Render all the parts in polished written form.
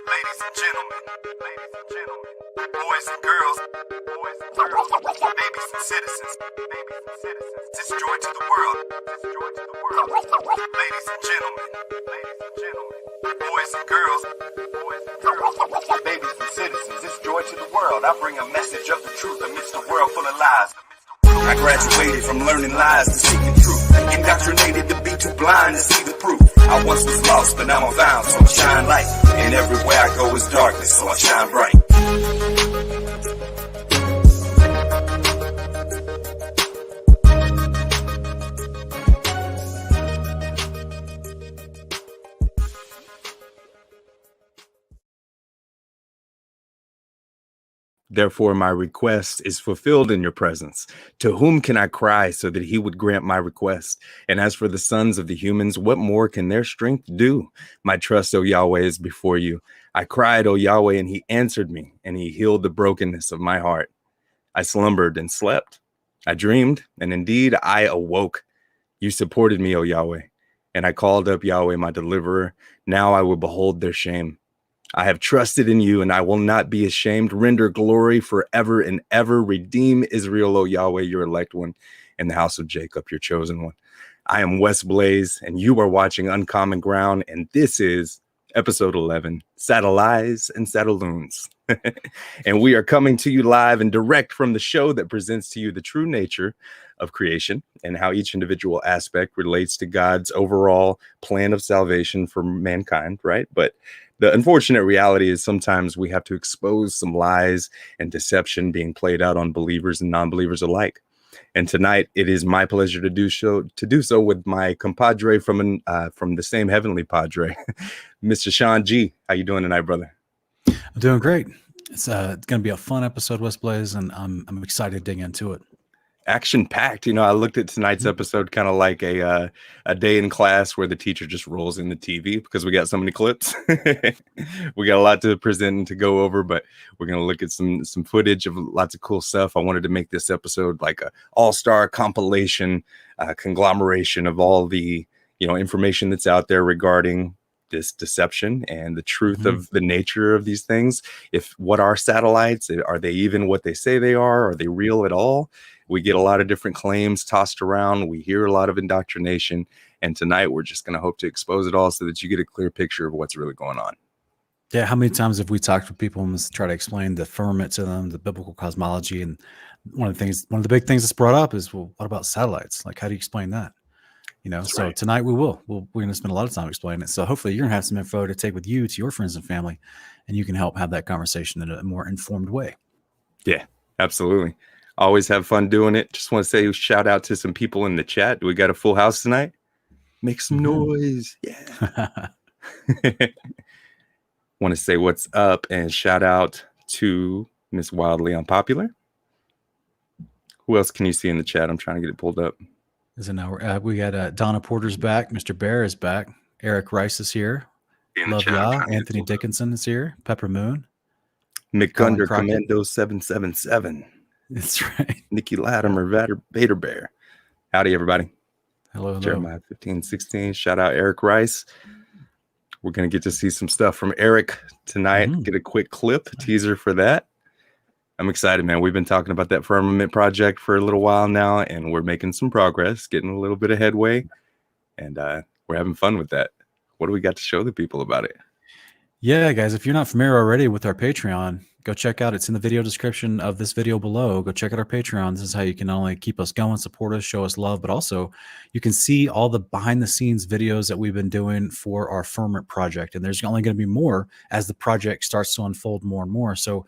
Ladies and gentlemen, boys and girls, babies and citizens, this joy to the world, ladies and gentlemen, boys and girls, babies and citizens, this joy to the world. I bring a message of the truth amidst a world full of lies. I graduated from learning lies to seek the truth. Indoctrinated to be too blind to see the proof. I once was lost, but now I'm found, so I shine light. And everywhere I go is darkness, so I shine bright. Therefore, my request is fulfilled in your presence. To whom can I cry so that he would grant my request? And as for the sons of the humans, what more can their strength do? My trust, O Yahweh, is before you. I cried, O Yahweh, and he answered me, and he healed the brokenness of my heart. I slumbered and slept. I dreamed, and indeed I awoke. You supported me, O Yahweh, and I called up Yahweh, my deliverer. Now I will behold their shame. I have trusted in you, and I will not be ashamed. Render glory forever and ever. Redeem Israel, O Yahweh, your elect one, and the house of Jacob, your chosen one. I am West Blaze, and you are watching Uncommon Ground, and this is episode 11, Satellies and Satelloons. And we are coming to you live and direct from the show that presents to you the true nature of creation and how each individual aspect relates to God's overall plan of salvation for mankind, right? But the unfortunate reality is sometimes we have to expose some lies and deception being played out on believers and non-believers alike. And tonight it is my pleasure to do so with my compadre from the same heavenly padre, Mr. Sean G. How you doing tonight, brother? I'm doing great. It's going to be a fun episode, West Blaze, and I'm excited to dig into it. Action-packed. You know, I looked at tonight's episode kind of like a day in class where the teacher just rolls in the TV because we got so many clips. We got a lot to present and to go over, but we're going to look at some footage of lots of cool stuff. I wanted to make this episode like a all-star compilation, conglomeration of all the, information that's out there regarding this deception and the truth of the nature of these things. What are satellites? Are they even what they say they are? Are they real at all? We get a lot of different claims tossed around. We hear a lot of indoctrination. And tonight we're just going to hope to expose it all so that you get a clear picture of what's really going on. Yeah. How many times have we talked with people and try to explain the firmament to them, the biblical cosmology? And one of the big things that's brought up is, well, what about satellites? Like, how do you explain that? So right. Tonight we're going to spend a lot of time explaining it. So hopefully you're going to have some info to take with you to your friends and family, and you can help have that conversation in a more informed way. Yeah, absolutely. Always have fun doing it. Just want to say shout out to some people in the chat. Do we got a full house tonight? Make some noise. Yeah. Want to say what's up and shout out to Miss Wildly Unpopular. Who else can you see in the chat? I'm trying to get it pulled up. We got Donna Porter's back. Mr. Bear is back. Eric Rice is here. Love Ya. Anthony Dickinson is here. Pepper Moon. McGunder Commando 777. That's right. Nikki Latimer, Vader Bear. Howdy, everybody. Hello. Jeremiah 1516. Shout out Eric Rice. We're going to get to see some stuff from Eric tonight. Get a quick clip, teaser for that. I'm excited, man. We've been talking about that Firmament project for a little while now, and we're making some progress, getting a little bit of headway, and we're having fun with that. What do we got to show the people about it? Yeah, guys, if you're not familiar already with our Patreon, go check out. It's in the video description of this video below. Go check out our Patreon. This is how you can not only keep us going, support us, show us love, but also you can see all the behind-the-scenes videos that we've been doing for our Firmament project. And there's only going to be more as the project starts to unfold more and more. So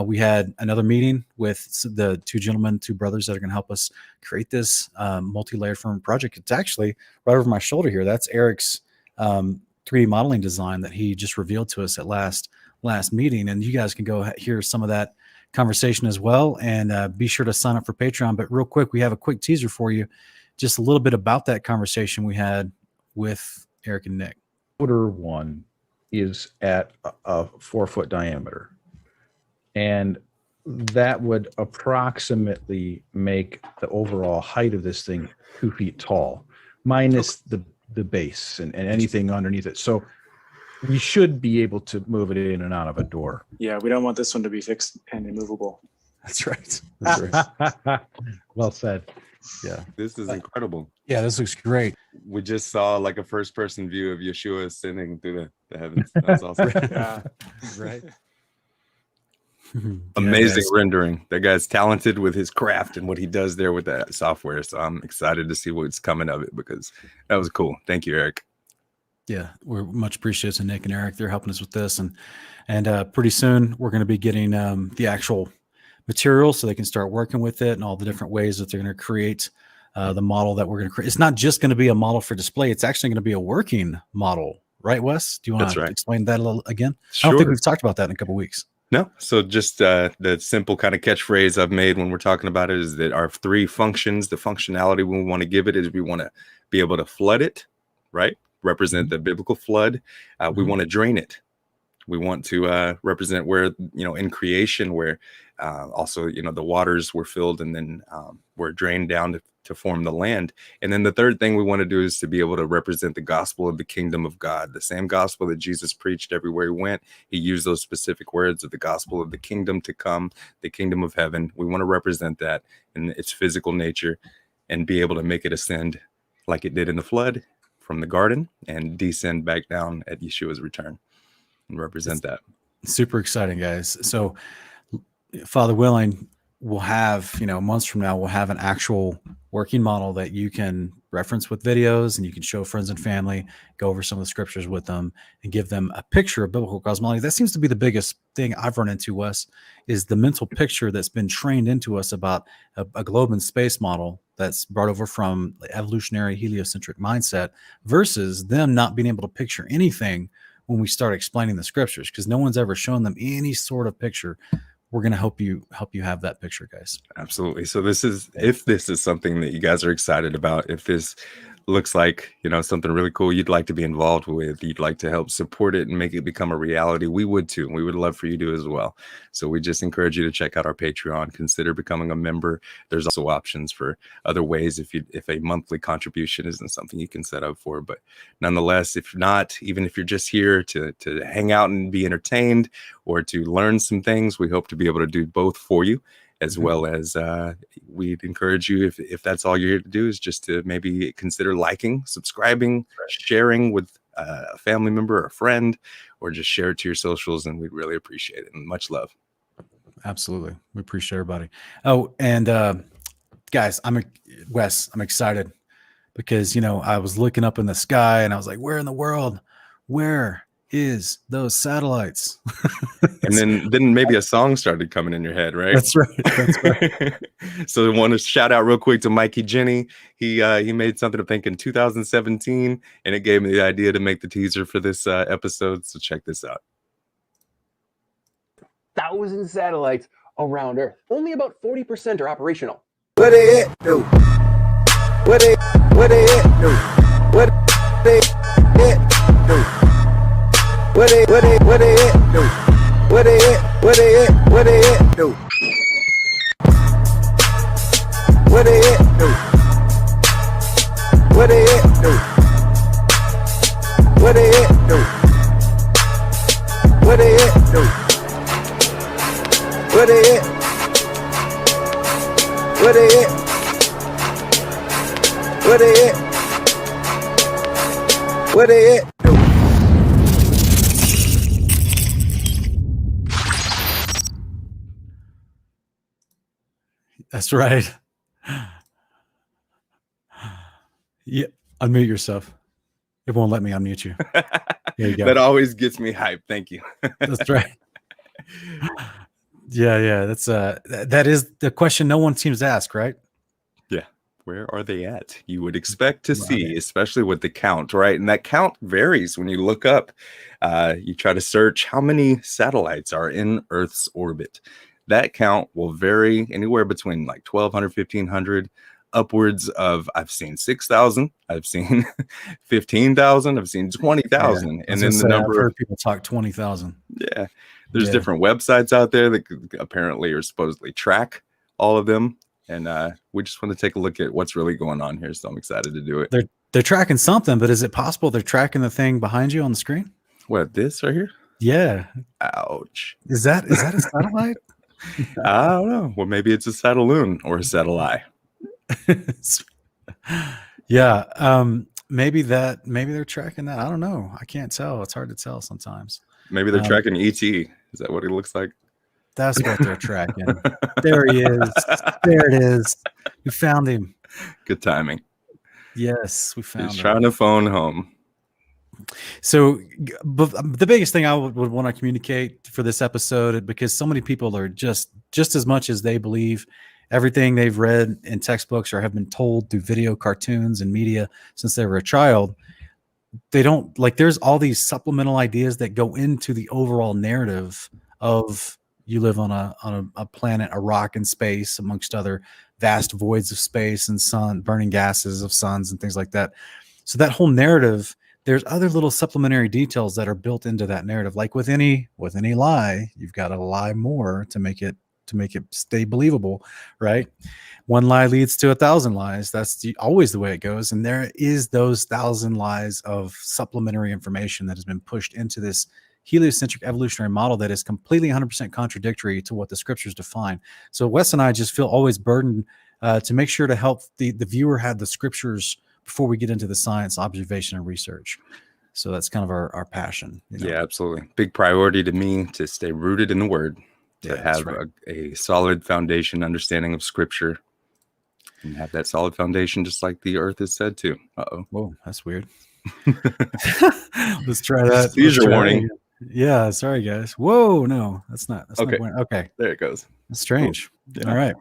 we had another meeting with the two brothers that are going to help us create this multi-layered Firmament project. It's actually right over my shoulder here. That's Eric's 3D modeling design that he just revealed to us at last meeting, and you guys can go hear some of that conversation as well, and be sure to sign up for Patreon. But real quick, we have a quick teaser for you, just a little bit about that conversation we had with Eric and Nick. Order one is at a 4-foot diameter, and that would approximately make the overall height of this thing 2 feet tall, minus the base and anything underneath it. So you should be able to move it in and out of a door. Yeah, we don't want this one to be fixed and immovable. That's right. That's right. Well said. Yeah. This is incredible. Yeah, this looks great. We just saw like a first-person view of Yeshua ascending through the heavens. That's awesome. Yeah. Right. Amazing guys. rendering. That guy's talented with his craft and what he does there with that software. So I'm excited to see what's coming of it because that was cool. Thank you, Eric. Yeah, we're much appreciative to Nick and Eric. They're helping us with this, and pretty soon we're going to be getting the actual material so they can start working with it and all the different ways that they're going to create the model that we're going to create. It's not just going to be a model for display; it's actually going to be a working model, right, Wes? Do you want to explain that a little again? Sure. I don't think we've talked about that in a couple of weeks. No, so just the simple kind of catchphrase I've made when we're talking about it is that our three functions, the functionality we want to give it is we want to be able to flood it, right? Represent the biblical flood. We want to drain it. We want to represent where, in creation, where also, the waters were filled and then were drained down to form the land. And then the third thing we want to do is to be able to represent the gospel of the kingdom of God, the same gospel that Jesus preached everywhere he went. He used those specific words of the gospel of the kingdom to come, the kingdom of heaven. We want to represent that in its physical nature and be able to make it ascend like it did in the flood from the garden and descend back down at Yeshua's return and represent that. Super exciting, guys. So Father willing, we'll have, months from now, we'll have an actual working model that you can reference with videos and you can show friends and family, go over some of the scriptures with them and give them a picture of biblical cosmology. That seems to be the biggest thing I've run into, Wes, is the mental picture that's been trained into us about a globe and space model that's brought over from the evolutionary heliocentric mindset versus them not being able to picture anything when we start explaining the scriptures, because no one's ever shown them any sort of picture. We're going to help you have that picture, guys. Absolutely. So if this is something that you guys are excited about, if this looks like, something really cool you'd like to be involved with, you'd like to help support it and make it become a reality, we would too. We would love for you to as well. So we just encourage you to check out our Patreon, consider becoming a member. There's also options for other ways if a monthly contribution isn't something you can set up for. But nonetheless, if not, even if you're just here to hang out and be entertained or to learn some things, we hope to be able to do both for you. As well as we'd encourage you, if that's all you're here to do, is just to maybe consider liking, subscribing, sharing with a family member or a friend, or just share it to your socials, and we'd really appreciate it. And much love. Absolutely. We appreciate everybody. Oh, and guys, Wes, I'm excited because, I was looking up in the sky and I was like, where in the world? Where is those satellites? And then maybe a song started coming in your head, right? That's right. So I want to shout out real quick to Mikey Jenny. He made something I think in 2017, and it gave me the idea to make the teaser for this episode. So check this out. 1,000 satellites around Earth. Only about 40% are operational. What it do? What it do? What it do? What it do? What it do? What it do? What it do? What it do? What it do? What it do? What it do? What it? What it do? That's right. Yeah, unmute yourself. It won't let me unmute you. There you go. That always gets me hyped. Thank you. That's right. Yeah. That's that is the question no one seems to ask, right? Yeah. Where are they at? You would expect to see, especially with the count, right? And that count varies when you look up. You try to search how many satellites are in Earth's orbit. That count will vary anywhere between like 1,200, 1,500, upwards of, I've seen 6,000, I've seen 15,000, I've seen 20,000. Yeah, and then the number I've heard people talk 20,000. Yeah. There's different websites out there that apparently are supposedly track all of them. And we just want to take a look at what's really going on here. So I'm excited to do it. They're tracking something, but is it possible they're tracking the thing behind you on the screen? What, this right here? Yeah. Ouch. Is that a satellite? I don't know. Well, maybe it's a Satelloon or a Satellite. Yeah. Maybe they're tracking that. I don't know. I can't tell. It's hard to tell sometimes. Maybe they're tracking ET. Is that what he looks like? That's what they're tracking. There he is. There it is. We found him. Good timing. Yes, we found He's him. trying to phone home. So the biggest thing I would want to communicate for this episode, because so many people are just as much as they believe everything they've read in textbooks or have been told through video, cartoons, and media since they were a child, they don't like, there's all these supplemental ideas that go into the overall narrative of you live on a planet, a rock in space, amongst other vast voids of space and sun, burning gases of suns and things like that. So that whole narrative, there's other little supplementary details that are built into that narrative. Like with any lie, you've got to lie more to make it stay believable, right? One lie leads to 1,000 lies. That's always the way it goes. And there is those 1,000 lies of supplementary information that has been pushed into this heliocentric evolutionary model that is completely 100% contradictory to what the scriptures define. So Wes and I just feel always burdened to make sure to help the viewer have the scriptures before we get into the science, observation, and research. So that's kind of our passion. You know? Yeah, absolutely. Big priority to me to stay rooted in the word, to have a solid foundation understanding of scripture, and have that solid foundation just like the earth is said to. Uh-oh. Whoa, that's weird. Let's try that. Seizure warning. Yeah, sorry guys. Whoa, no, that's not Okay. Okay. There it goes. That's strange. Cool. Yeah. All right.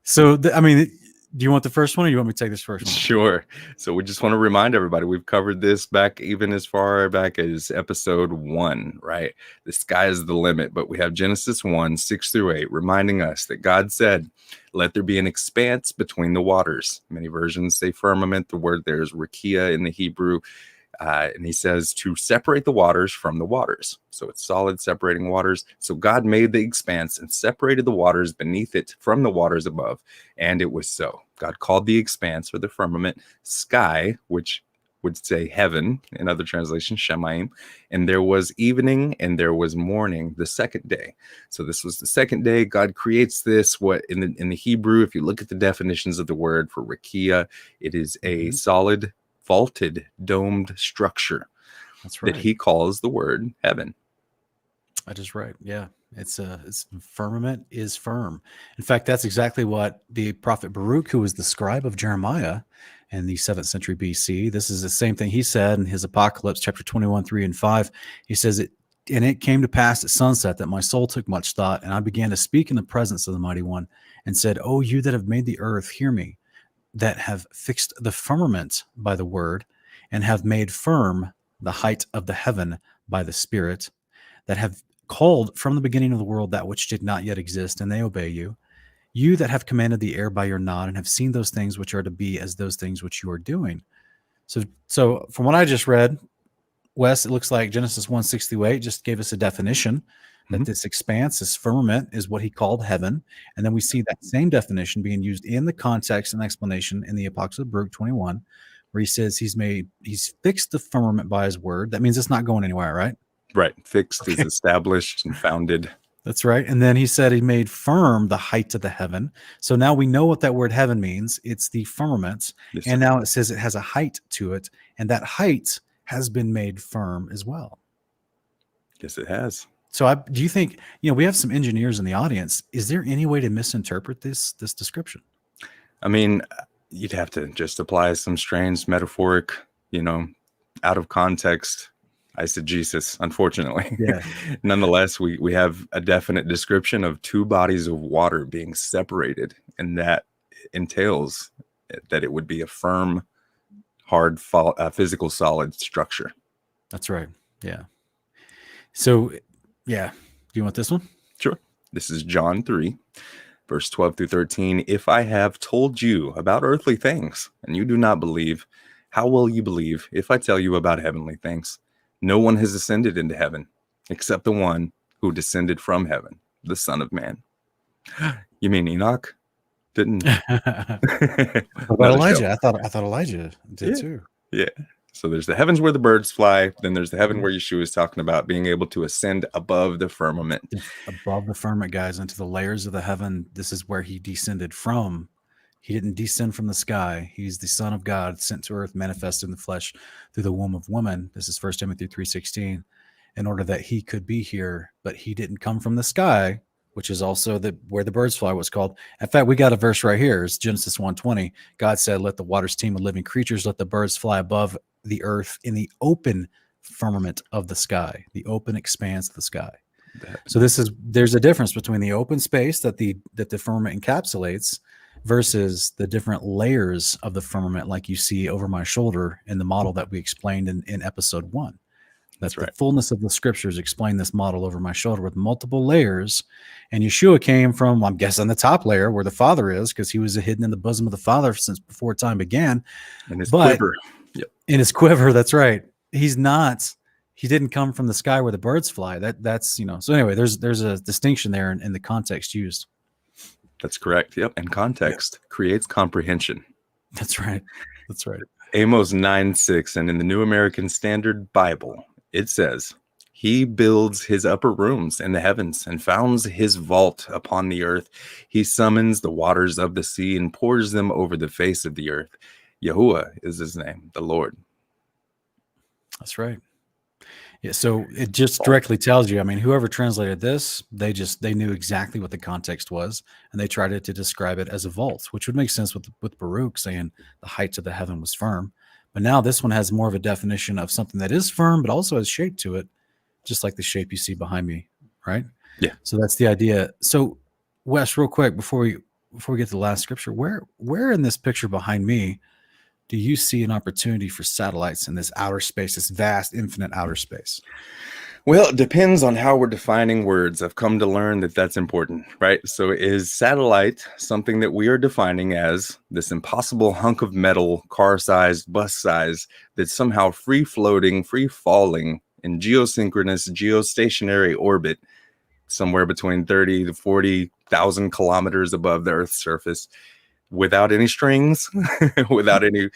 So, do you want the first one or you want me to take this first one? Sure. So we just want to remind everybody, we've covered this back even as far back as episode 1, right? The sky is the limit, but we have Genesis 1:6-8 reminding us that God said, let there be an expanse between the waters. Many versions say firmament. The word there is rakia in the Hebrew. And he says to separate the waters from the waters. So it's solid separating waters. So God made the expanse and separated the waters beneath it from the waters above. And it was so. God called the expanse, or the firmament, sky, which would say heaven in other translations, Shemaim. And there was evening and there was morning the second day. So this was the second day. God creates this. What in the Hebrew, if you look at the definitions of the word for rakia, it is a solid vaulted domed structure. That's right. That he calls the word heaven. That is right. Yeah. It's firmament is firm. In fact, that's exactly what the prophet Baruch, who was the scribe of Jeremiah in the 7th century BC, this is the same thing he said in his Apocalypse, chapter 21:3-5. He says, and it came to pass at sunset that my soul took much thought, and I began to speak in the presence of the Mighty One, and said, O you that have made the earth, hear me, that have fixed the firmament by the word, and have made firm the height of the heaven by the Spirit, that have called from the beginning of the world that which did not yet exist, and they obey you. You that have commanded the air by your nod, and have seen those things which are to be as those things which you are doing. So from what I just read, Wes, it looks like Genesis 1:6-8 just gave us a definition that this expanse, this firmament, is what he called heaven. And then we see that same definition being used in the context and explanation in the Apocalypse of Baruch 21, where he says he's fixed the firmament by his word. That means it's not going anywhere, right? Right. Fixed is established and founded. That's right. And then he said he made firm the height of the heaven. So now we know what that word heaven means. It's the firmament. Yes, and now it says it has a height to it. And that height has been made firm as well. Yes, it has. So do you think, we have some engineers in the audience. Is there any way to misinterpret this description? I mean, you'd have to just apply some strange metaphoric, out of context eisegesis, unfortunately. Yeah. Nonetheless, we have a definite description of two bodies of water being separated, and that entails that it would be a firm, hard, physical, solid structure. That's right. Yeah. So, yeah. Do you want this one? Sure. This is John 3, verse 12-13. If I have told you about earthly things and you do not believe, how will you believe if I tell you about heavenly things? No one has ascended into heaven except the one who descended from heaven, the Son of Man. You mean Enoch? Didn't? About Elijah. I thought Elijah did too. Yeah. So there's the heavens where the birds fly. Then there's the heaven where Yeshua is talking about being able to ascend above the firmament. Above the firmament, guys, into the layers of the heaven. This is where he descended from. He didn't descend from the sky. He's the Son of God, sent to earth, manifested in the flesh through the womb of woman. This is 1 Timothy 3:16, in order that he could be here. But he didn't come from the sky, which is also where the birds fly was called. In fact, we got a verse right here. It's Genesis 1:20. God said, let the waters teem with living creatures. Let the birds fly above the earth in the open firmament of the sky, the open expanse of the sky. So there's a difference between the open space that the firmament encapsulates versus the different layers of the firmament, like you see over my shoulder in the model that we explained in episode 1. That's right. The fullness of the scriptures explain this model over my shoulder with multiple layers. And Yeshua came from, I'm guessing, the top layer where the Father is, because he was hidden in the bosom of the Father since before time began. And his quiver. Yep. In his quiver, that's right. He didn't come from the sky where the birds fly. That's so anyway, there's a distinction there in the context used. That's correct. Yep. And context creates comprehension. That's right. That's right. Amos 9:6, and in the New American Standard Bible, it says, he builds his upper rooms in the heavens and founds his vault upon the earth. He summons the waters of the sea and pours them over the face of the earth. Yahuwah is his name, the Lord. That's right. Yeah, so it just directly tells you, I mean, whoever translated this, they knew exactly what the context was, and they tried to describe it as a vault, which would make sense with Baruch saying the heights of the heaven was firm. But now this one has more of a definition of something that is firm, but also has shape to it, just like the shape you see behind me, right? Yeah. So that's the idea. So Wes, real quick, before we get to the last scripture, where in this picture behind me do you see an opportunity for satellites in this outer space, this vast, infinite outer space? Well, it depends on how we're defining words. I've come to learn that that's important, right? So is satellite something that we are defining as this impossible hunk of metal, car-sized, bus-sized, that's somehow free-floating, free-falling in geosynchronous, geostationary orbit, somewhere between 30 to 40,000 kilometers above the Earth's surface, without any strings, without any,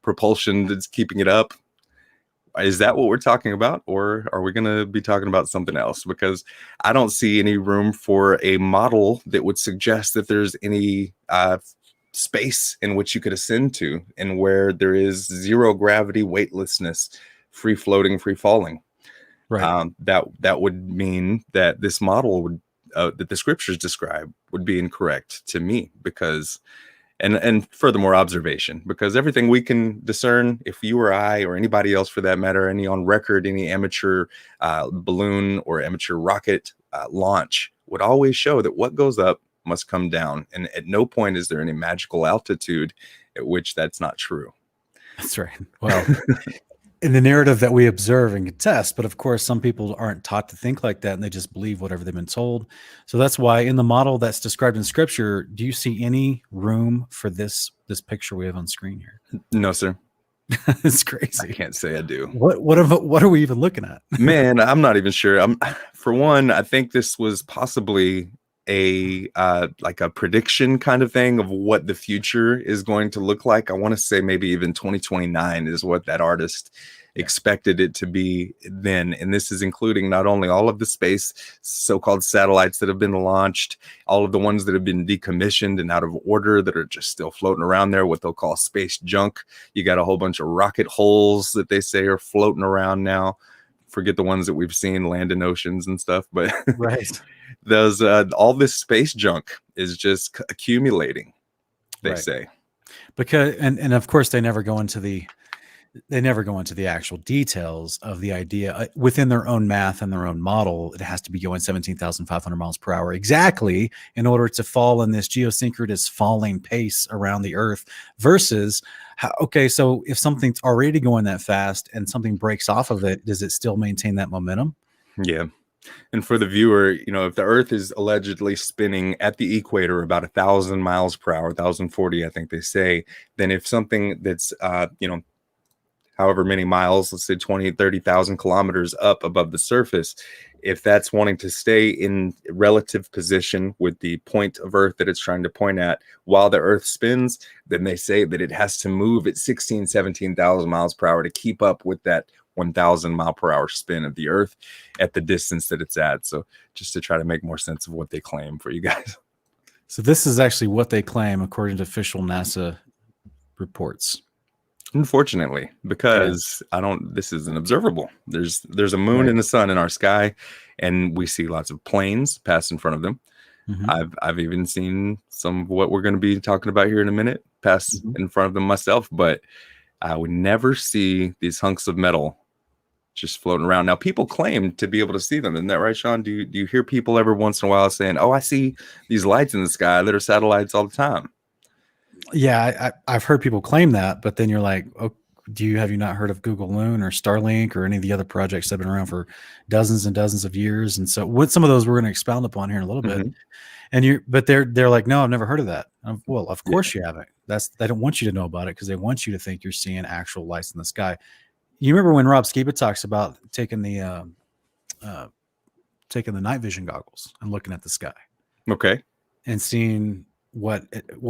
propulsion that's keeping it up? Is that what we're talking about? Or are we going to be talking about something else? Because I don't see any room for a model that would suggest that there's any space in which you could ascend to and where there is zero gravity, weightlessness, free floating, free falling. Right. That would mean that this model would that the scriptures describe would be incorrect to me, because and furthermore, observation, because everything we can discern, if you or I or anybody else for that matter, any on record, any amateur balloon or amateur rocket launch would always show that what goes up must come down, and at no point is there any magical altitude at which that's not true. That's right. Well, in the narrative that we observe and contest, but of course some people aren't taught to think like that, and they just believe whatever they've been told. So that's why in the model that's described in scripture, do you see any room for this picture we have on screen here? No, sir. It's crazy. I can't say I do. What are we even looking at? Man, I'm not even sure. For one, I think this was possibly a like a prediction kind of thing of what the future is going to look like. I want to say maybe even 2029 is what that artist expected it to be then. And this is including not only all of the space so-called satellites that have been launched, all of the ones that have been decommissioned and out of order that are just still floating around there, what they'll call space junk. You got a whole bunch of rocket holes that they say are floating around now. Forget the ones that we've seen land in oceans and stuff, but right. Those all this space junk is just accumulating, they say. Because and of course they never go into the actual details of the idea within their own math and their own model. It has to be going 17,500 miles per hour exactly in order to fall in this geosynchronous falling pace around the Earth versus so if something's already going that fast and something breaks off of it, does it still maintain that momentum? Yeah. And for the viewer, if the Earth is allegedly spinning at the equator about 1,000 miles per hour, 1,040, I think they say, then if something that's, however many miles, let's say 20, 30,000 kilometers up above the surface, if that's wanting to stay in relative position with the point of Earth that it's trying to point at while the Earth spins, then they say that it has to move at 17,000 miles per hour to keep up with that 1,000 mile per hour spin of the Earth at the distance that it's at. So just to try to make more sense of what they claim for you guys. So this is actually what they claim according to official NASA reports. Unfortunately, because this isn't observable. There's a moon and a sun in our sky, and we see lots of planes pass in front of them. I've even seen some of what we're going to be talking about here in a minute pass in front of them myself, but I would never see these hunks of metal just floating around. Now, people claim to be able to see them. Isn't that right, Sean? Do you hear people every once in a while saying, "Oh, I see these lights in the sky that are satellites all the time"? Yeah, I've heard people claim that, but then you're like, oh, have you not heard of Google Loon or Starlink or any of the other projects that have been around for dozens and dozens of years? And so what some of those we're going to expound upon here in a little bit. And but they're like, no, I've never heard of that. Well, of course you haven't. They don't want you to know about it because they want you to think you're seeing actual lights in the sky. You remember when Rob Skiba talks about taking the night vision goggles and looking at the sky, okay, and seeing what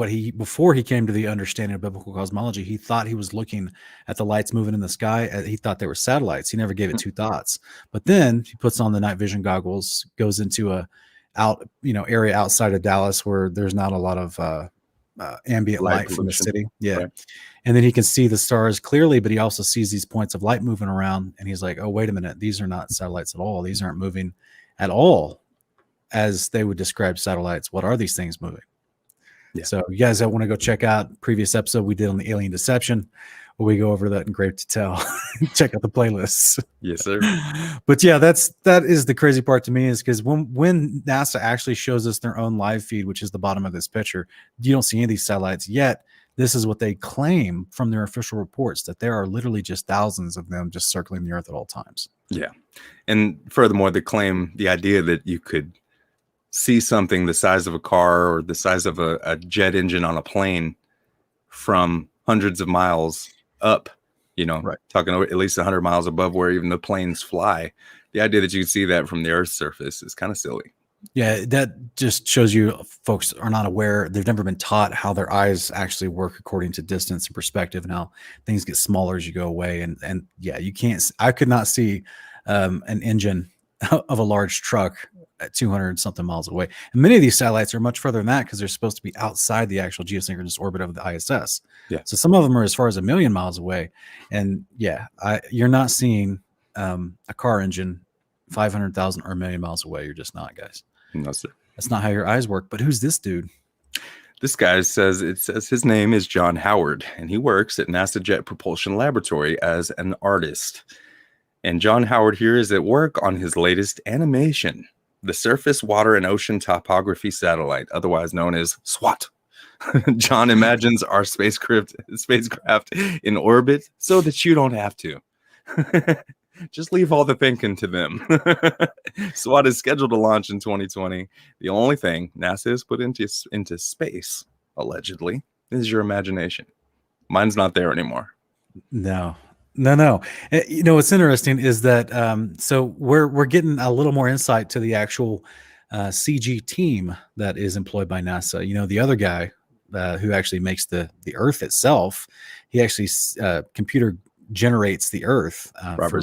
he, before he came to the understanding of biblical cosmology, he thought he was looking at the lights moving in the sky. He thought they were satellites. He never gave it two thoughts. But then he puts on the night vision goggles, goes into a area outside of Dallas where there's not a lot of ambient light from the city. Yeah. Right. And then he can see the stars clearly, but he also sees these points of light moving around. And he's like, oh, wait a minute. These are not satellites at all. These aren't moving at all as they would describe satellites. What are these things moving? Yeah. So you guys that want to go check out previous episode we did on the alien deception, where we go over that in great detail. Check out the playlists. Yes, sir. But yeah, that is the crazy part to me, is because when NASA actually shows us their own live feed, which is the bottom of this picture, you don't see any of these satellites yet. This is what they claim from their official reports, that there are literally just thousands of them just circling the Earth at all times. Yeah. And furthermore, they claim the idea that you could see something the size of a car or the size of a jet engine on a plane from hundreds of miles up, talking over at least 100 miles above where even the planes fly. The idea that you can see that from the Earth's surface is kind of silly. Yeah, that just shows you folks are not aware. They've never been taught how their eyes actually work according to distance and perspective, and how things get smaller as you go away. And yeah, you can't. I could not see an engine of a large truck at 200 something miles away. And many of these satellites are much further than that because they're supposed to be outside the actual geosynchronous orbit of the ISS. Yeah. So some of them are as far as 1 million miles away. And yeah, you're not seeing a car engine 500,000 or 1 million miles away. You're just not, guys. No, sir. That's not how your eyes work. But who's this dude? This guy says his name is John Howard, and he works at NASA Jet Propulsion Laboratory as an artist. And John Howard here is at work on his latest animation, the Surface Water and Ocean Topography Satellite, otherwise known as SWAT. John imagines our spacecraft in orbit so that you don't have to. Just leave all the thinking to them. SWAT is scheduled to launch in 2020. The only thing NASA has put into space, allegedly, is your imagination. Mine's not there anymore. No. What's interesting is that so we're getting a little more insight to the actual CG team that is employed by NASA. The other guy who actually makes the Earth itself, he actually computer generates the Earth. Robert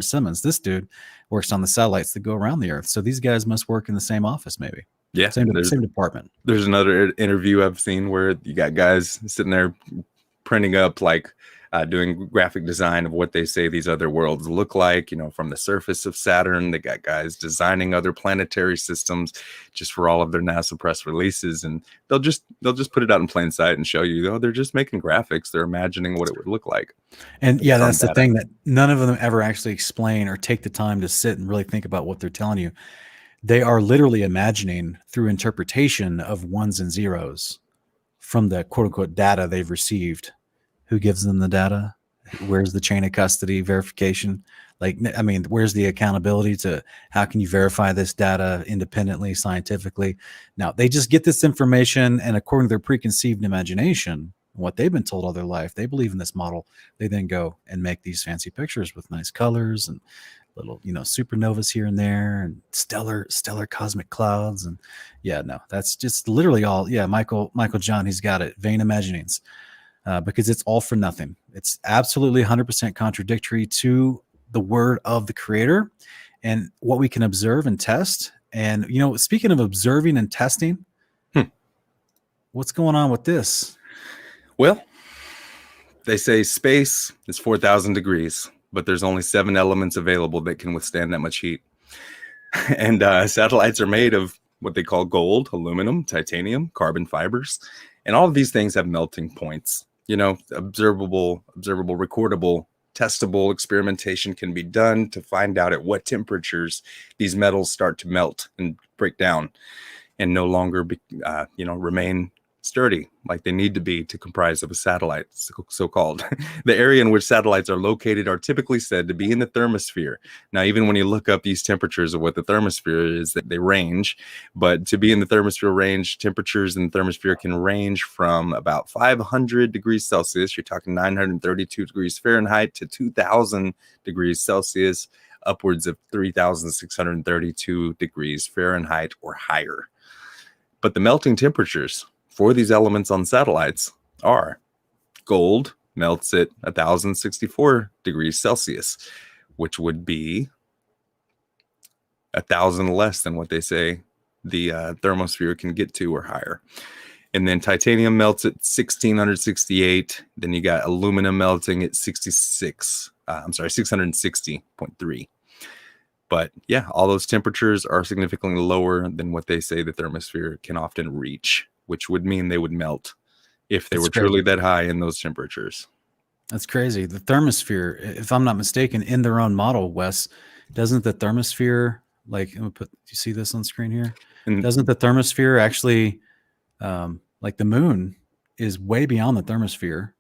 Simmons. This dude works on the satellites that go around the Earth. So these guys must work in the same office, maybe. Yeah, same department. There's another interview I've seen where you got guys sitting there printing up doing graphic design of what they say these other worlds look like, from the surface of Saturn. They got guys designing other planetary systems just for all of their NASA press releases, and they'll just put it out in plain sight and show you, they're just making graphics. They're imagining what it would look like. And yeah, that's the thing, that none of them ever actually explain or take the time to sit and really think about what they're telling you. They are literally imagining through interpretation of ones and zeros from the quote unquote data they've received. Who gives them the data? Where's the chain of custody verification? Where's the accountability to how can you verify this data independently, scientifically? Now, they just get this information, and according to their preconceived imagination, what they've been told all their life, they believe in this model. They then go and make these fancy pictures with nice colors and little, supernovas here and there, and stellar cosmic clouds. And yeah, no, that's just literally all. Yeah, Michael John, he's got it. Vain imaginings, because it's all for nothing. It's absolutely 100% contradictory to the word of the creator and what we can observe and test. And, speaking of observing and testing, what's going on with this? Well, they say space is 4,000 degrees, but there's only 7 elements available that can withstand that much heat. And satellites are made of what they call gold, aluminum, titanium, carbon fibers. And all of these things have melting points. Observable, recordable, testable experimentation can be done to find out at what temperatures these metals start to melt and break down and no longer remain sturdy like they need to be to comprise of a satellite, so-called. The area in which satellites are located are typically said to be in the thermosphere. Now, even when you look up these temperatures of what the thermosphere is, they range, but to be in the thermosphere range, temperatures in the thermosphere can range from about 500 degrees Celsius, you're talking 932 degrees Fahrenheit, to 2,000 degrees Celsius, upwards of 3,632 degrees Fahrenheit or higher. But the melting temperatures for these elements on satellites are: gold melts at 1,064 degrees Celsius, which would be 1,000 less than what they say the thermosphere can get to or higher. And then titanium melts at 1,668. Then you got aluminum melting at 660.3. But yeah, all those temperatures are significantly lower than what they say the thermosphere can often reach, which would mean they would melt if they were truly that high in those temperatures. That's crazy. The thermosphere, if I'm not mistaken, in their own model, Wes, doesn't the thermosphere, like, I'm gonna do you see this on screen here? And doesn't the thermosphere actually, like the moon is way beyond the thermosphere?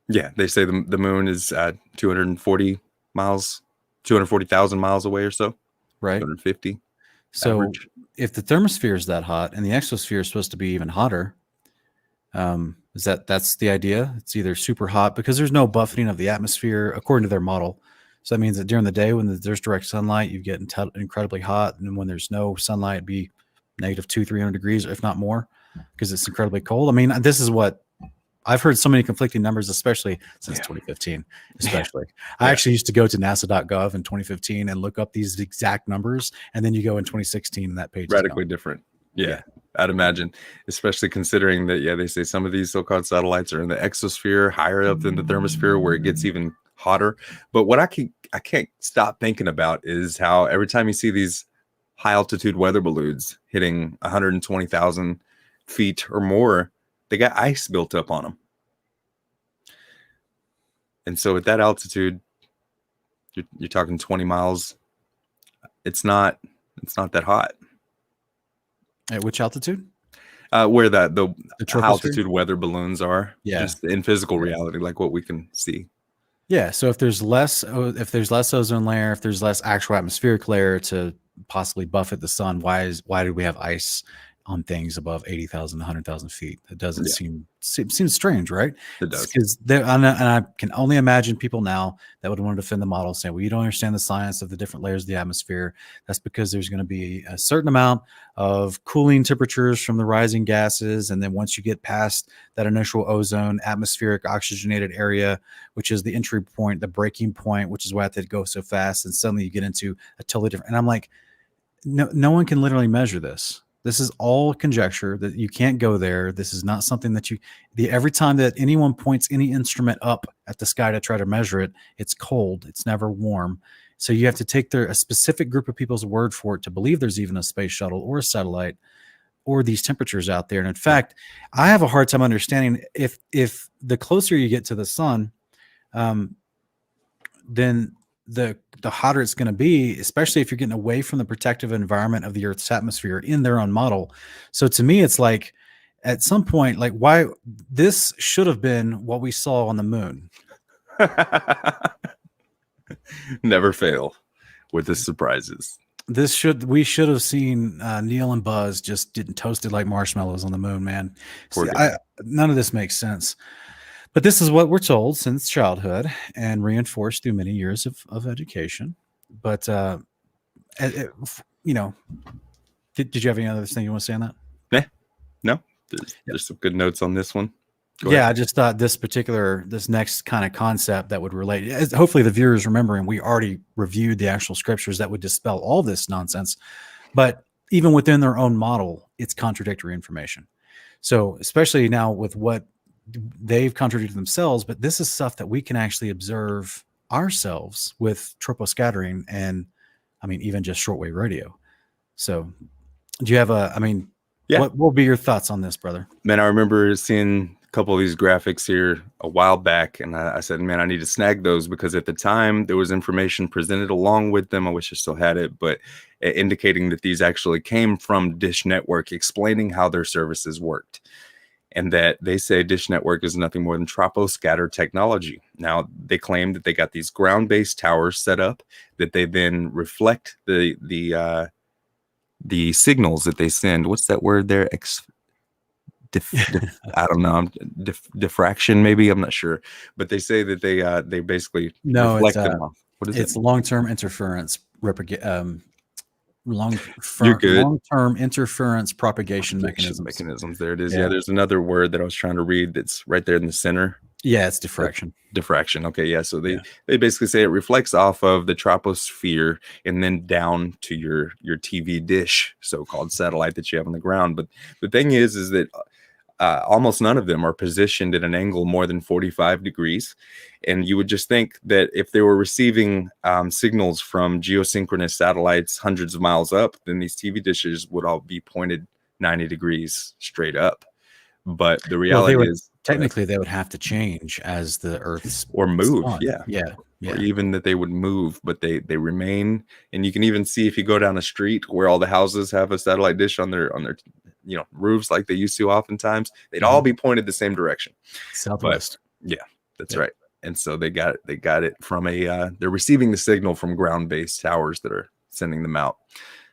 Yeah, they say the moon is 240,000 miles away or so. Right. 250. So average. If the thermosphere is that hot and the exosphere is supposed to be even hotter, that's the idea? It's either super hot because there's no buffeting of the atmosphere according to their model. So that means that during the day when there's direct sunlight, you get incredibly hot, and when there's no sunlight, it'd be -200-300 degrees, if not more, because it's incredibly cold. I mean, this is what I've heard so many conflicting numbers, especially since 2015. Especially, I actually used to go to NASA.gov in 2015 and look up these exact numbers, and then you go in 2016, and that page radically different. Yeah, I'd imagine, especially considering that. Yeah, they say some of these so-called satellites are in the exosphere, higher up than the thermosphere, where it gets even hotter. But what I can't stop thinking about is how every time you see these high altitude weather balloons hitting 120,000 feet or more, they got ice built up on them. And so at that altitude, you're talking 20 miles. It's not that hot. At which altitude? Where the altitude weather balloons are. Yeah. Just in physical reality, like what we can see. Yeah. So if there's less ozone layer, if there's less actual atmospheric layer to possibly buffet the sun, why do we have ice on things above 80,000, 100,000 feet? It doesn't seems strange, right? It does. Because and I can only imagine people now that would want to defend the model saying, well, you don't understand the science of the different layers of the atmosphere. That's because there's going to be a certain amount of cooling temperatures from the rising gases. And then once you get past that initial ozone, atmospheric oxygenated area, which is the entry point, the breaking point, which is why it go so fast. And suddenly you get into a totally different. And I'm like, no one can literally measure this. This is all conjecture, that you can't go there. This is not something that every time that anyone points any instrument up at the sky to try to measure it, it's cold. It's never warm. So you have to take a specific group of people's word for it to believe there's even a space shuttle or a satellite or these temperatures out there. And in fact, I have a hard time understanding if the closer you get to the sun, then the hotter it's going to be, especially if you're getting away from the protective environment of the Earth's atmosphere in their own model. So to me, it's like at some point, like why this should have been what we saw on the moon. Never fail with the surprises. We should have seen Neil and Buzz just getting toasted like marshmallows on the moon, man. None of this makes sense. But this is what we're told since childhood and reinforced through many years of education. But you know, did you have any other thing you want to say on that? No, there's some good notes on this one. Go Yeah, ahead. I just thought this next kind of concept that would relate. Hopefully, the viewers remembering we already reviewed the actual scriptures that would dispel all this nonsense. But even within their own model, it's contradictory information. So, especially now with what they've contradicted themselves, but this is stuff that we can actually observe ourselves with troposcattering and, I mean, even just shortwave radio. So, do you have what will be your thoughts on this, brother? Man, I remember seeing a couple of these graphics here a while back, and I said, man, I need to snag those, because at the time there was information presented along with them. I wish I still had it, but indicating that these actually came from Dish Network, explaining how their services worked. And that they say Dish Network is nothing more than troposcatter technology. Now, they claim that they got these ground-based towers set up, that they then reflect the signals that they send. What's that word there? I don't know. Diffraction, maybe. I'm not sure. But they say that they basically reflect them off. What is it? It's long-term interference. You're good. Long-term interference propagation mechanisms. There it is. Yeah, there's another word that I was trying to read that's right there in the center. Yeah, it's diffraction. Diffraction. Okay, yeah. So they basically say it reflects off of the troposphere and then down to your TV dish, so-called satellite that you have on the ground. But the thing is that almost none of them are positioned at an angle more than 45 degrees. And you would just think that if they were receiving signals from geosynchronous satellites hundreds of miles up, then these TV dishes would all be pointed 90 degrees straight up. But the reality is technically they would have to change as the Earth's or move. sun. Yeah. Or even that they would move, but they remain. And you can even see if you go down a street where all the houses have a satellite dish on their roofs, like they used to oftentimes, they'd all be pointed the same direction. Southwest. But, yeah, that's right. And so they got it from they're receiving the signal from ground-based towers that are sending them out,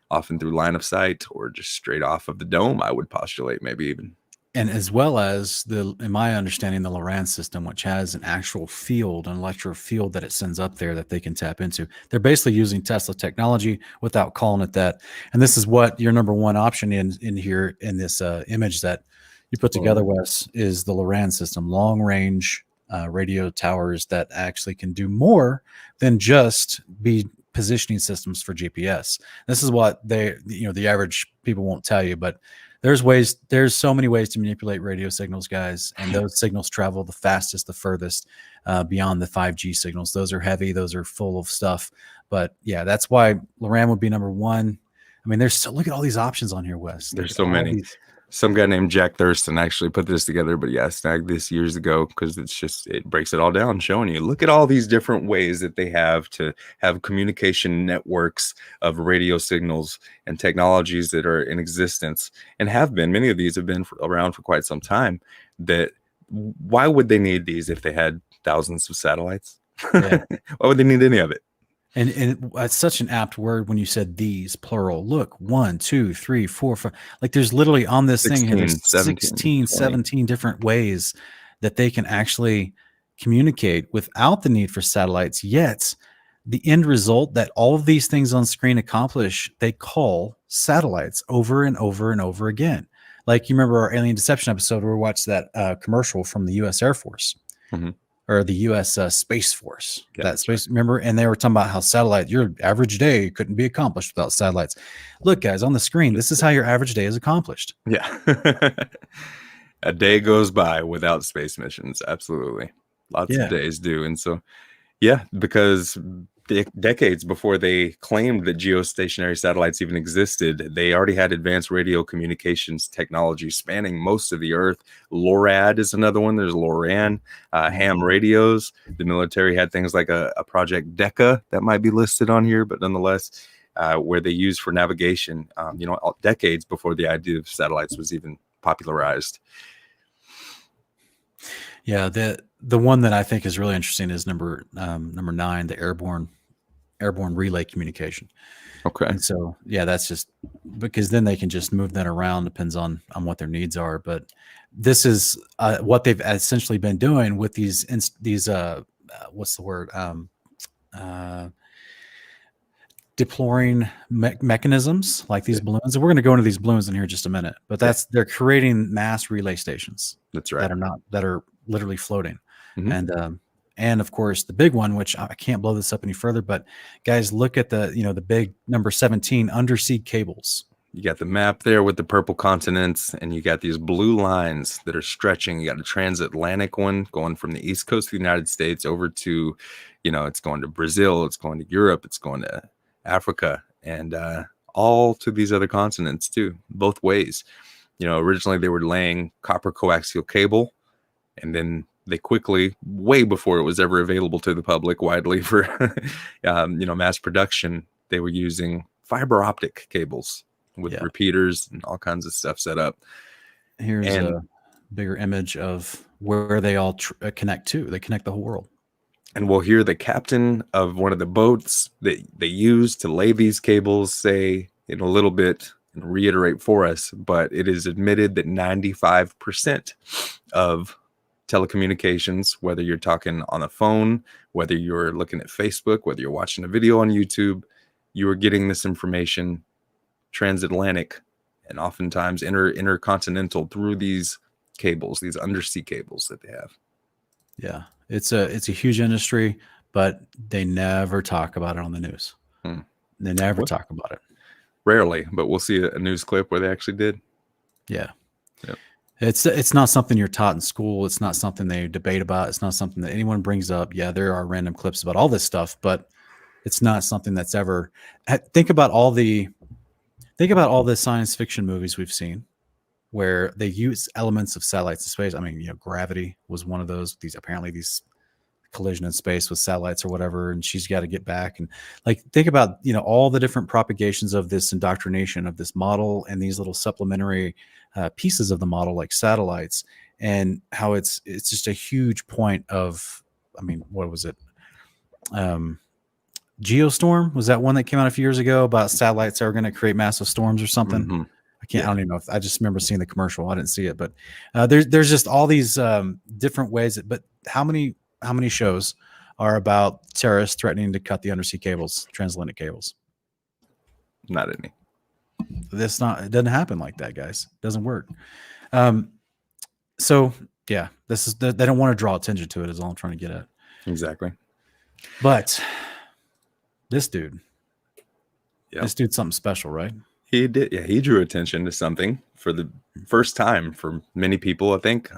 often through line of sight or just straight off of the dome, I would postulate, maybe even. And as well as in my understanding, the Loran system, which has an actual field, an electro field that it sends up there that they can tap into. They're basically using Tesla technology without calling it that. And this is what your number one option in here in this image that you put together, Wes, is the Loran system, long range radio towers that actually can do more than just be positioning systems for GPS. This is what the average people won't tell you, but there's so many ways to manipulate radio signals, guys, and those signals travel the fastest, the furthest beyond the 5G signals. Those are heavy, those are full of stuff. But yeah, that's why Loran would be number one. I mean, look at all these options on here, Wes. There's so many. Some guy named Jack Thurston actually put this together, but I snagged this years ago because it breaks it all down, showing you, look at all these different ways that they have to have communication networks of radio signals and technologies that are in existence and have been. Many of these have been around for quite some time. That why would they need these if they had thousands of satellites? Yeah. Why would they need any of it? And it's such an apt word when you said these, plural. Look, 1, 2, 3, 4, 5. Like there's literally on this 16, thing here, there's 17 different ways that they can actually communicate without the need for satellites. Yet the end result that all of these things on screen accomplish, they call satellites over and over and over again. Like you remember our alien deception episode where we watched that commercial from the U.S. Air Force. Mm-hmm. Or the U.S. Space Force, remember? And they were talking about how your average day couldn't be accomplished without satellites. Look, guys, on the screen, this is how your average day is accomplished. Yeah. A day goes by without space missions. Absolutely. Lots of days do. And so, because decades before they claimed that geostationary satellites even existed, they already had advanced radio communications technology spanning most of the Earth. LORAD is another one. There's LORAN, ham radios. The military had things like a Project Decca that might be listed on here, but nonetheless, where they used for navigation, decades before the idea of satellites was even popularized. Yeah, the one that I think is really interesting is number 9, the airborne relay communication. Okay. And so, that's just because then they can just move that around, depends on what their needs are. But this is what they've essentially been doing with these what's the word? deploying mechanisms like these balloons. And we're going to go into these balloons in here in just a minute, but they're creating mass relay stations. That's right. That are literally floating. Mhm. And of course the big one, which I can't blow this up any further, but guys, look at the big number 17 undersea cables. You got the map there with the purple continents, and you got these blue lines that are stretching. You got a transatlantic one going from the east coast of the United States over to, it's going to Brazil, it's going to Europe, it's going to Africa, and all to these other continents too, both ways. Originally they were laying copper coaxial cable, and then they quickly, way before it was ever available to the public widely for, mass production, they were using fiber optic cables with repeaters and all kinds of stuff set up. Here's a bigger image of where they all connect to. They connect the whole world. And we'll hear the captain of one of the boats that they use to lay these cables say in a little bit and reiterate for us, but it is admitted that 95% of telecommunications, whether you're talking on a phone, whether you're looking at Facebook, whether you're watching a video on YouTube, you are getting this information transatlantic and oftentimes intercontinental through these cables, these undersea cables that they have. Yeah, it's a huge industry, but they never talk about it on the news. They never talk about it. Rarely, but we'll see a news clip where they actually did. Yeah. Yep. It's not something you're taught in school. It's not something they debate about. It's not something that anyone brings up. Yeah, there are random clips about all this stuff, but it's not something that's ever. Think about all the science fiction movies we've seen where they use elements of satellites in space. I mean, Gravity was one of those. These collision in space with satellites or whatever, and she's got to get back. And think about all the different propagations of this indoctrination of this model and these little supplementary pieces of the model, like satellites, and how it's just a huge point of. I mean, what was it? Geostorm, was that one that came out a few years ago about satellites that are going to create massive storms or something? Mm-hmm. I don't even know I just remember seeing the commercial. I didn't see it, but there's just all these different ways. But how many shows are about terrorists threatening to cut the undersea cables, transatlantic cables? Not any. It doesn't happen like that, guys. It doesn't work. So yeah, they don't want to draw attention to it is all I'm trying to get at. Exactly. But this dude's something special, right? He did. Yeah, he drew attention to something for the first time for many people, I think.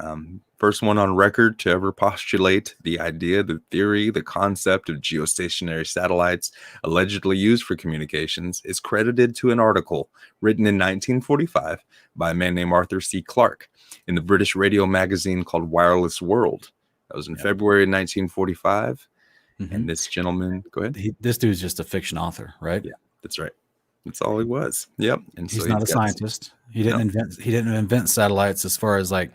First one on record to ever postulate the idea, the theory, the concept of geostationary satellites allegedly used for communications is credited to an article written in 1945 by a man named Arthur C. Clarke in the British radio magazine called Wireless World. That was in February of 1945. Mm-hmm. And this gentleman, go ahead. This dude's just a fiction author, right? Yeah, that's right. That's all he was. Yep. And he's not a scientist. He didn't invent satellites as far as the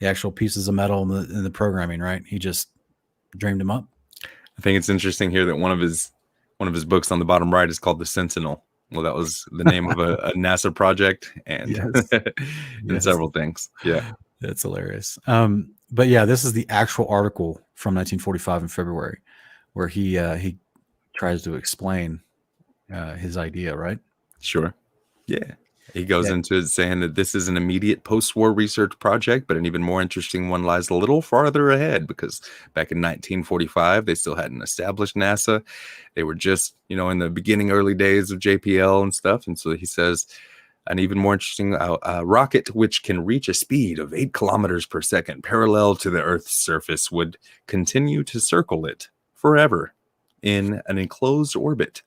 actual pieces of metal in the programming, right? He just dreamed them up. I think it's interesting here that one of his books on the bottom right is called The Sentinel. Well, that was the name of a NASA project and several things. Yeah. That's hilarious. But yeah, this is the actual article from 1945 in February where he tries to explain his idea, right? Sure. Yeah. He goes into it saying that this is an immediate post-war research project, but an even more interesting one lies a little farther ahead because back in 1945, they still hadn't established NASA. They were just, in the beginning, early days of JPL and stuff. And so he says, an even more interesting rocket, which can reach a speed of 8 kilometers per second, parallel to the Earth's surface, would continue to circle it forever in an enclosed orbit.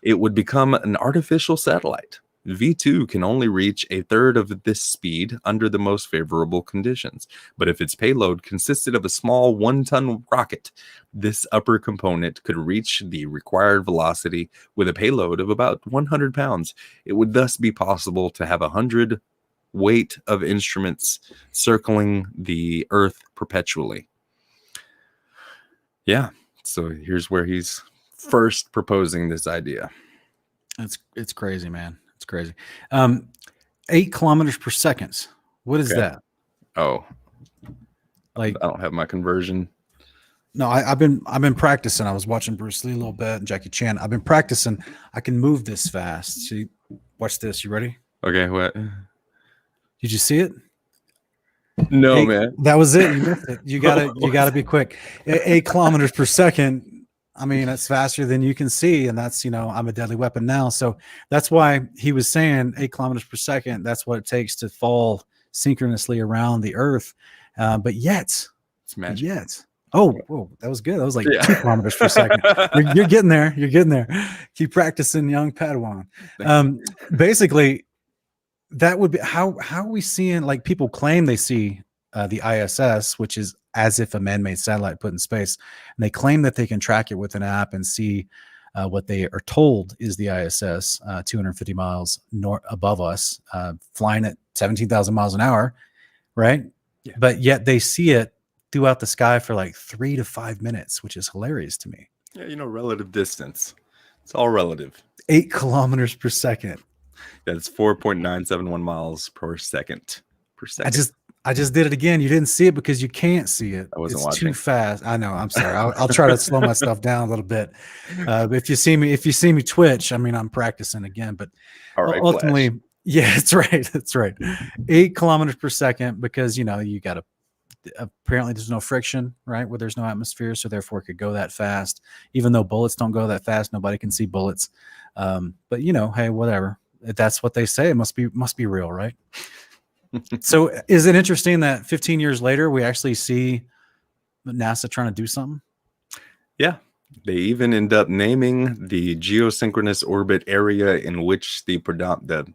It would become an artificial satellite. V2 can only reach a third of this speed under the most favorable conditions. But if its payload consisted of a small 1-ton rocket, this upper component could reach the required velocity with a payload of about 100 pounds. It would thus be possible to have 100 weight of instruments circling the Earth perpetually. Yeah, so here's where he's first proposing this idea. It's crazy, man. It's crazy. 8 kilometers per second. What is that? Oh, I don't have my conversion. No, I've been practicing. I was watching Bruce Lee a little bit and Jackie Chan. I've been practicing. I can move this fast. See, watch this. You ready? Okay, what? Did you see it? No, Eight- man. That was it. You missed it. You gotta be quick. 8 kilometers per second. I mean, it's faster than you can see, and that's, I'm a deadly weapon now. So that's why he was saying 8 kilometers per second. That's what it takes to fall synchronously around the Earth. But yet, It's magic. whoa, that was good. That was like 2 kilometers per second. You're getting there. You're getting there. Keep practicing, young Padawan. Basically, that would be how are we seeing, like, people claim they see the ISS, which is as if a man-made satellite put in space, and they claim that they can track it with an app and see what they are told is the ISS, 250 miles above us, flying at 17,000 miles an hour, right? Yeah. But yet they see it throughout the sky for like 3 to 5 minutes, which is hilarious to me. Yeah, relative distance. It's all relative. 8 kilometers per second. That's 4.971 miles per second. I just did it again. You didn't see it because you can't see it. I wasn't it's watching. Too fast. I know. I'm sorry. I'll try to slow my stuff down a little bit. But if you see me twitch, I mean, I'm practicing again. But All right, ultimately, Flash. yeah, that's right. That's right. 8 kilometers per second, because you got to. Apparently, there's no friction, right? Where there's no atmosphere, so therefore it could go that fast. Even though bullets don't go that fast, nobody can see bullets. But hey, whatever. If that's what they say, it must be real, right? So is it interesting that 15 years later we actually see NASA trying to do something? Yeah. They even end up naming the geosynchronous orbit area in which the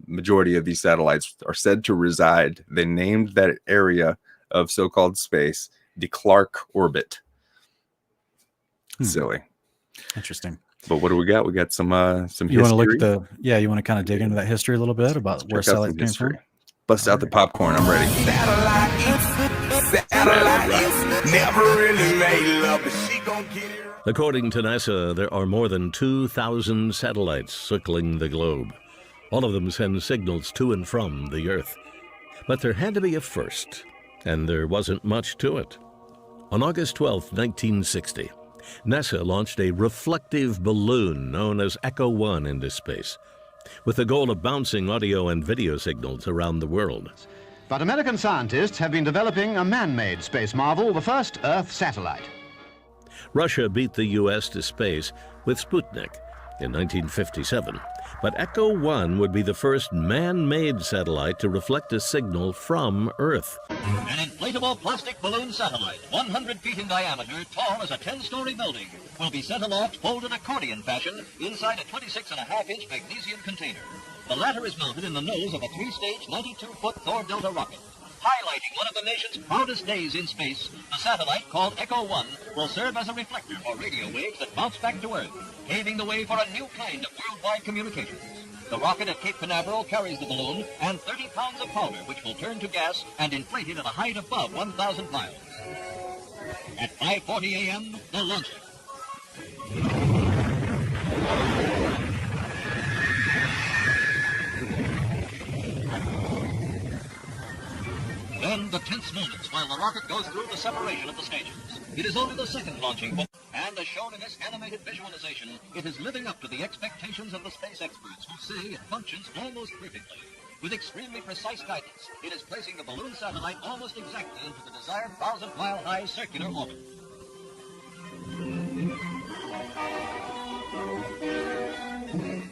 majority of these satellites are said to reside. They named that area of so-called space the Clark orbit. Silly. Interesting. But what do we got? We got some history. You want to look at you want to kind of dig into that history a little bit about where satellites came from? Bust out the popcorn. I'm ready. Satellites never really made love, but she gon' get it. According to NASA, there are more than 2,000 satellites circling the globe. All of them send signals to and from the Earth. But there had to be a first, and there wasn't much to it. On August 12, 1960, NASA launched a reflective balloon known as Echo 1 into space, with the goal of bouncing audio and video signals around the world. But American scientists have been developing a man-made space marvel, the first Earth satellite. Russia beat the U.S. to space with Sputnik in 1957, but Echo 1 would be the first man-made satellite to reflect a signal from Earth. An inflatable plastic balloon satellite, 100 feet in diameter, tall as a 10-story building, will be sent aloft folded accordion fashion inside a 26.5-inch magnesium container. The latter is mounted in the nose of a 3-stage, 92-foot Thor Delta rocket. Highlighting one of the nation's proudest days in space, the satellite, called Echo 1, will serve as a reflector for radio waves that bounce back to Earth, paving the way for a new kind of worldwide communications. The rocket at Cape Canaveral carries the balloon and 30 pounds of powder, which will turn to gas and inflate it at a height above 1,000 miles. At 5:40 a.m., the launching. Then the tense moments while the rocket goes through the separation of the stages. It is only the second launching point, and as shown in this animated visualization, it is living up to the expectations of the space experts who say it functions almost perfectly. With extremely precise guidance, it is placing the balloon satellite almost exactly into the desired 1,000-mile-high circular orbit.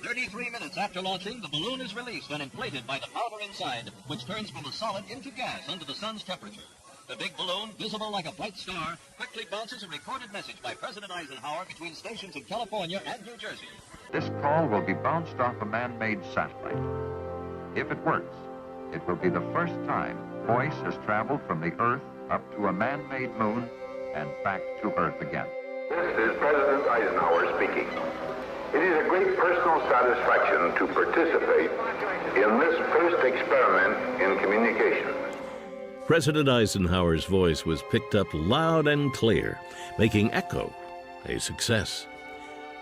33 minutes after launching, the balloon is released and inflated by the powder inside, which turns from a solid into gas under the sun's temperature. The big balloon, visible like a bright star, quickly bounces a recorded message by President Eisenhower between stations in California and New Jersey. This call will be bounced off a man-made satellite. If it works, it will be the first time voice has traveled from the Earth up to a man-made moon and back to Earth again. This is President Eisenhower speaking. It is a great personal satisfaction to participate in this first experiment in communication. President Eisenhower's voice was picked up loud and clear, making Echo a success.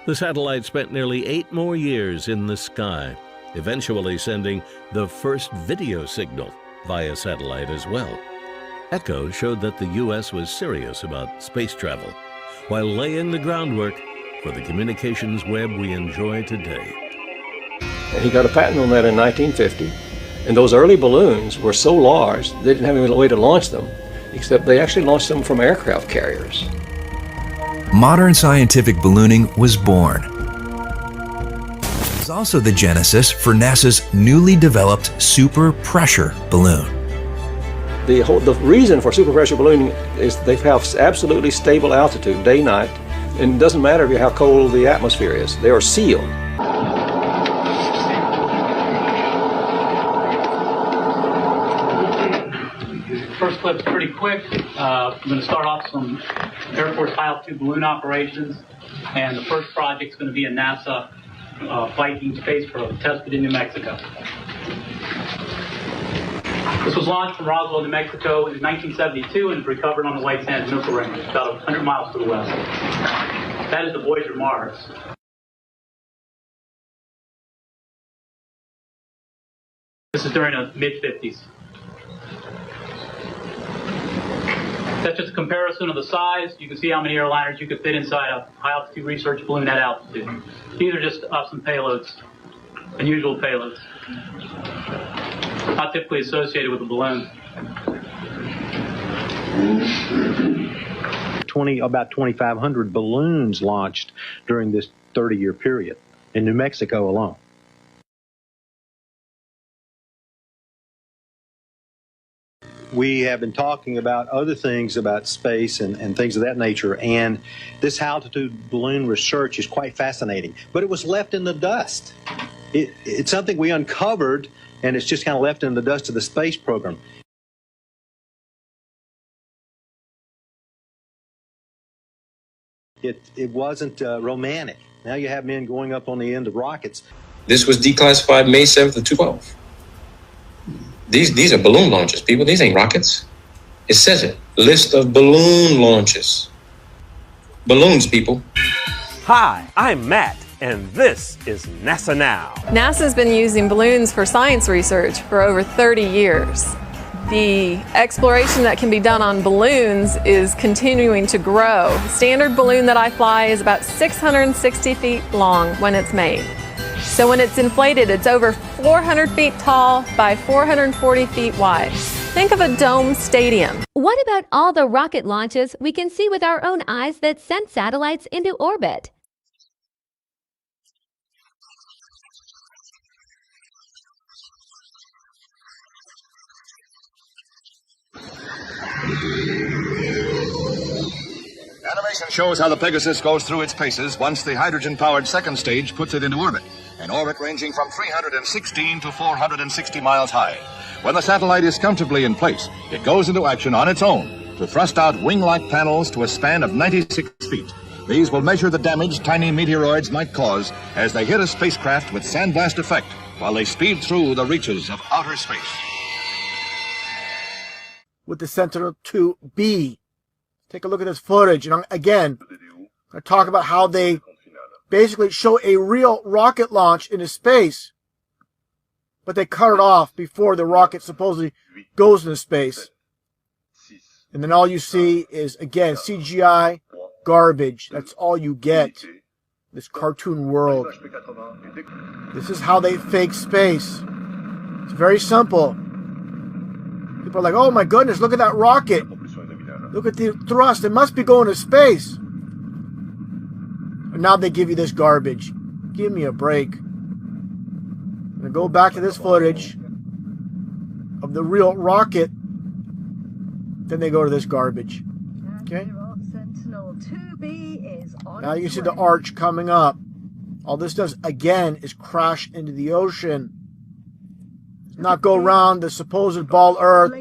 The satellite spent nearly 8 more years in the sky, eventually sending the first video signal via satellite as well. Echo showed that the U.S. was serious about space travel. while laying the groundwork for the communications web we enjoy today. And he got a patent on that in 1950. And those early balloons were so large, they didn't have any way to launch them, except they actually launched them from aircraft carriers. Modern scientific ballooning was born. It was also the genesis for NASA's newly developed super pressure balloon. The reason for super pressure ballooning is they have absolutely stable altitude, day, night, and it doesn't matter how cold the atmosphere is. They are sealed. First clip's pretty quick. I'm going to start off some Air Force high-altitude balloon operations, and the first project's going to be a NASA Viking space probe tested in New Mexico. This was launched from Roswell, New Mexico in 1972 and recovered on the White Sands Missile Range, about 100 miles to the west. That is the Voyager Mars. This is during the mid-50s. That's just a comparison of the size. You can see how many airliners you could fit inside a high-altitude research balloon at altitude. These are just some payloads, unusual payloads, not typically associated with a balloon. About 2,500 balloons launched during this 30-year period in New Mexico alone. We have been talking about other things about space and things of that nature, and this high-altitude balloon research is quite fascinating. But it was left in the dust. It's something we uncovered, and it's just kind of left in the dust of the space program. It wasn't romantic. Now you have men going up on the end of rockets. This was declassified May 7th of 2012. These are balloon launches, people. These ain't rockets. It says it. List of balloon launches. Balloons, people. Hi, I'm Matt, and this is NASA Now. NASA's been using balloons for science research for over 30 years. The exploration that can be done on balloons is continuing to grow. The standard balloon that I fly is about 660 feet long when it's made. So when it's inflated, it's over 400 feet tall by 440 feet wide. Think of a dome stadium. What about all the rocket launches we can see with our own eyes that sent satellites into orbit? Animation shows how the Pegasus goes through its paces once the hydrogen-powered second stage puts it into orbit, an orbit ranging from 316 to 460 miles high. When the satellite is comfortably in place, it goes into action on its own to thrust out wing-like panels to a span of 96 feet. These will measure the damage tiny meteoroids might cause as they hit a spacecraft with sandblast effect while they speed through the reaches of outer space. With the Sentinel-2B. Take a look at this footage, and again, I talk about how they basically show a real rocket launch into space, but they cut it off before the rocket supposedly goes into space. And then all you see is, again, CGI garbage. That's all you get. This cartoon world. This is how they fake space. It's very simple. People are like, oh my goodness, look at that rocket. Look at the thrust. It must be going to space. And now they give you this garbage. Give me a break. I'm going to go back to this footage of the real rocket. Then they go to this garbage. Okay? Now you see the arch coming up. All this does, again, is crash into the ocean. Not go around the supposed ball Earth.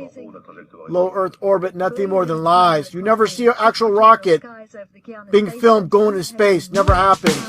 Low Earth orbit, nothing more than lies. You never see an actual rocket being filmed going into space. Never happens.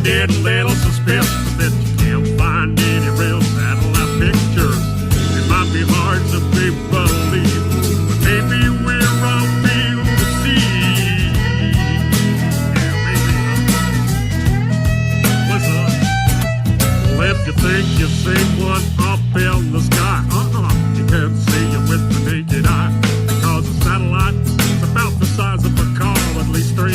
get a little suspicious that you can't find any real satellite pictures. It might be hard to be believed, but maybe we're all being deceived. Yeah, maybe. Listen, well, if you think you see one up in the sky, you can't see it with the naked eye, because a satellite is about the size of a car, at least 300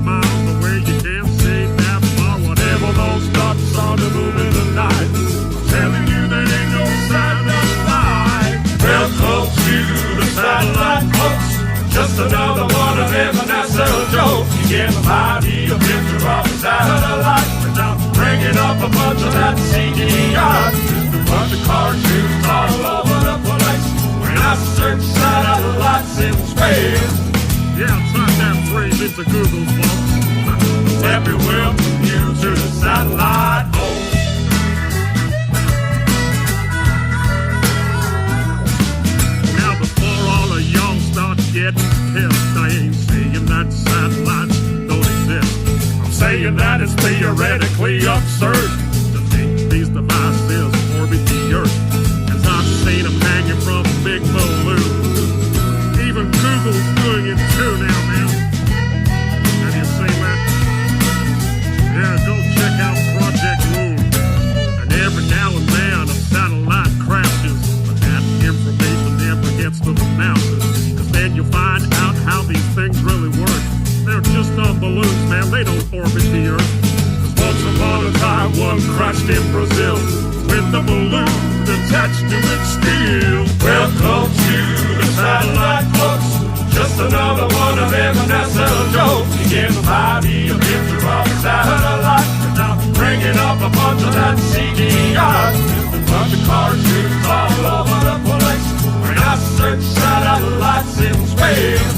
miles away. You can't see that far, whatever those dots are to move in the night. I'm telling you, there ain't no satellite. Welcome to the satellite, folks. Just another one of them NASA jokes. You get a mighty picture of a satellite without bringing up a bunch of that CGI. But the cartoons all over the place when I search satellites in space. Yeah, type that phrase into Google, folks. Let me welcome you to the satellite home. Now before all of y'all start getting pissed, I ain't saying that satellites don't exist. I'm saying that it's theoretically absurd to think these devices orbit the Earth, as I've seen them hanging from big balloons. Even Google's doing it too now, man. Have you seen that? Yeah, go check out Project Moon. And every now and then a satellite crashes, but that information never gets to the masses, because then you find out how these things really work. They're just on balloons, man. They don't orbit the Earth. Once upon a time, one crashed in Brazil with the balloon attached to its steel. Welcome to the satellite, folks. Just another one of them NASA jokes. You get a mighty picture of a satellite without bringing up a bunch of that CGI. Just a bunch of cartoons all over the place when I search satellites in space.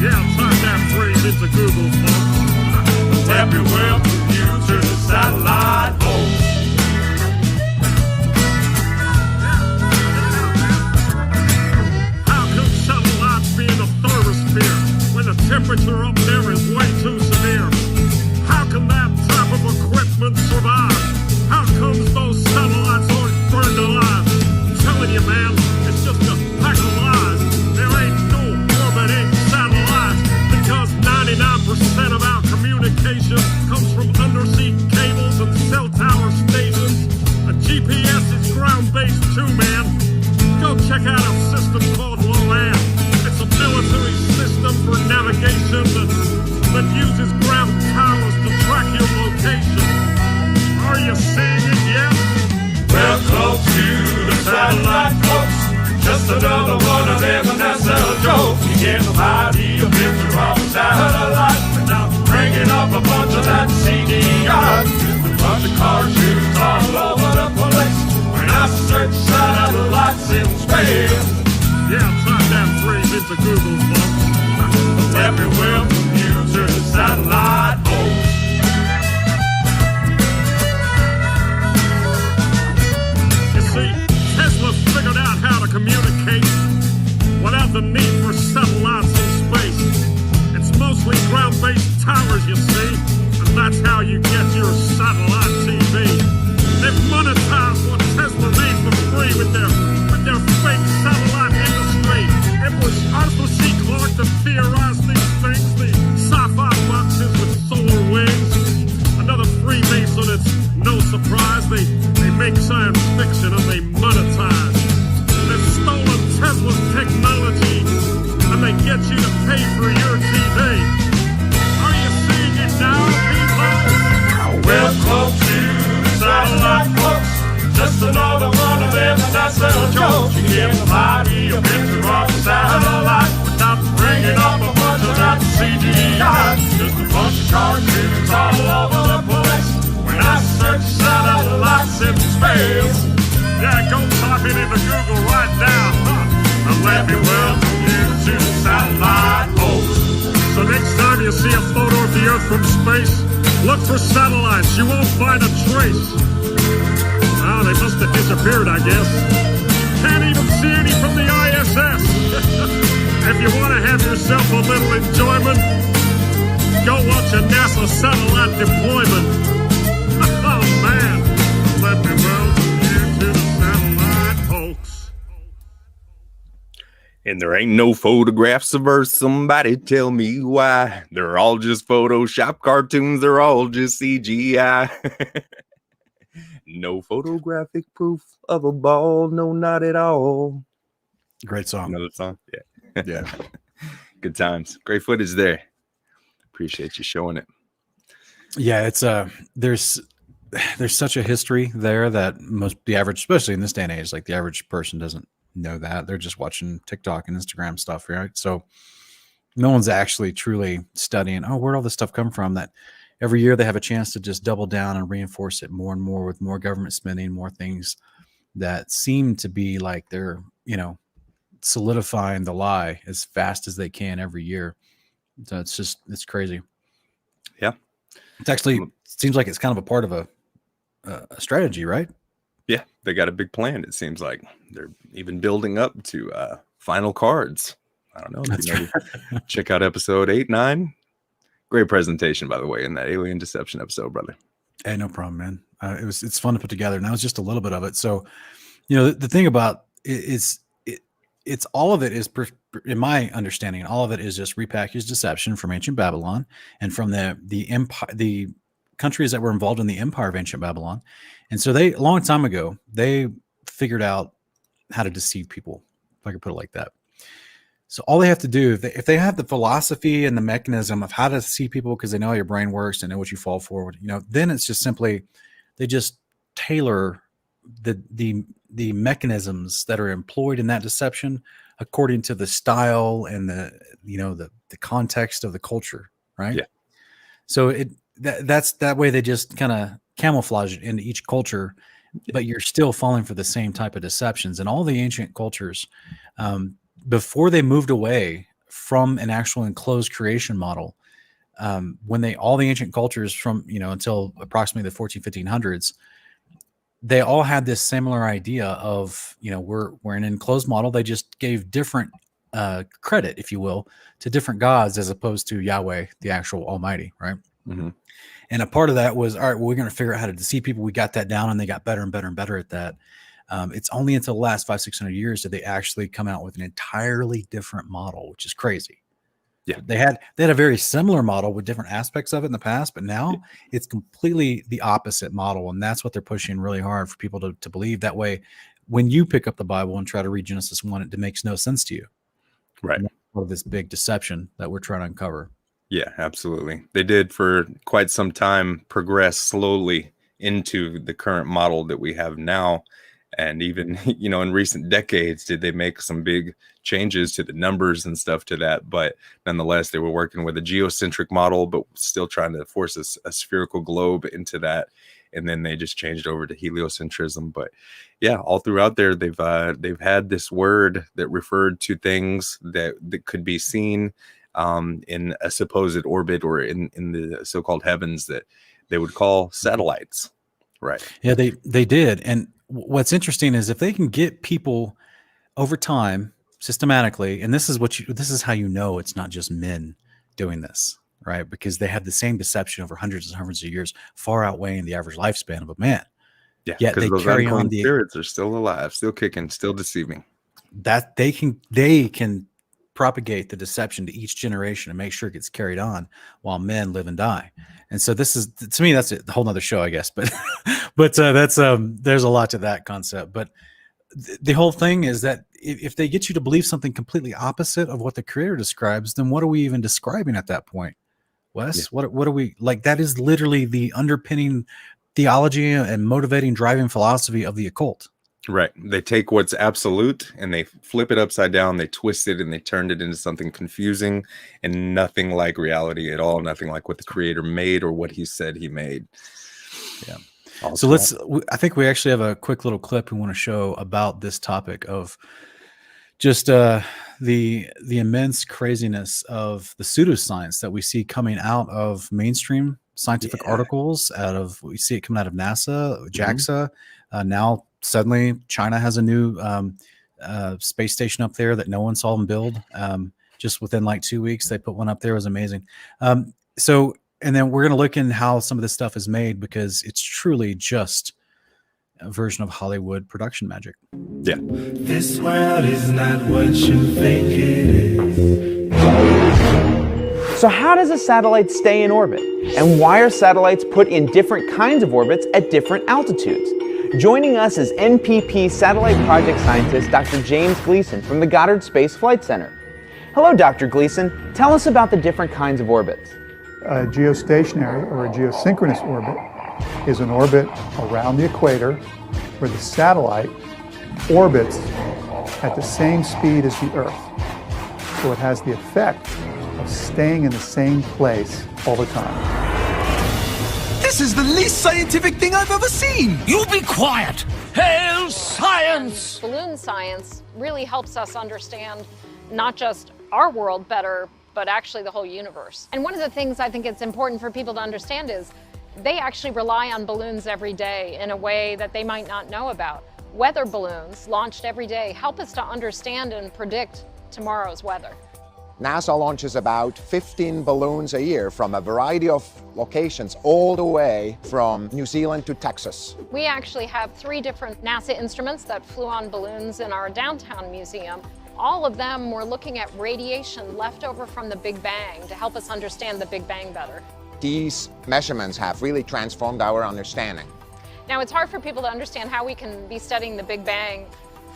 Yeah, type that phrase into Google, folks. Let me welcome you to the satellite home. How could satellites be in the thermosphere when the temperature up there is way too severe? How can that type of equipment survive? How comes those satellites aren't burned alive? I'm telling you, man, it's just a pack of lies. There ain't no orbiting satellites, because 99% of our communication comes from undersea cables and cell tower stations. A GPS is ground-based too, man. Go check out a system called LOAN. It's a military system for navigation that uses ground towers to track your location. Are you seeing it yet? Welcome to the satellite, folks. Just another one of them NASA jokes. You get a mighty picture of a satellite without bringing up a bunch of that CGI. Just a bunch of cartoons all over the place when I search satellites in space. Yeah, type that phrase into Google, folks. Let me welcome you to the satellite home. You see, Tesla figured out how to communicate without the need for satellites in space. It's mostly ground-based towers, you see, and that's how you get your satellite TV. They've monetized what Tesla made for free with their fake satellite industry. It was Arthur C. Clarke that theorized these things, the sci-fi boxes with solar wings. Another Freemason, it's no surprise. They make science fiction and they monetize. They've stolen Tesla's technology and they get you to pay for your TV. Are you seeing it now, people? Welcome to the satellite, folks. Just another one of them NASA jokes. You get a mighty picture of a satellite without bringing up a bunch of that CGI. Just a bunch of cartoons all over the place when I search satellites in space. Yeah, go type it into Google right now, and let me welcome you to the satellite home. So next time you see a photo of the Earth from space, look for satellites. You won't find a trace. Oh, they must have disappeared, I guess. Can't even see any from the ISS. If you want to have yourself a little enjoyment, go watch a NASA satellite deployment. And there ain't no photographs of Earth. Somebody tell me why. They're all just Photoshop cartoons. They're all just CGI. No photographic proof of a ball. No, not at all. Great song. Another song. Yeah. Yeah. Good times. Great footage there. Appreciate you showing it. Yeah, it's there's such a history there that the average, especially in this day and age, like the average person doesn't know that. They're just watching TikTok and Instagram stuff, right? So no one's actually truly studying, where'd all this stuff come from? That every year they have a chance to just double down and reinforce it more and more with more government spending, more things that seem to be like they're, solidifying the lie as fast as they can every year. So it's crazy. Yeah. It's actually seems like it's kind of a part of a strategy, right? Yeah, they got a big plan. It seems like they're even building up to final cards. I don't know. Check out episode 8, 9. Great presentation, by the way, in that alien deception episode, brother. Hey, no problem, man. It's fun to put together. And that was just a little bit of it. So, the thing about it is it's all of it is, in my understanding, all of it is just repackaged deception from ancient Babylon and from the empire, the countries that were involved in the empire of ancient Babylon. And so a long time ago, they figured out how to deceive people, if I could put it like that. So all they have to do, if they have the philosophy and the mechanism of how to see people, because they know how your brain works and know what you fall for, then it's just simply, they just tailor the mechanisms that are employed in that deception according to the style and the context of the culture, right? Yeah. So that's that way they just kind of camouflage it into each culture, but you're still falling for the same type of deceptions. And all the ancient cultures, before they moved away from an actual enclosed creation model, when all the ancient cultures from until approximately the 1500s, they all had this similar idea of we're an enclosed model. They just gave different credit, if you will, to different gods as opposed to Yahweh, the actual Almighty, right? Mm-hmm. And a part of that was, all right, well, we're going to figure out how to deceive people. We got that down, and they got better and better and better at that. It's only until the last 500-600 years did they actually come out with an entirely different model, which is crazy. Yeah, they had a very similar model with different aspects of it in the past, but now it's completely the opposite model, and that's what they're pushing really hard for people to believe. That way, when you pick up the Bible and try to read Genesis 1, it makes no sense to you. Right. Of this big deception that we're trying to uncover. Yeah, absolutely. They did for quite some time progress slowly into the current model that we have now. And even, in recent decades, did they make some big changes to the numbers and stuff to that. But nonetheless, they were working with a geocentric model, but still trying to force a spherical globe into that. And then they just changed over to heliocentrism. But yeah, all throughout there, they've had this word that referred to things that could be seen in a supposed orbit or in the so-called heavens that they would call satellites. Right. Yeah, they did. And what's interesting is if they can get people over time systematically, and this is how it's not just men doing this, right? Because they have the same deception over hundreds and hundreds of years, far outweighing the average lifespan of a man. Yeah, yet they those carry on. The spirits are still alive, still kicking, still deceiving. That they can propagate the deception to each generation and make sure it gets carried on while men live and die. And so this is, to me, that's a whole nother show, I guess. But that's there's a lot to that concept. But the whole thing is that if they get you to believe something completely opposite of what the creator describes, then what are we even describing at that point, Wes? Yeah. What are we like? That is literally the underpinning theology and motivating driving philosophy of the occult. Right. They take what's absolute and they flip it upside down. They twist it and they turned it into something confusing and nothing like reality at all. Nothing like what the creator made or what he said he made. Yeah. So I think we actually have a quick little clip we want to show about this topic of just the immense craziness of the pseudoscience that we see coming out of mainstream scientific articles, we see it coming out of NASA, JAXA, now suddenly China has a new space station up there that no one saw them build. Just within like 2 weeks, they put one up there. It was amazing. And then we're going to look in how some of this stuff is made, because it's truly just version of Hollywood production magic. Yeah. This world is not what you think it is. So how does a satellite stay in orbit? And why are satellites put in different kinds of orbits at different altitudes? Joining us is NPP satellite project scientist Dr. James Gleason from the Goddard Space Flight Center. Hello, Dr. Gleason. Tell us about the different kinds of orbits. A geostationary or a geosynchronous orbit is an orbit around the equator where the satellite orbits at the same speed as the Earth. So it has the effect of staying in the same place all the time. This is the least scientific thing I've ever seen. You be quiet. Hail science! Balloon science really helps us understand not just our world better, but actually the whole universe. And one of the things I think it's important for people to understand is they actually rely on balloons every day in a way that they might not know about. Weather balloons launched every day help us to understand and predict tomorrow's weather. NASA launches about 15 balloons a year from a variety of locations, all the way from New Zealand to Texas. We actually have 3 different NASA instruments that flew on balloons in our downtown museum. All of them were looking at radiation left over from the Big Bang to help us understand the Big Bang better. These measurements have really transformed our understanding. Now, it's hard for people to understand how we can be studying the Big Bang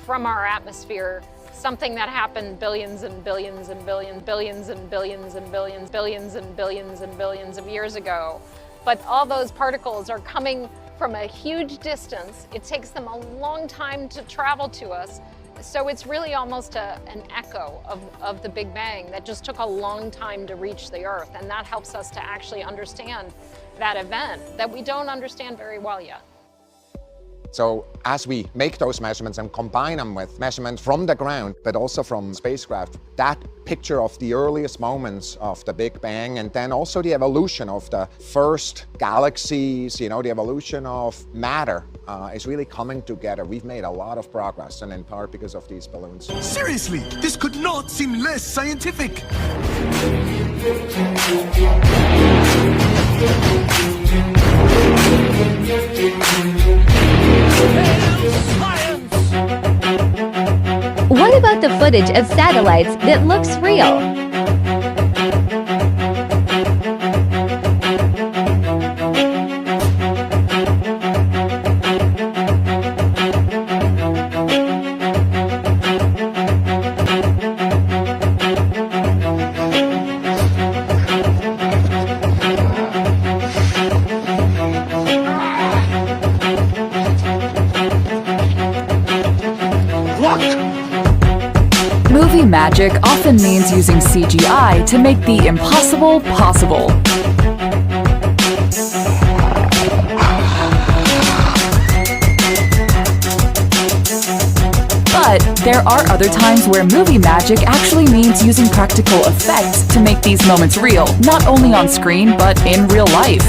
from our atmosphere, something that happened billions and billions and billions, billions and billions and billions, billions and billions and billions of years ago. But all those particles are coming from a huge distance. It takes them a long time to travel to us. So it's really almost an echo of the Big Bang that just took a long time to reach the Earth. And that helps us to actually understand that event that we don't understand very well yet. So as we make those measurements and combine them with measurements from the ground, but also from spacecraft, that picture of the earliest moments of the Big Bang, and then also the evolution of the first galaxies, the evolution of matter is really coming together. We've made a lot of progress, and in part because of these balloons. Seriously, this could not seem less scientific. What about the footage of satellites that looks real? Movie magic often means using CGI to make the impossible possible. But there are other times where movie magic actually means using practical effects to make these moments real, not only on screen, but in real life.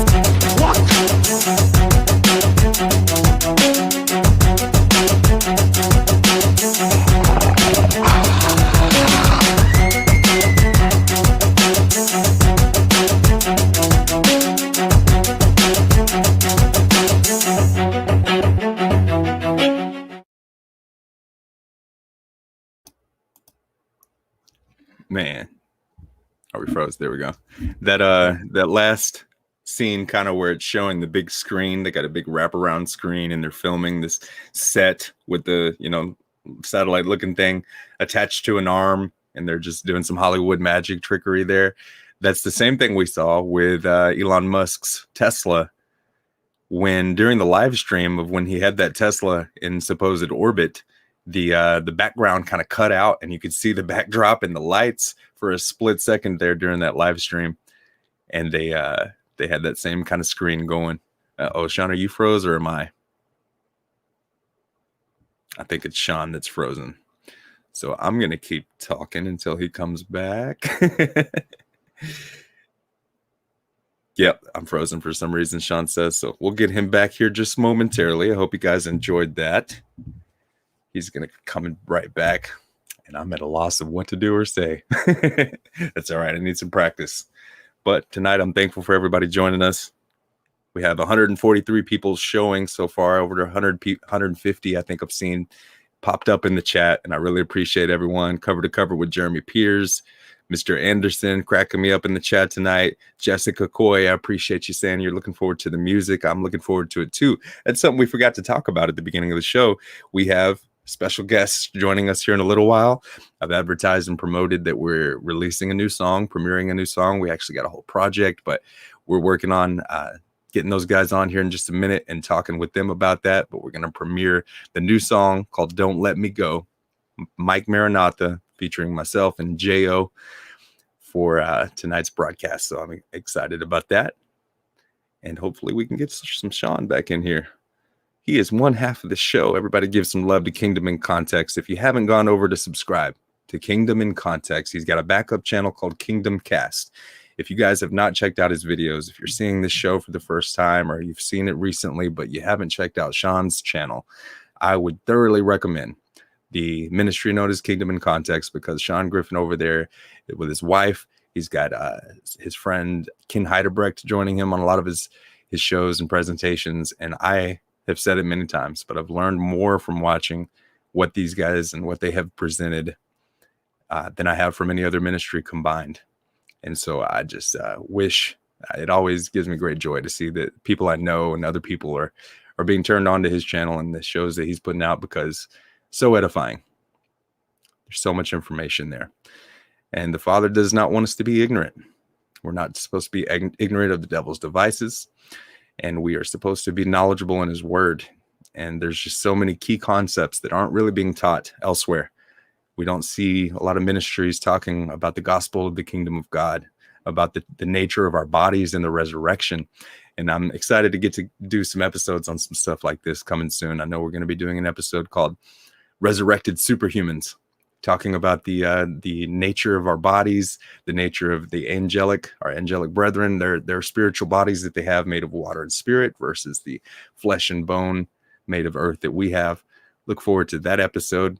Man, are we froze? There we go. That last scene, kind of where it's showing the big screen. They got a big wraparound screen, and they're filming this set with the satellite looking thing attached to an arm, and they're just doing some Hollywood magic trickery there. That's the same thing we saw with Elon Musk's Tesla, when during the live stream of when he had that Tesla in supposed orbit, the background kind of cut out, and you could see the backdrop and the lights for a split second there during that live stream. And they had that same kind of screen going. Oh, Sean, are you froze or am I? I think it's Sean that's frozen. So I'm going to keep talking until he comes back. Yep, I'm frozen for some reason, Sean says. So we'll get him back here just momentarily. I hope you guys enjoyed that. He's going to come right back, and I'm at a loss of what to do or say. That's all right. I need some practice. But tonight, I'm thankful for everybody joining us. We have 143 people showing so far, over 150 I think I've seen popped up in the chat, and I really appreciate everyone. Cover to Cover with Jeremy Piers, Mr. Anderson cracking me up in the chat tonight. Jessica Coy, I appreciate you saying you're looking forward to the music. I'm looking forward to it too. That's something we forgot to talk about at the beginning of the show. We have special guests joining us here in a little while. I've advertised and promoted that we're releasing a new song, premiering a new song. We actually got a whole project, but we're working on getting those guys on here in just a minute and talking with them about that. But we're going to premiere the new song called Don't Let Me Go, Mike Maranatha, featuring myself and J.O. for tonight's broadcast. So I'm excited about that. And hopefully we can get some Sean back in here. He is one half of the show. Everybody give some love to Kingdom in Context. If you haven't gone over to subscribe to Kingdom in Context, he's got a backup channel called Kingdom Cast. If you guys have not checked out his videos, if you're seeing this show for the first time or you've seen it recently, but you haven't checked out Sean's channel, I would thoroughly recommend the ministry known as Kingdom in Context, because Sean Griffin over there with his wife, he's got his friend Ken Heidebrecht joining him on a lot of his shows and presentations. And I have said it many times, but I've learned more from watching what these guys and what they have presented than I have from any other ministry combined. And so I just wish, it always gives me great joy to see that people I know and other people are being turned on to his channel and the shows that he's putting out, because so edifying. There's so much information there. And the Father does not want us to be ignorant. We're not supposed to be ignorant of the devil's devices, and we are supposed to be knowledgeable in his word. And there's just so many key concepts that aren't really being taught elsewhere. We don't see a lot of ministries talking about the gospel of the kingdom of God, about the nature of our bodies and the resurrection. And I'm excited to get to do some episodes on some stuff like this coming soon. I know we're going to be doing an episode called Resurrected Superhumans, talking about the nature of our bodies, the nature of our angelic brethren, their spiritual bodies that they have made of water and spirit versus the flesh and bone made of earth that we have. Look forward to that episode.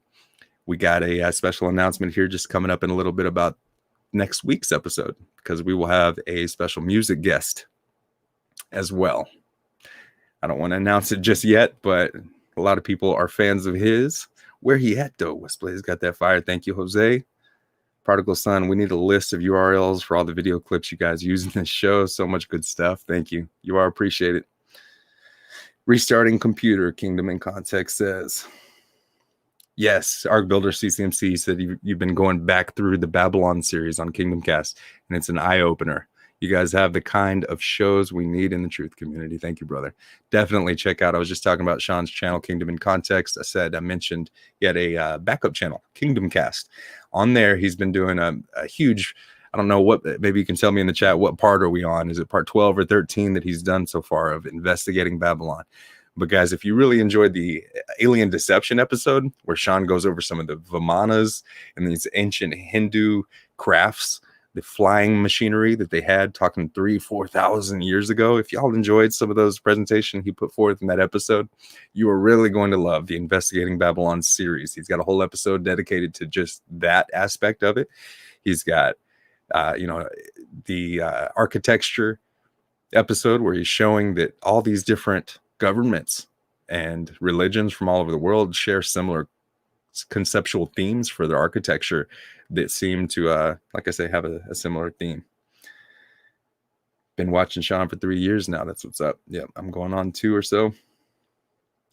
We got a special announcement here just coming up in a little bit about next week's episode, because we will have a special music guest as well. I don't want to announce it just yet, but a lot of people are fans of his. Where he at though? Westplay's got that fire. Thank you, Jose. Prodigal Son, we need a list of URLs for all the video clips you guys use in this show. So much good stuff. Thank you. You are appreciated. Restarting computer, Kingdom in Context says. Yes, Arc Builder CCMC said you've been going back through the Babylon series on Kingdom Cast, and it's an eye-opener. You guys have the kind of shows we need in the truth community. Thank you, brother. Definitely check out. I was just talking about Sean's channel, Kingdom in Context. I mentioned he had a backup channel, Kingdom Cast. On there, he's been doing a huge, I don't know what, maybe you can tell me in the chat, what part are we on? Is it part 12 or 13 that he's done so far of investigating Babylon? But guys, if you really enjoyed the alien deception episode where Sean goes over some of the Vimanas and these ancient Hindu crafts, the flying machinery that they had talking 3,000-4,000 years ago, if y'all enjoyed some of those presentations he put forth in that episode, you are really going to love the Investigating Babylon series. He's got a whole episode dedicated to just that aspect of it. He's got, the architecture episode where he's showing that all these different governments and religions from all over the world share similar conceptual themes for their architecture that seem to, like I say, have a similar theme. Been watching Sean for 3 years now. That's what's up. Yeah, I'm going on 2 or so.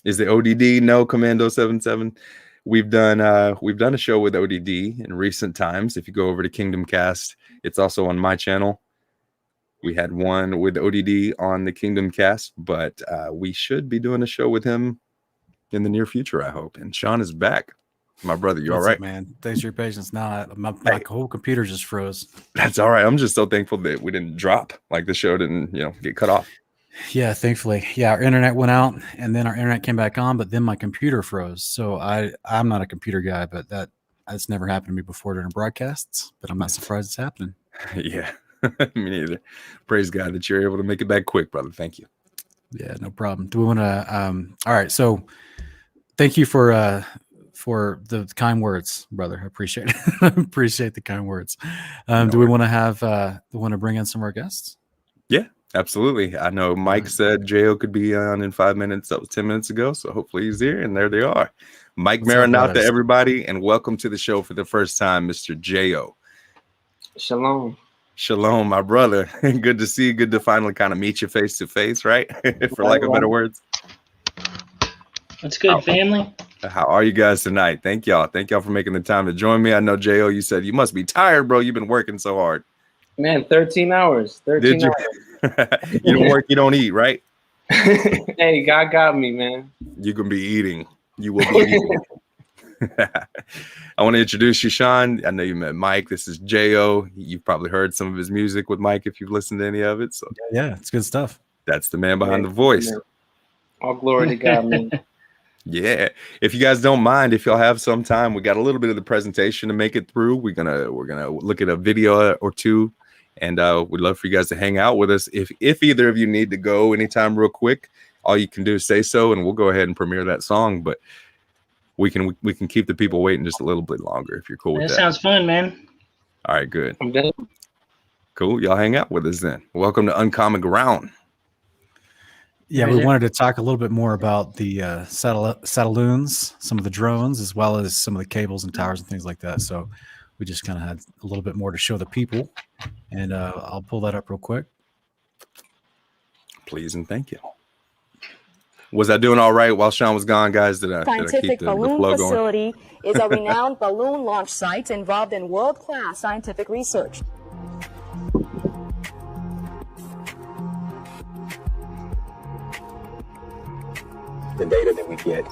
Is the ODD? No, Commando 77. We've done a show with ODD in recent times. If you go over to Kingdom Cast, it's also on my channel. We had one with ODD on the Kingdom Cast, but we should be doing a show with him in the near future, I hope. And Sean is back. My brother, you all right? Man, thanks for your patience. Now my whole computer just froze. That's all right. I'm just so thankful that we didn't drop, like the show didn't, get cut off. Yeah, thankfully. Yeah, our internet went out and then our internet came back on, but then my computer froze. So I'm not a computer guy, but that's never happened to me before during broadcasts, but I'm not surprised it's happening. Yeah, me neither. Praise God that you're able to make it back quick, brother. Thank you. Yeah, no problem. Do we want to, all right. So thank you for the kind words, brother. I appreciate it. I appreciate the kind words. Do we want to bring in some of our guests? Yeah, Absolutely. I know Mike said Jo could be on in 5 minutes. That was 10 minutes ago. So hopefully he's here. And there they are. Mike Maranatha, everybody. And welcome to the show for the first time, Mr. Jo. Shalom. Shalom, my brother. Good to see you. Good to finally kind of meet you face to face, right? For lack of better words. What's good, family? How are you guys tonight? Thank y'all. Thank y'all for making the time to join me. I know, Jo, you said you must be tired, bro. You've been working so hard. Man, 13 hours. 13 Did you? hours. You don't work, you don't eat, right? Hey, God got me, man. You can be eating. You will be eating. I want to introduce you, Sean. I know you met Mike. This is Jo. You've probably heard some of his music with Mike if you've listened to any of it. So yeah, it's good stuff. That's the man behind the voice. All glory to God, man. Yeah. If you guys don't mind, if y'all have some time, we got a little bit of the presentation to make it through. We're gonna look at a video or two. And we'd love for you guys to hang out with us. If either of you need to go anytime real quick, all you can do is say so, and we'll go ahead and premiere that song. But we can keep the people waiting just a little bit longer if you're cool with that. That sounds fun, man. All right, good. I'm done. Cool. Y'all hang out with us then. Welcome to Uncommon Ground. Yeah, we wanted to talk a little bit more about the Satelloons, some of the drones, as well as some of the cables and towers and things like that. So we just kind of had a little bit more to show the people. And I'll pull that up real quick. Please and thank you. Was I doing all right while Sean was gone, guys? Did I keep the Balloon flow Facility going? is a renowned balloon launch site involved in world-class scientific research. The data that we get,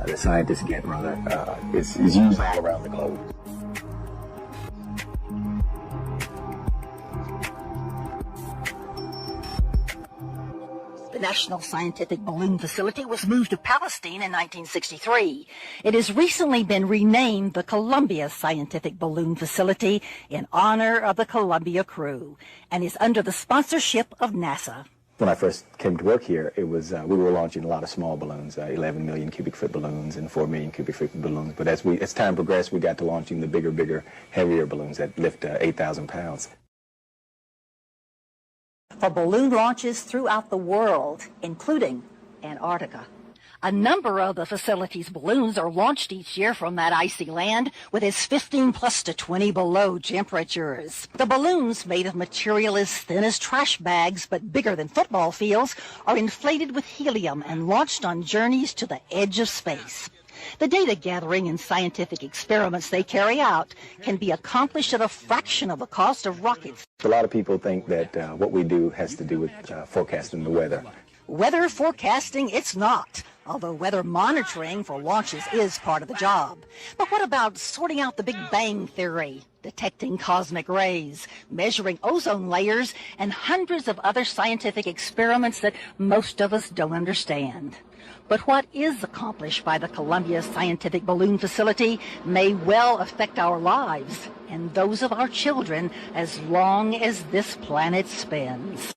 the scientists get rather, is used all around the globe. The National Scientific Balloon Facility was moved to Palestine in 1963. It has recently been renamed the Columbia Scientific Balloon Facility in honor of the Columbia crew and is under the sponsorship of NASA. When I first came to work here, it was we were launching a lot of small balloons, 11 million cubic foot balloons and 4 million cubic foot balloons. But as time progressed, we got to launching the bigger, heavier balloons that lift 8,000 pounds. For balloon launches throughout the world, including Antarctica. A number of the facility's balloons are launched each year from that icy land with its 15 plus to 20 below temperatures. The balloons, made of material as thin as trash bags but bigger than football fields, are inflated with helium and launched on journeys to the edge of space. The data gathering and scientific experiments they carry out can be accomplished at a fraction of the cost of rockets. A lot of people think that what we do has to do with forecasting the weather. Weather forecasting, it's not, although weather monitoring for launches is part of the job. But what about sorting out the Big Bang Theory, detecting cosmic rays, measuring ozone layers, and hundreds of other scientific experiments that most of us don't understand? But what is accomplished by the Columbia Scientific Balloon Facility may well affect our lives and those of our children as long as this planet spins.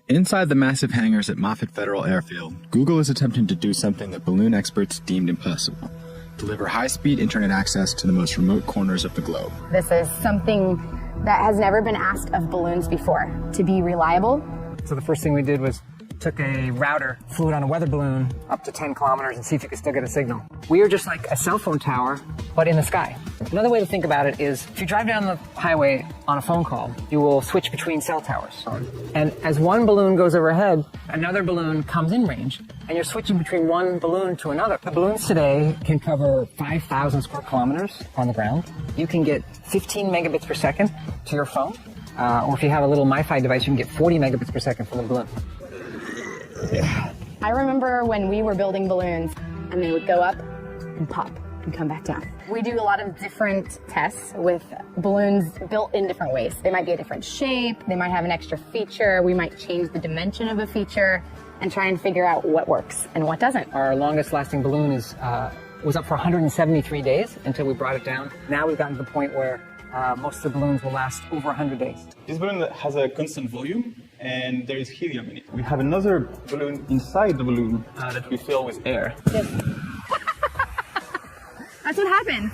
Inside the massive hangars at Moffett Federal Airfield, Google is attempting to do something that balloon experts deemed impossible: deliver high-speed internet access to the most remote corners of the globe. This is something that has never been asked of balloons before, to be reliable. So the first thing we did was took a router, flew it on a weather balloon up to 10 kilometers and see if you could still get a signal. We are just like a cell phone tower, but in the sky. Another way to think about it is if you drive down the highway on a phone call, you will switch between cell towers. And as one balloon goes overhead, another balloon comes in range, and you're switching between one balloon to another. The balloons today can cover 5,000 square kilometers on the ground. You can get 15 megabits per second to your phone, or if you have a little MiFi device, you can get 40 megabits per second from the balloon. I remember when we were building balloons and they would go up and pop and come back down. We do a lot of different tests with balloons built in different ways. They might be a different shape, they might have an extra feature, we might change the dimension of a feature and try and figure out what works and what doesn't. Our longest lasting balloon was up for 173 days until we brought it down. Now we've gotten to the point where most of the balloons will last over 100 days. This balloon has a constant volume and there is helium in it. We have another balloon inside the balloon that we fill with air. That's what happened.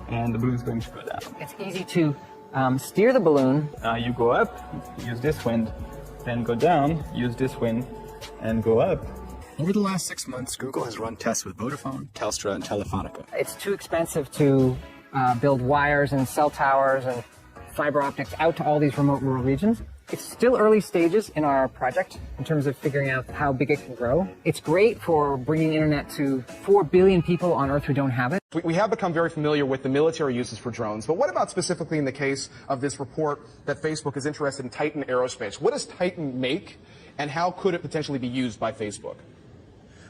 And the balloon is going to go down. It's easy to steer the balloon. You go up, use this wind, then go down, use this wind, and go up. Over the last 6 months, Google has run tests with Vodafone, Telstra, and Telefonica. It's too expensive to build wires and cell towers and fiber optics out to all these remote rural regions. It's still early stages in our project in terms of figuring out how big it can grow. It's great for bringing internet to 4 billion people on Earth who don't have it. We have become very familiar with the military uses for drones, but what about specifically in the case of this report that Facebook is interested in Titan Aerospace? What does Titan make, and how could it potentially be used by Facebook?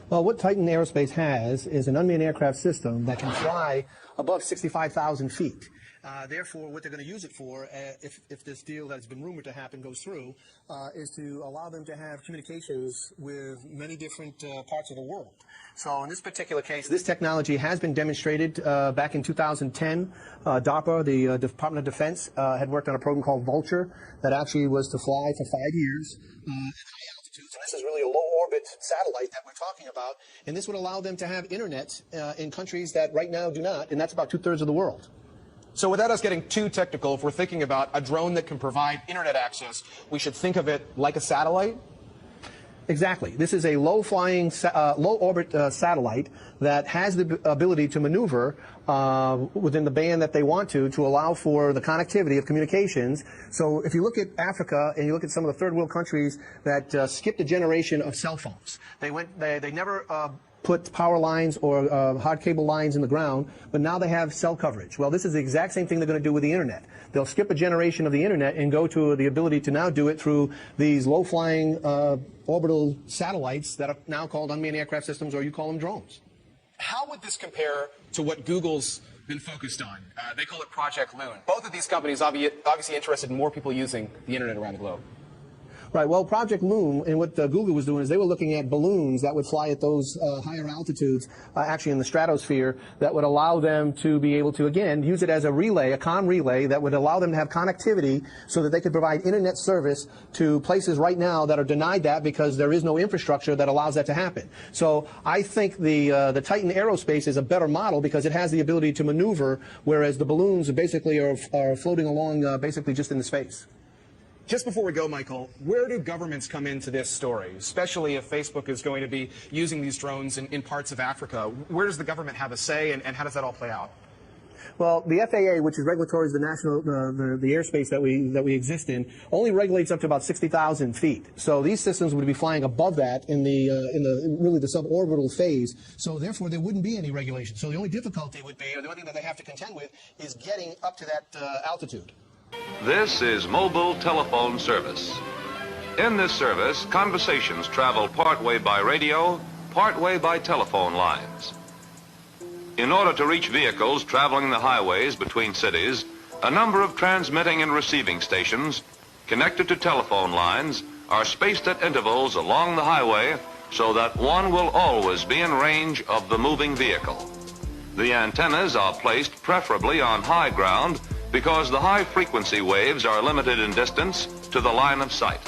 Well, what Titan Aerospace has is an unmanned aircraft system that can fly above 65,000 feet. Therefore, what they're going to use it for, if this deal that's been rumored to happen goes through, is to allow them to have communications with many different parts of the world. So in this particular case, this technology has been demonstrated back in 2010. DARPA, the Department of Defense, had worked on a program called Vulture that actually was to fly for 5 years at high altitudes. And this is really a low-orbit satellite that we're talking about. And this would allow them to have internet in countries that right now do not, and that's about 2/3 of the world. So without us getting too technical, if we're thinking about a drone that can provide internet access, we should think of it like a satellite? Exactly. This is a low-flying, low-orbit satellite that has the ability to maneuver within the band that they want to allow for the connectivity of communications. So if you look at Africa and you look at some of the third world countries that skipped a generation of cell phones, they never put power lines or hard cable lines in the ground, but now they have cell coverage. Well, this is the exact same thing they're going to do with the internet. They'll skip a generation of the internet and go to the ability to now do it through these low-flying orbital satellites that are now called unmanned aircraft systems, or you call them drones. How would this compare to what Google's been focused on? They call it Project Loon. Both of these companies obviously interested in more people using the internet around the globe. Right. Well, Project Loon and what Google was doing is they were looking at balloons that would fly at those higher altitudes, actually in the stratosphere, that would allow them to be able to, again, use it as a relay, a comm relay that would allow them to have connectivity so that they could provide internet service to places right now that are denied that because there is no infrastructure that allows that to happen. So I think the Titan Aerospace is a better model because it has the ability to maneuver, whereas the balloons basically are floating along basically just in the space. Just before we go, Michael, where do governments come into this story, especially if Facebook is going to be using these drones in parts of Africa? Where does the government have a say, and how does that all play out? Well, the FAA, which is regulatory, is the national, the airspace that we exist in, only regulates up to about 60,000 feet. So these systems would be flying above that in the really the suborbital phase. So therefore, there wouldn't be any regulation. So the only difficulty would be, or the only thing that they have to contend with, is getting up to that altitude. This is mobile telephone service. In this service, conversations travel partway by radio, partway by telephone lines. In order to reach vehicles traveling the highways between cities, a number of transmitting and receiving stations connected to telephone lines are spaced at intervals along the highway so that one will always be in range of the moving vehicle. The antennas are placed preferably on high ground because the high frequency waves are limited in distance to the line of sight.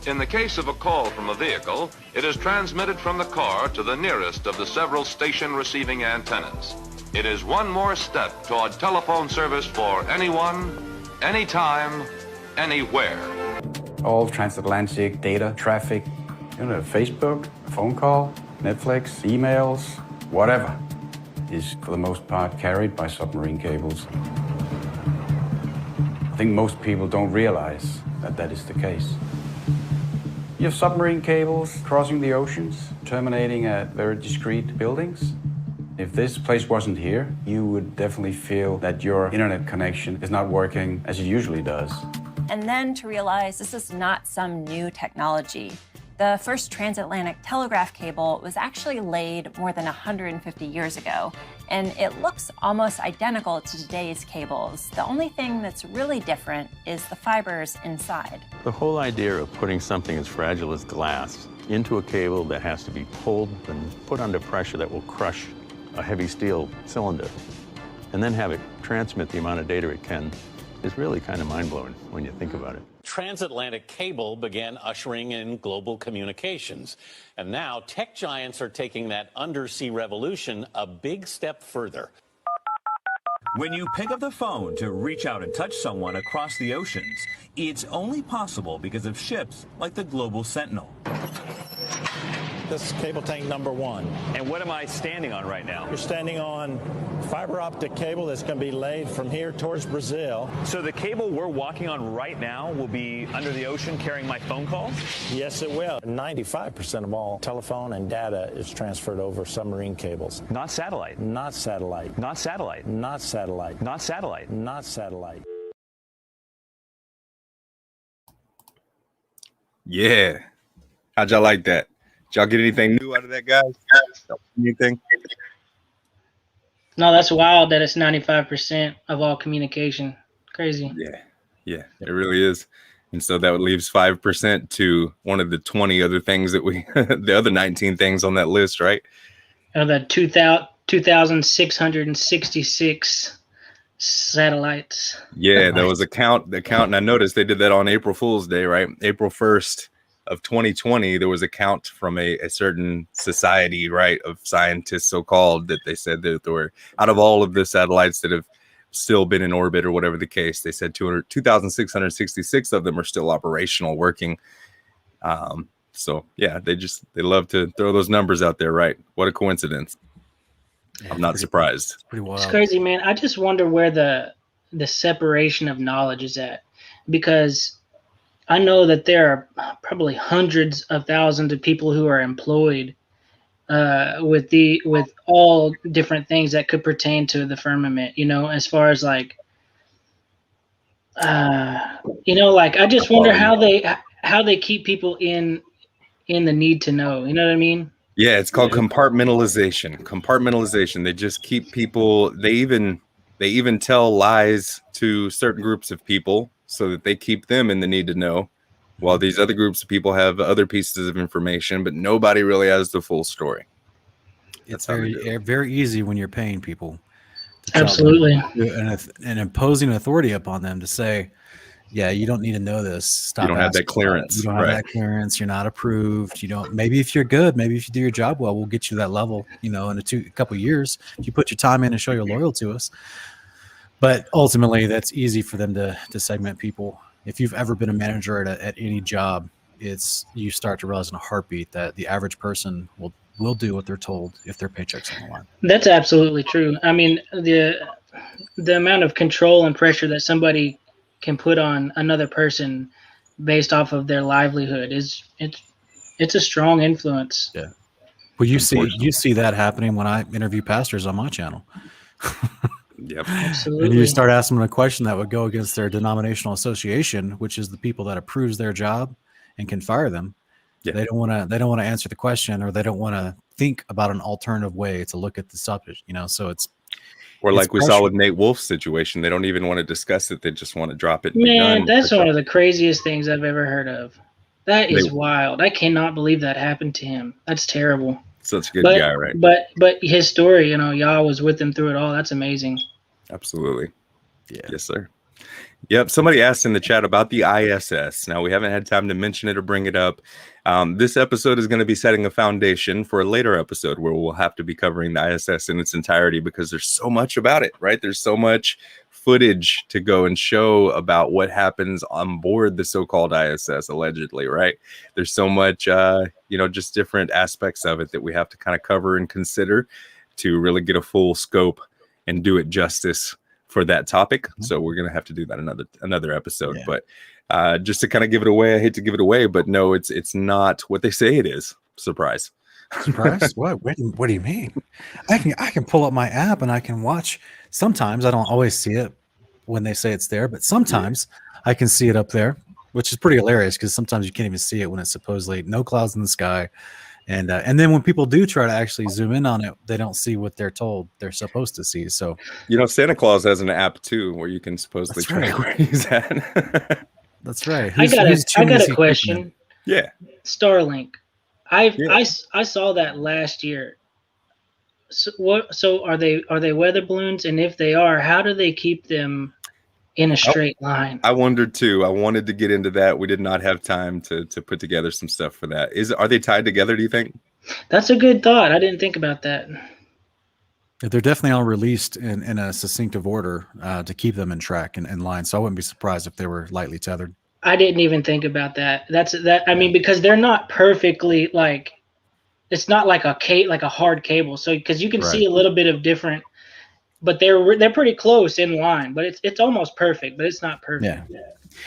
In the case of a call from a vehicle, it is transmitted from the car to the nearest of the several station receiving antennas. It is one more step toward telephone service for anyone, anytime, anywhere. All transatlantic data traffic, Facebook, phone call, Netflix, emails, whatever, is for the most part carried by submarine cables. I think most people don't realize that that is the case. You have submarine cables crossing the oceans, terminating at very discrete buildings. If this place wasn't here, you would definitely feel that your internet connection is not working as it usually does. And then to realize this is not some new technology. The first transatlantic telegraph cable was actually laid more than 150 years ago, and it looks almost identical to today's cables. The only thing that's really different is the fibers inside. The whole idea of putting something as fragile as glass into a cable that has to be pulled and put under pressure that will crush a heavy steel cylinder, and then have it transmit the amount of data it can, is really kind of mind-blowing when you think about it. Transatlantic cable began ushering in global communications. And now tech giants are taking that undersea revolution a big step further. When you pick up the phone to reach out and touch someone across the oceans, it's only possible because of ships like the Global Sentinel. This is cable tank number 1. And what am I standing on right now? You're standing on fiber optic cable that's going to be laid from here towards Brazil. So the cable we're walking on right now will be under the ocean carrying my phone calls? Yes, it will. 95% of all telephone and data is transferred over submarine cables. Not satellite. Not satellite. Not satellite. Not satellite. Not satellite. Not satellite. Yeah. How'd y'all like that? Did y'all get anything new out of that, guys? Anything? No, that's wild that it's 95% of all communication. Crazy. Yeah, it really is. And so that leaves 5% to one of the 20 other things that we, the other 19 things on that list, right? The 2,666 satellites. Yeah, there was a count, and I noticed they did that on April Fool's Day, right? April 1st of 2020, there was a count from a certain society, right, of scientists, so-called, that they said that there were, out of all of the satellites that have still been in orbit or whatever the case, they said 2,666 of them are still operational, working. So yeah, they love to throw those numbers out there, right? What a coincidence. I'm not surprised. It's pretty wild. It's crazy, man. I just wonder where the separation of knowledge is at, because I know that there are probably hundreds of thousands of people who are employed with all different things that could pertain to the firmament, you know, as far as like, you know, like I just wonder how they keep people in the need to know, you know what I mean? Yeah, it's called compartmentalization. They just keep people, they even tell lies to certain groups of people so that they keep them in the need to know, while these other groups of people have other pieces of information, but nobody really has the full story. It's very easy when you're paying people. Absolutely. And imposing authority upon them to say, yeah, you don't need to know this. Stop. You don't have that clearance. You don't have that clearance. You're not approved. You don't. Maybe if you're good, maybe if you do your job well, we'll get you that level, you know, in a couple of years. If you put your time in and show you're loyal to us. But ultimately, that's easy for them to segment people. If you've ever been a manager at any job, you start to realize in a heartbeat that the average person will do what they're told if their paycheck's on the line. That's absolutely true. I mean, the amount of control and pressure that somebody can put on another person based off of their livelihood it's a strong influence. Yeah. Well, you see that happening when I interview pastors on my channel. Yep. Absolutely. And you start asking them a question that would go against their denominational association, which is the people that approves their job and can fire them. Yeah. They don't want to answer the question, or they don't want to think about an alternative way to look at the subject, you know. So or like we saw with Nate Wolf's situation, they don't even want to discuss it. They just want to drop it. Man, that's one of the craziest things I've ever heard of. That is wild. I cannot believe that happened to him. That's terrible. Such a good guy, right? But his story, you know, Yah was with him through it all. That's amazing. Absolutely. Yeah. Yes, sir. Yep. Somebody asked in the chat about the ISS. Now, we haven't had time to mention it or bring it up. This episode is going to be setting a foundation for a later episode where we'll have to be covering the ISS in its entirety, because there's so much about it, right? There's so much footage to go and show about what happens on board the so-called ISS, allegedly, right? There's so much, just different aspects of it that we have to kind of cover and consider to really get a full scope and do it justice for that topic. So we're going to have to do that another episode. Yeah. But just to kind of give it away, I hate to give it away, but no, it's not what they say it is. Surprise. Surprise? What do you mean? I can pull up my app and I can watch. Sometimes I don't always see it when they say it's there, but sometimes I can see it up there, which is pretty hilarious, because sometimes you can't even see it when it's supposedly no clouds in the sky. And then when people do try to actually zoom in on it, they don't see what they're told they're supposed to see. So, Santa Claus has an app too, where you can supposedly track where he's at. That's right. I got a question. Yeah. Starlink. I saw that last year. So are they weather balloons? And if they are, how do they keep them in a straight line? I wondered too. I wanted to get into that. We did not have time to put together some stuff for that. Are they tied together, do you think? That's a good thought. I didn't think about that. They're definitely all released in a succinct order to keep them in track and in line. So I wouldn't be surprised if they were lightly tethered. I didn't even think about that. I mean, because they're not perfectly like, it's not like a hard cable. So because you can see a little bit of different, but they're pretty close in line. But it's almost perfect, but it's not perfect.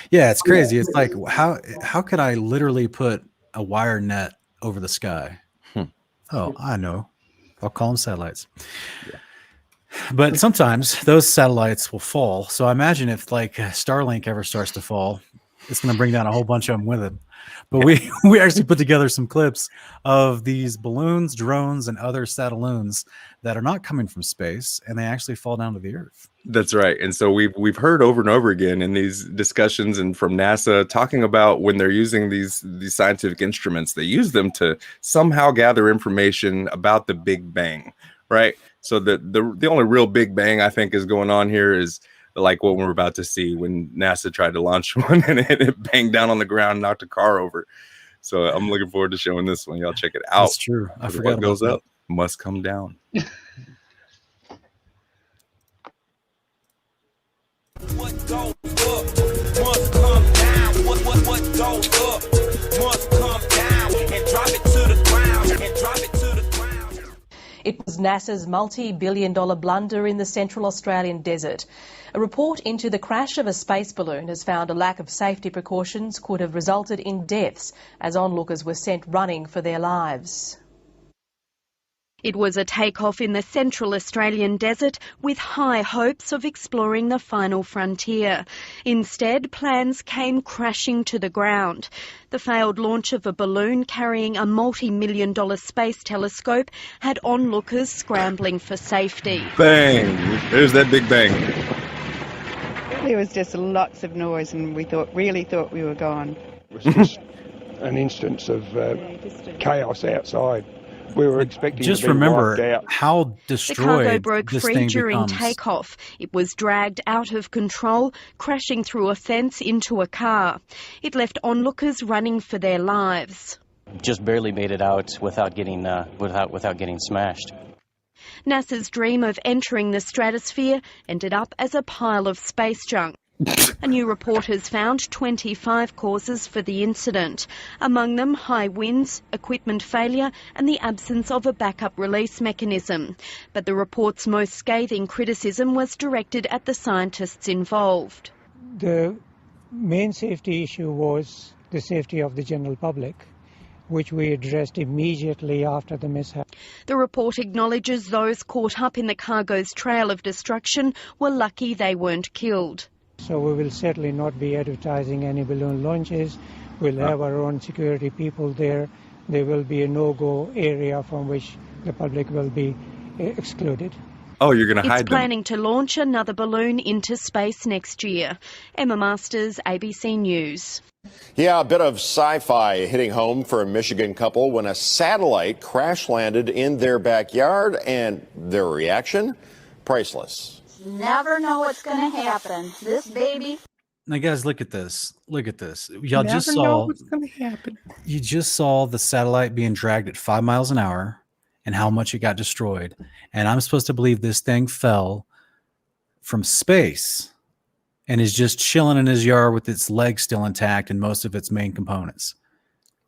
Yeah, it's crazy. It's like how could I literally put a wire net over the sky? Oh, I know. I'll call them satellites. But sometimes those satellites will fall. So I imagine if like Starlink ever starts to fall, it's going to bring down a whole bunch of them with it. But we actually put together some clips of these balloons, drones, and other Satelloons that are not coming from space, and they actually fall down to the Earth. That's right. And so we've heard over and over again in these discussions and from NASA talking about when they're using these scientific instruments, they use them to somehow gather information about the Big Bang, right? So the only real Big Bang I think is going on here is like what we're about to see when NASA tried to launch one and it banged down on the ground and knocked a car over. So I'm looking forward to showing this one. Y'all check it out. That's true. I forgot what about goes that. up must come down. What goes up must come down. What goes up must come down and drop it to the ground and drop it to the ground. It was NASA's multi-billion-dollar blunder in the Central Australian desert. A report into the crash of a space balloon has found a lack of safety precautions could have resulted in deaths as onlookers were sent running for their lives. It was a takeoff in the Central Australian desert with high hopes of exploring the final frontier. Instead, plans came crashing to the ground. The failed launch of a balloon carrying a multi-million-dollar space telescope had onlookers scrambling for safety. Bang! There's that Big Bang. There was just lots of noise and we really thought we were gone. It was just an instance of chaos outside. We were expecting Just to be wiped remember out. how The destroyed cargo broke this free thing during becomes. takeoff. It was dragged out of control, crashing through a fence into a car. It left onlookers running for their lives. Just barely made it out without getting smashed. NASA's dream of entering the stratosphere ended up as a pile of space junk. A new report has found 25 causes for the incident, among them high winds, equipment failure and the absence of a backup release mechanism. But the report's most scathing criticism was directed at the scientists involved. The main safety issue was the safety of the general public, which we addressed immediately after the mishap. The report acknowledges those caught up in the cargo's trail of destruction were lucky they weren't killed. So we will certainly not be advertising any balloon launches. We'll have our own security people there. There will be a no-go area from which the public will be excluded. Oh, you're going to hide It's planning to launch another balloon into space next year. Emma Masters, ABC News. Yeah, a bit of sci-fi hitting home for a Michigan couple when a satellite crash landed in their backyard, and their reaction? Priceless. Never know what's going to happen. This baby. Now, guys, look at this. Look at this. Y'all Never just know saw. what's going to happen. You just saw the satellite being dragged at 5 miles an hour and how much it got destroyed. And I'm supposed to believe this thing fell from space and is just chilling in his yard with its legs still intact and most of its main components.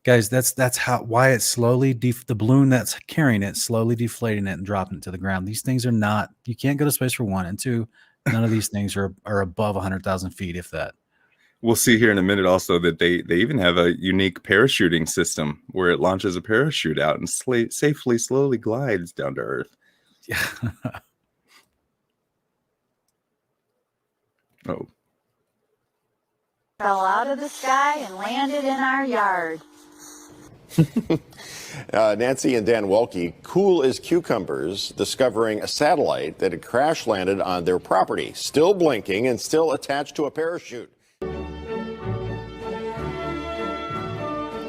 Guys, that's why it's slowly the balloon that's carrying it slowly deflating it and dropping it to the ground. These things are not. You can't go to space for one, and two, none of these things are above 100,000 feet, if that. We'll see here in a minute also that they even have a unique parachuting system where it launches a parachute out and safely, slowly glides down to Earth. Yeah. Oh. Fell out of the sky and landed in our yard. Nancy and Dan Welke, cool as cucumbers, discovering a satellite that had crash landed on their property, still blinking and still attached to a parachute.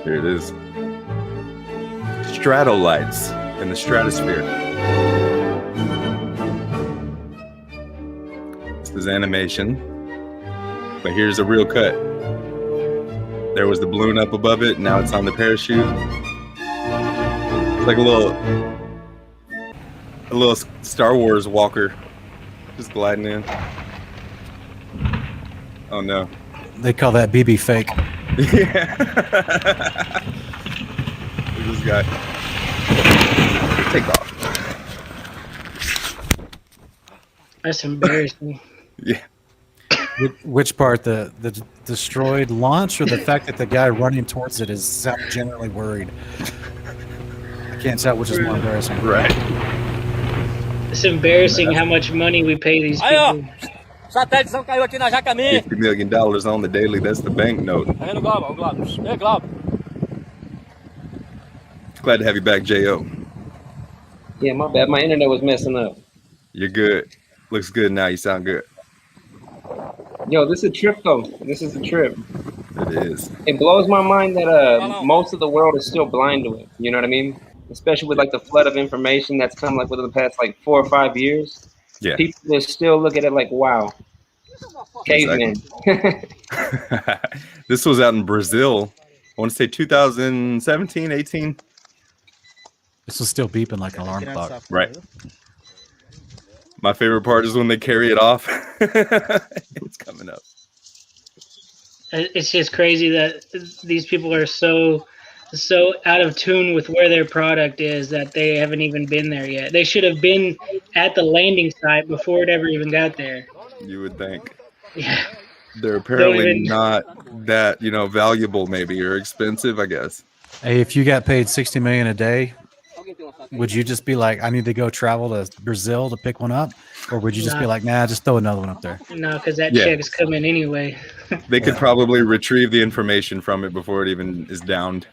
Here it is. Stratolights in the stratosphere. This is animation, but here's a real cut. There was the balloon up above it. Now it's on the parachute. It's like a little. A little Star Wars walker just gliding in. Oh no. They call that BB fake. Yeah. Look at this guy. Take off. That's embarrassing. Yeah. Which part, the destroyed launch, or the fact that the guy running towards it is generally worried? I can't tell which is more embarrassing. Right. It's embarrassing how much money we pay these people. $50 million on the daily. That's the banknote. Glad to have you back, J.O. Yeah, my bad. My internet was messing up. You're good. Looks good now. You sound good. Yo, this is a trip, though. This is a trip. It is. It blows my mind that most of the world is still blind to it. You know what I mean? Especially with like the flood of information that's come like within the past like 4 or 5 years. Yeah. People just still look at it like, wow. Caveman. Exactly. This was out in Brazil. I want to say 2017, 18. This was still beeping like an alarm clock. Right. My favorite part is when they carry it off. It's coming up. It's just crazy that these people are so out of tune with where their product is that they haven't even been there yet. They should have been at the landing site before it ever even got there. You would think. Yeah. They're apparently not that, valuable maybe, or expensive, I guess. Hey, if you got paid $60 million a day, would you just be like, I need to go travel to Brazil to pick one up? Or would you just be like, nah, just throw another one up there? No, because that check is coming anyway. They could probably retrieve the information from it before it even is downed.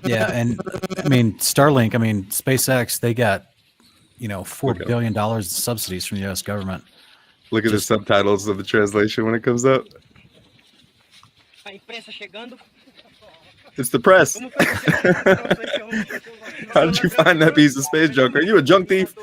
Yeah, and I mean, Starlink, SpaceX, they got, $4 billion in subsidies from the U.S. government. Look at the subtitles of the translation when it comes up. It's the press. How did you find that piece of space junk? Are you a junk thief?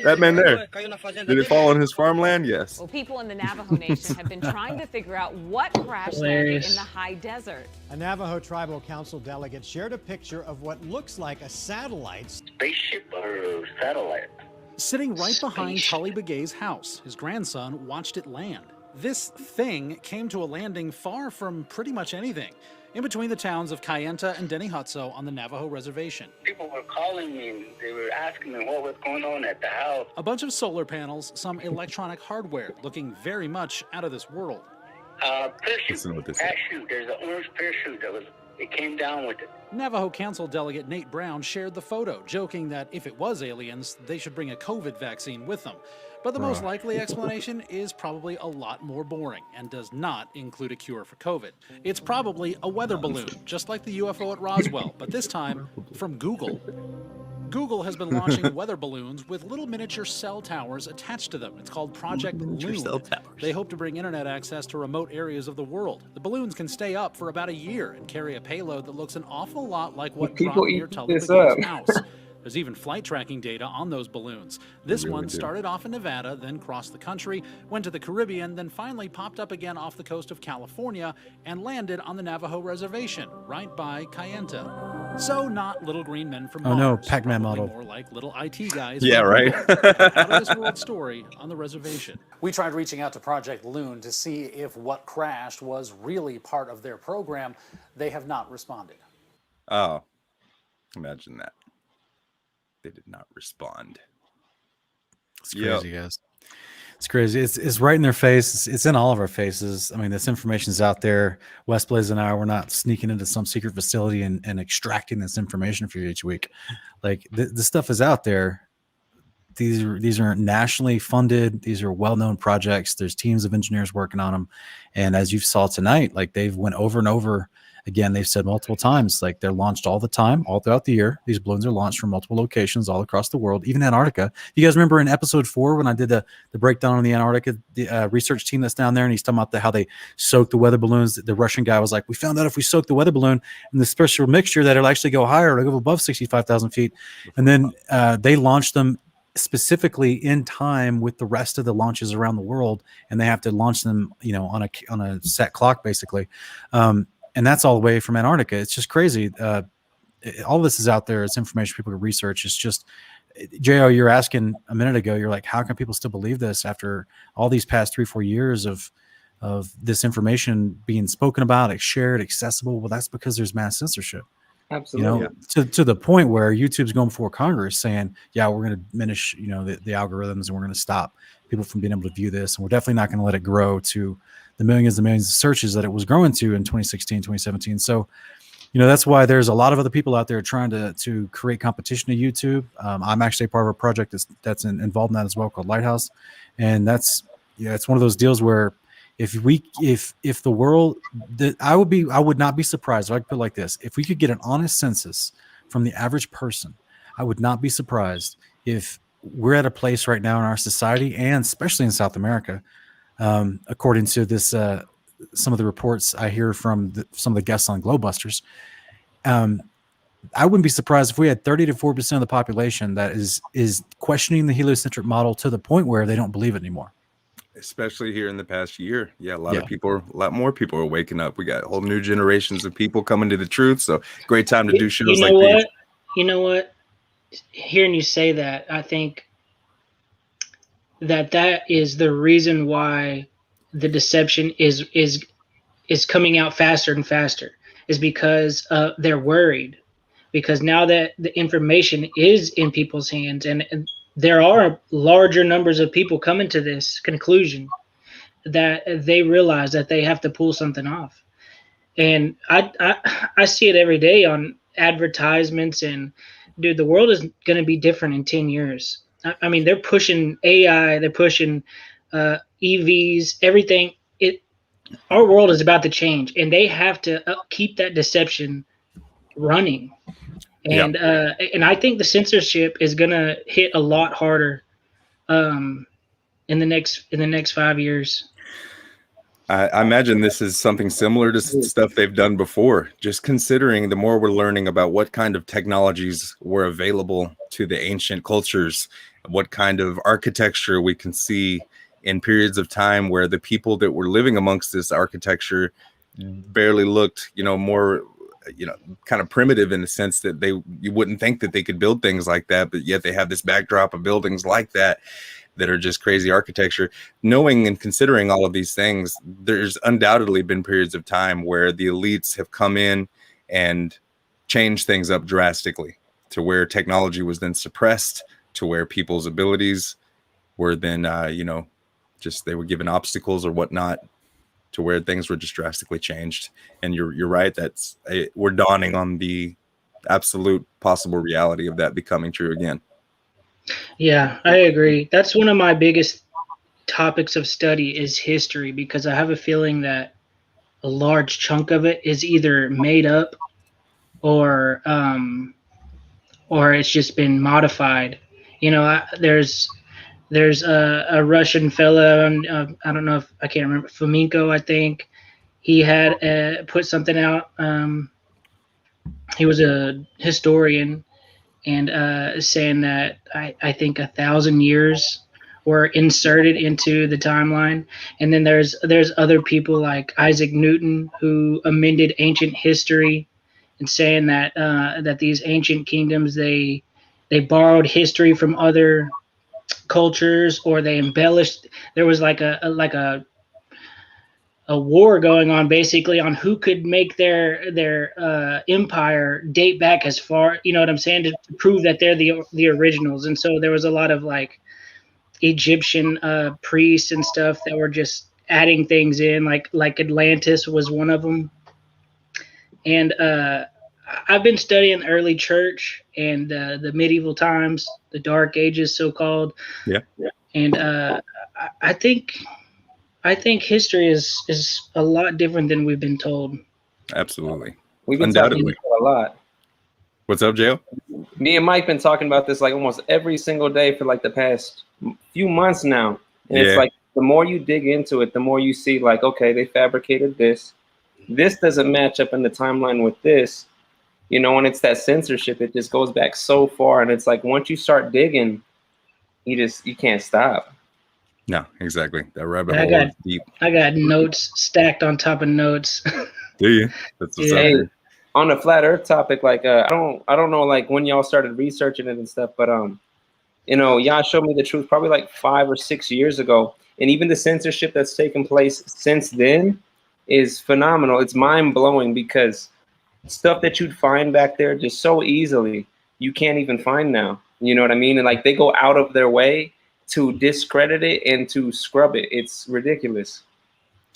That man there. Did it fall on his farmland? Yes. Well, people in the Navajo Nation have been trying to figure out what crash landed in the high desert. A Navajo Tribal Council delegate shared a picture of what looks like a satellite. Spaceship or satellite? Sitting right behind Tully Begay's house. His grandson watched it land. This thing came to a landing far from pretty much anything, in between the towns of Kayenta and Denihutso on the Navajo reservation. People were calling me and they were asking me what was going on at the house. A bunch of solar panels, some electronic hardware, looking very much out of this world. Parachute. There's an orange parachute it came down with it. Navajo Council delegate Nate Brown shared the photo, joking that if it was aliens, they should bring a COVID vaccine with them. But the most likely explanation is probably a lot more boring and does not include a cure for COVID. It's probably a weather balloon, just like the UFO at Roswell, but this time from Google. Google has been launching weather balloons with little miniature cell towers attached to them. It's called Project Loon. They hope to bring internet access to remote areas of the world. The balloons can stay up for about a year and carry a payload that looks an awful lot like what dropped near Tully Begay's house. There's even flight tracking data on those balloons. This one started off in Nevada, then crossed the country, went to the Caribbean, then finally popped up again off the coast of California and landed on the Navajo reservation, right by Kayenta. So not little green men from Mars. Oh no, Pac-Man model. More like little IT guys. Yeah, right. Out of this world story on the reservation. We tried reaching out to Project Loon to see if what crashed was really part of their program. They have not responded. Oh, imagine that. They did not respond. It's crazy, guys. It's crazy. It's right in their face. It's in all of our faces. I mean, this information's out there. West Blaze and I, we're not sneaking into some secret facility and extracting this information for you each week. Like this stuff is out there. These are nationally funded. These are well-known projects. There's teams of engineers working on them. And as you saw tonight, like they've went over and over again, they've said multiple times, like they're launched all the time, all throughout the year. These balloons are launched from multiple locations all across the world, even Antarctica. You guys remember in episode 4 when I did the breakdown on the Antarctica, the research team that's down there, and he's talking about how they soak the weather balloons. The Russian guy was like, we found out if we soak the weather balloon in the special mixture that it'll actually go higher, it'll go above 65,000 feet. And then they launched them specifically in time with the rest of the launches around the world, and they have to launch them, on a set clock, basically. And that's all the way from Antarctica. It's just crazy. All this is out there. It's information people can research. It's just Jo, you're asking a minute ago, you're like, how can people still believe this after all these past 3-4 years of this information being spoken about, shared, accessible? Well, that's because there's mass censorship. Absolutely. You know, to the point where YouTube's going before Congress saying, yeah, we're going to diminish, you know, the algorithms, and we're going to stop people from being able to view this. And we're definitely not going to let it grow to the millions and millions of searches that it was growing to in 2016, 2017. So, you know, that's why there's a lot of other people out there trying to create competition to YouTube. I'm actually part of a project that's involved in that as well, called Lighthouse. And that's, yeah, it's one of those deals where if the world, I would not be surprised. If I could put it like this: if we could get an honest census from the average person, I would not be surprised if we're at a place right now in our society, and especially in South America, according to this, some of the reports I hear from some of the guests on Globebusters, I wouldn't be surprised if we had 30 to 40% of the population that is questioning the heliocentric model to the point where they don't believe it anymore. Especially here in the past year. Yeah, a lot more people are waking up. We got whole new generations of people coming to the truth. So great time to do shows like these. You know what? Hearing you say that, I think that is the reason why the deception is coming out faster and faster, is because they're worried, because now that the information is in people's hands, and there are larger numbers of people coming to this conclusion, that they realize that they have to pull something off. And I see it every day on advertisements, and dude, the world is going to be different in 10 years. I mean, they're pushing AI, they're pushing EVs, everything. Our world is about to change, and they have to keep that deception running. And and I think the censorship is gonna hit a lot harder in the next 5 years. I imagine this is something similar to stuff they've done before. Just considering the more we're learning about what kind of technologies were available to the ancient cultures, what kind of architecture we can see in periods of time where the people that were living amongst this architecture barely looked, you know, more, you know, kind of primitive in the sense that you wouldn't think that they could build things like that, but yet they have this backdrop of buildings like that are just crazy architecture. Knowing and considering all of these things, there's undoubtedly been periods of time where the elites have come in and changed things up drastically, to where technology was then suppressed, to where people's abilities were then, you know, just they were given obstacles or whatnot, to where things were just drastically changed. And you're right, we're dawning on the absolute possible reality of that becoming true again. Yeah, I agree. That's one of my biggest topics of study is history, because I have a feeling that a large chunk of it is either made up or it's just been modified. You know, there's a Russian fellow, I don't know if I can't remember, Fomenko, I think. He had put something out. He was a historian, and saying that I think 1,000 years were inserted into the timeline. And then there's other people like Isaac Newton, who amended ancient history and saying that that these ancient kingdoms, they borrowed history from other cultures, or they embellished. There was like a war going on, basically, on who could make their empire date back as far, you know what I'm saying, to prove that they're the originals. And so there was a lot of like Egyptian priests and stuff that were just adding things in, like Atlantis was one of them. And I've been studying the early church and the medieval times, the Dark Ages, so-called. Yeah. And I think history is a lot different than we've been told. Absolutely. We've been undoubtedly talking a lot. What's up, Jail? Me and Mike been talking about this like almost every single day for like the past few months now. And it's like the more you dig into it, the more you see like, okay, they fabricated this. This doesn't match up in the timeline with this. You know, when it's that censorship, it just goes back so far. And it's like once you start digging, you can't stop. No, exactly. That rabbit hole is deep. I got notes stacked on top of notes. Do you? That's what's up there. On the flat Earth topic, like I don't know like when y'all started researching it and stuff, but You know, Yah showed me the truth probably like 5 or 6 years ago. And even the censorship that's taken place since then is phenomenal. It's mind-blowing because stuff that you'd find back there just so easily, you can't even find now. You know what I mean? And like they go out of their way to discredit it and to scrub it. It's ridiculous.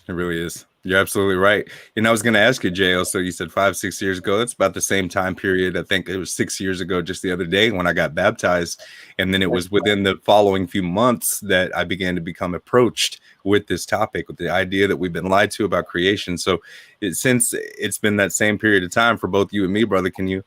It really is. You're absolutely right. And I was going to ask you, JL, so you said 5, 6 years ago. That's about the same time period. I think it was 6 years ago just the other day when I got baptized. And then it was within the following few months that I began to become approached with this topic, with the idea that we've been lied to about creation. So since it's been that same period of time for both you and me, brother, can you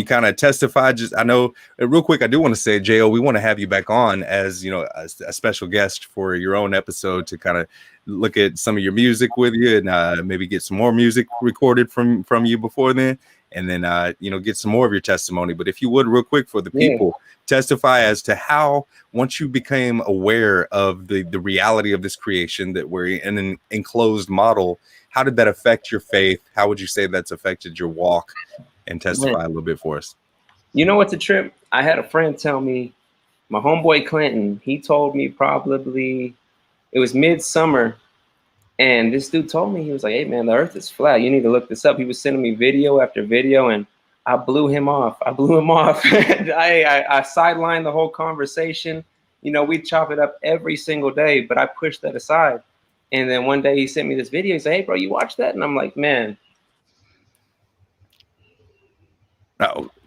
kind of testify? Just, I know real quick, I do want to say, JL, we want to have you back on as, you know, a special guest for your own episode to kind of look at some of your music with you and maybe get some more music recorded from you before then. And then, you know, get some more of your testimony. But if you would real quick for the people, testify as to how, once you became aware of the reality of this creation, that we're in an enclosed model, how did that affect your faith? How would you say that's affected your walk? And testify a little bit for us. You know what's a trip? I had a friend tell me, my homeboy Clinton, he told me probably, it was midsummer, and this dude told me, he was like, hey man, the earth is flat. You need to look this up. He was sending me video after video, and I blew him off. I sidelined the whole conversation. You know, we'd chop it up every single day, but I pushed that aside. And then one day he sent me this video. He said, hey bro, you watch that? And I'm like, man,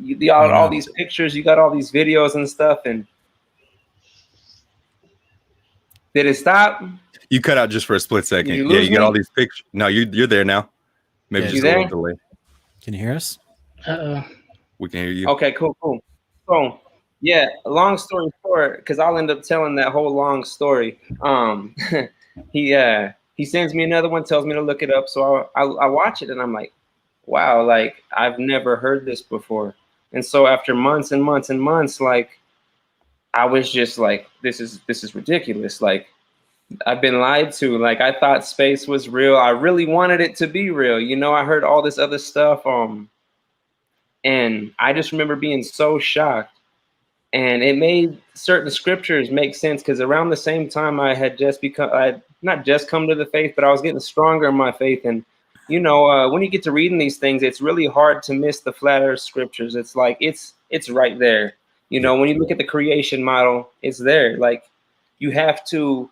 you got all these pictures, you got all these videos and stuff, and did it stop? You cut out just for a split second. Yeah, you got all these pictures. No, you're there now. Maybe just a little delay. Can you hear us? We can hear you. Okay, cool. So yeah, long story short, because I'll end up telling that whole long story. He sends me another one, tells me to look it up, so I watch it, and I'm like, wow, like I've never heard this before. And so after months and months and months, like I was just like, this is ridiculous. Like I've been lied to. Like I thought space was real. I really wanted it to be real. You know, I heard all this other stuff. And I just remember being so shocked. And it made certain scriptures make sense because around the same time I had not just come to the faith, but I was getting stronger in my faith. And you know, when you get to reading these things, it's really hard to miss the flat earth scriptures. It's like, it's right there. You know, when you look at the creation model, it's there. Like you have to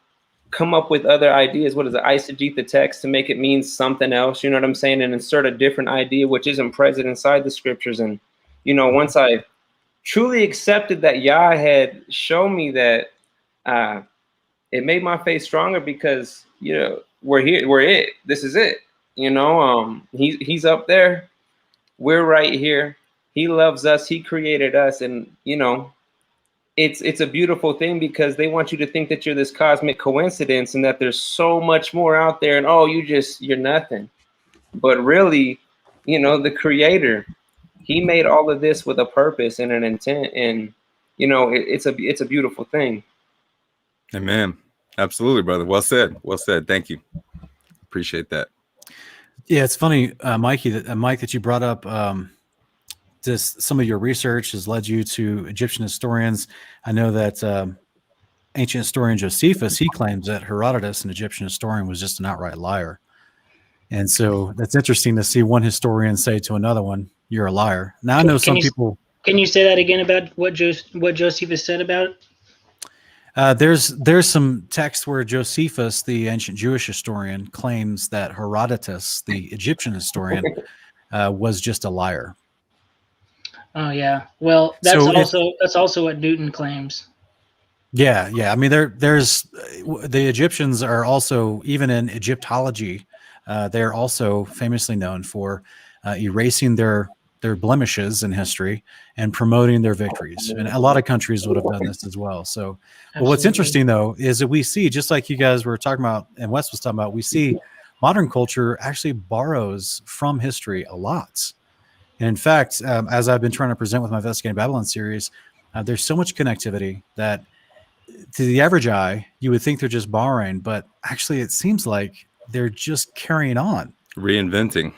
come up with other ideas. What is it? Eisegete the text to make it mean something else. You know what I'm saying? And insert a different idea, which isn't present inside the scriptures. And, you know, once I truly accepted that Yah had shown me that, it made my faith stronger because, you know, we're here. This is it. You know, he's up there. We're right here. He loves us. He created us. And, you know, it's a beautiful thing because they want you to think that you're this cosmic coincidence and that there's so much more out there. And, oh, you're nothing. But really, you know, the creator, he made all of this with a purpose and an intent. And, you know, it's a beautiful thing. Amen. Absolutely, brother. Well said. Well said. Thank you. Appreciate that. Yeah, it's funny, Mike, that you brought up some of your research has led you to Egyptian historians. I know that ancient historian Josephus, he claims that Herodotus, an Egyptian historian, was just an outright liar. And so that's interesting to see one historian say to another one, you're a liar. Now, I know some people... Can you say that again about what Josephus said about it? There's some text where Josephus, the ancient Jewish historian, claims that Herodotus, the Egyptian historian, was just a liar. Oh yeah, well that's also what Newton claims. Yeah. I mean, there's the Egyptians are also, even in Egyptology, they're also famously known for erasing their blemishes in history and promoting their victories. And a lot of countries would have done this as well. So, but what's interesting though, is that we see, just like you guys were talking about and Wes was talking about, we see modern culture actually borrows from history a lot. And in fact, as I've been trying to present with my Investigating Babylon series, there's so much connectivity that to the average eye, you would think they're just borrowing, but actually it seems like they're just carrying on. Reinventing.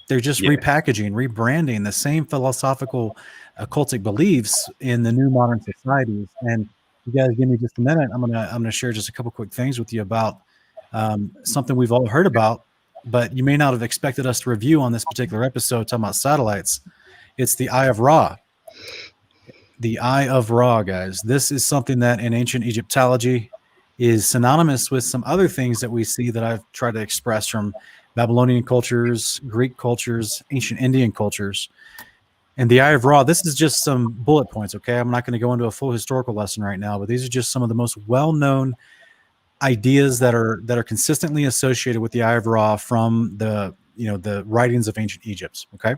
They're just repackaging, rebranding the same philosophical occultic beliefs in the new modern societies. And you guys give me just a minute, I'm gonna share just a couple quick things with you about something we've all heard about, but you may not have expected us to review on this particular episode talking about satellites. It's the Eye of Ra. The Eye of Ra, guys. This is something that in ancient Egyptology is synonymous with some other things that we see that I've tried to express from Babylonian cultures, Greek cultures, ancient Indian cultures. And the Eye of Ra, this is just some bullet points, okay? I'm not going to go into a full historical lesson right now, but these are just some of the most well-known ideas that are consistently associated with the Eye of Ra from the writings of ancient Egypt, okay?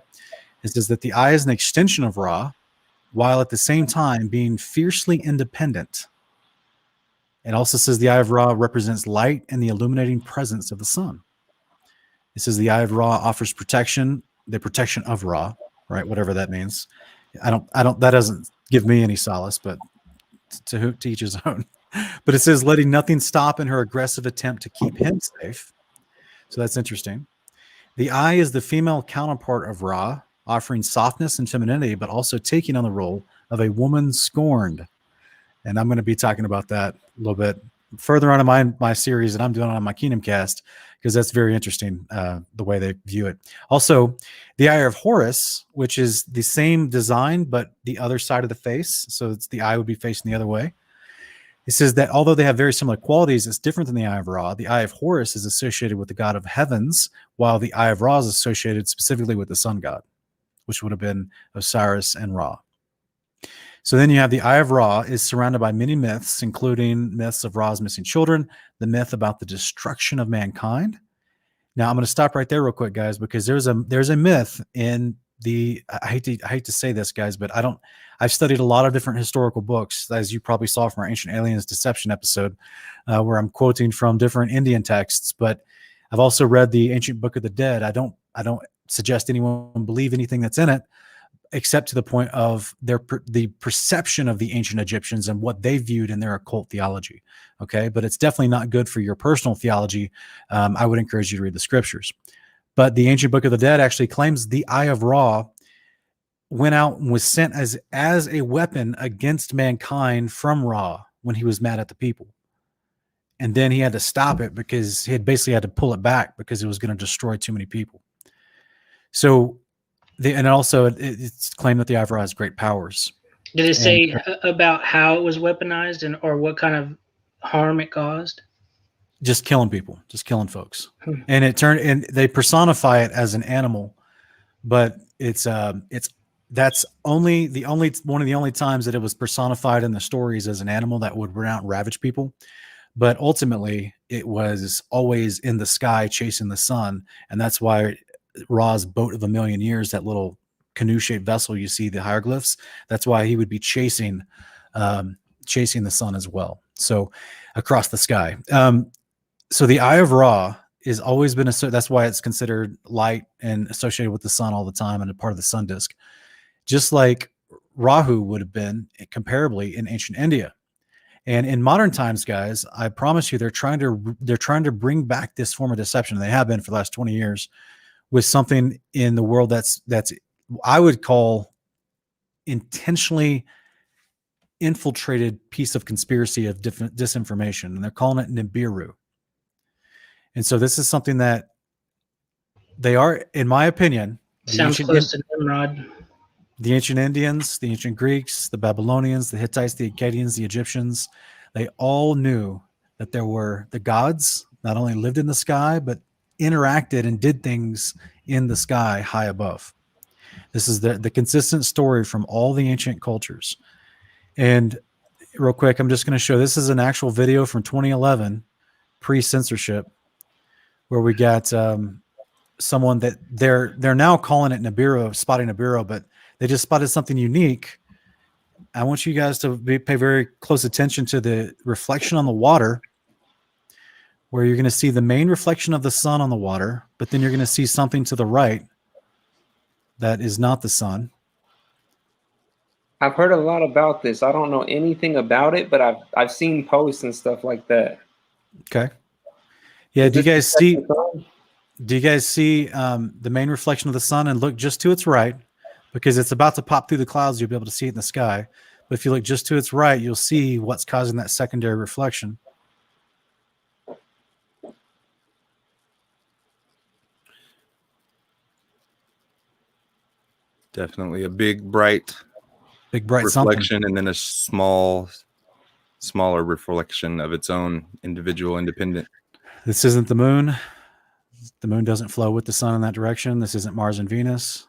It says that the eye is an extension of Ra, while at the same time being fiercely independent. It also says the Eye of Ra represents light and the illuminating presence of the sun. It says the Eye of Ra offers protection, the protection of Ra, right? Whatever that means. That doesn't give me any solace, but to each his own. But it says letting nothing stop in her aggressive attempt to keep him safe. So that's interesting. The eye is the female counterpart of Ra, offering softness and femininity, but also taking on the role of a woman scorned. And I'm going to be talking about that a little bit further on in my series that I'm doing on my Kingdom Cast, because that's very interesting, the way they view it. Also, the Eye of Horus, which is the same design, but the other side of the face. So it's the eye would be facing the other way. It says that although they have very similar qualities, it's different than the Eye of Ra. The Eye of Horus is associated with the god of heavens, while the Eye of Ra is associated specifically with the sun god, which would have been Osiris and Ra. So then you have the Eye of Ra is surrounded by many myths, including myths of Ra's missing children, the myth about the destruction of mankind. Now I'm going to stop right there real quick, guys, because there's a myth in the, I hate to say this, guys, but I've studied a lot of different historical books, as you probably saw from our Ancient Aliens Deception episode, where I'm quoting from different Indian texts, but I've also read the Ancient Book of the Dead. I don't suggest anyone believe anything that's in it, except to the point of the perception of the ancient Egyptians and what they viewed in their occult theology. Okay, but it's definitely not good for your personal theology. I would encourage you to read the scriptures. But the Ancient Book of the Dead actually claims the Eye of Ra went out and was sent as a weapon against mankind from Ra when he was mad at the people. And then he had to stop it because he had basically had to pull it back because it was going to destroy too many people. So, and also it's claimed that the Eye of Ra has great powers. Did it say about how it was weaponized or what kind of harm it caused? Just killing people, just killing folks. And they personify it as an animal, but that's only one of the only times that it was personified in the stories as an animal that would run out and ravage people. But ultimately it was always in the sky chasing the sun. And that's why Ra's boat of a million years, that little canoe-shaped vessel you see, the hieroglyphs, that's why he would be chasing the sun as well. So across the sky. So the Eye of Ra is always been that's why it's considered light and associated with the sun all the time and a part of the sun disk, just like Rahu would have been comparably in ancient India. And in modern times, guys, I promise you, they're trying to bring back this form of deception. They have been for the last 20 years with something in the world that's I would call intentionally infiltrated piece of conspiracy of disinformation, and they're calling it Nibiru. And so this is something that they are, in my opinion, sounds close to Nimrod. The ancient Indians, the ancient Greeks, the Babylonians, the Hittites, the Akkadians, the Egyptians, they all knew that there were the gods not only lived in the sky, but interacted and did things in the sky high above. This is the consistent story from all the ancient cultures. And real quick, I'm just going to show, this is an actual video from 2011, pre-censorship, where we got someone that they're now calling it Nibiru, spotting Nibiru, but they just spotted something unique. I want you guys to pay very close attention to the reflection on the water, where you're going to see the main reflection of the sun on the water, but then you're going to see something to the right that is not the sun. I've heard a lot about this. I don't know anything about it, but I've seen posts and stuff like that. Okay. Yeah. Do you guys see the main reflection of the sun? And look just to its right, because it's about to pop through the clouds. You'll be able to see it in the sky. But if you look just to its right, you'll see what's causing that secondary reflection. Definitely a big bright reflection, something. and then a smaller reflection of its own individual independent. This isn't the moon. The moon doesn't flow with the sun in that direction. This isn't Mars and Venus.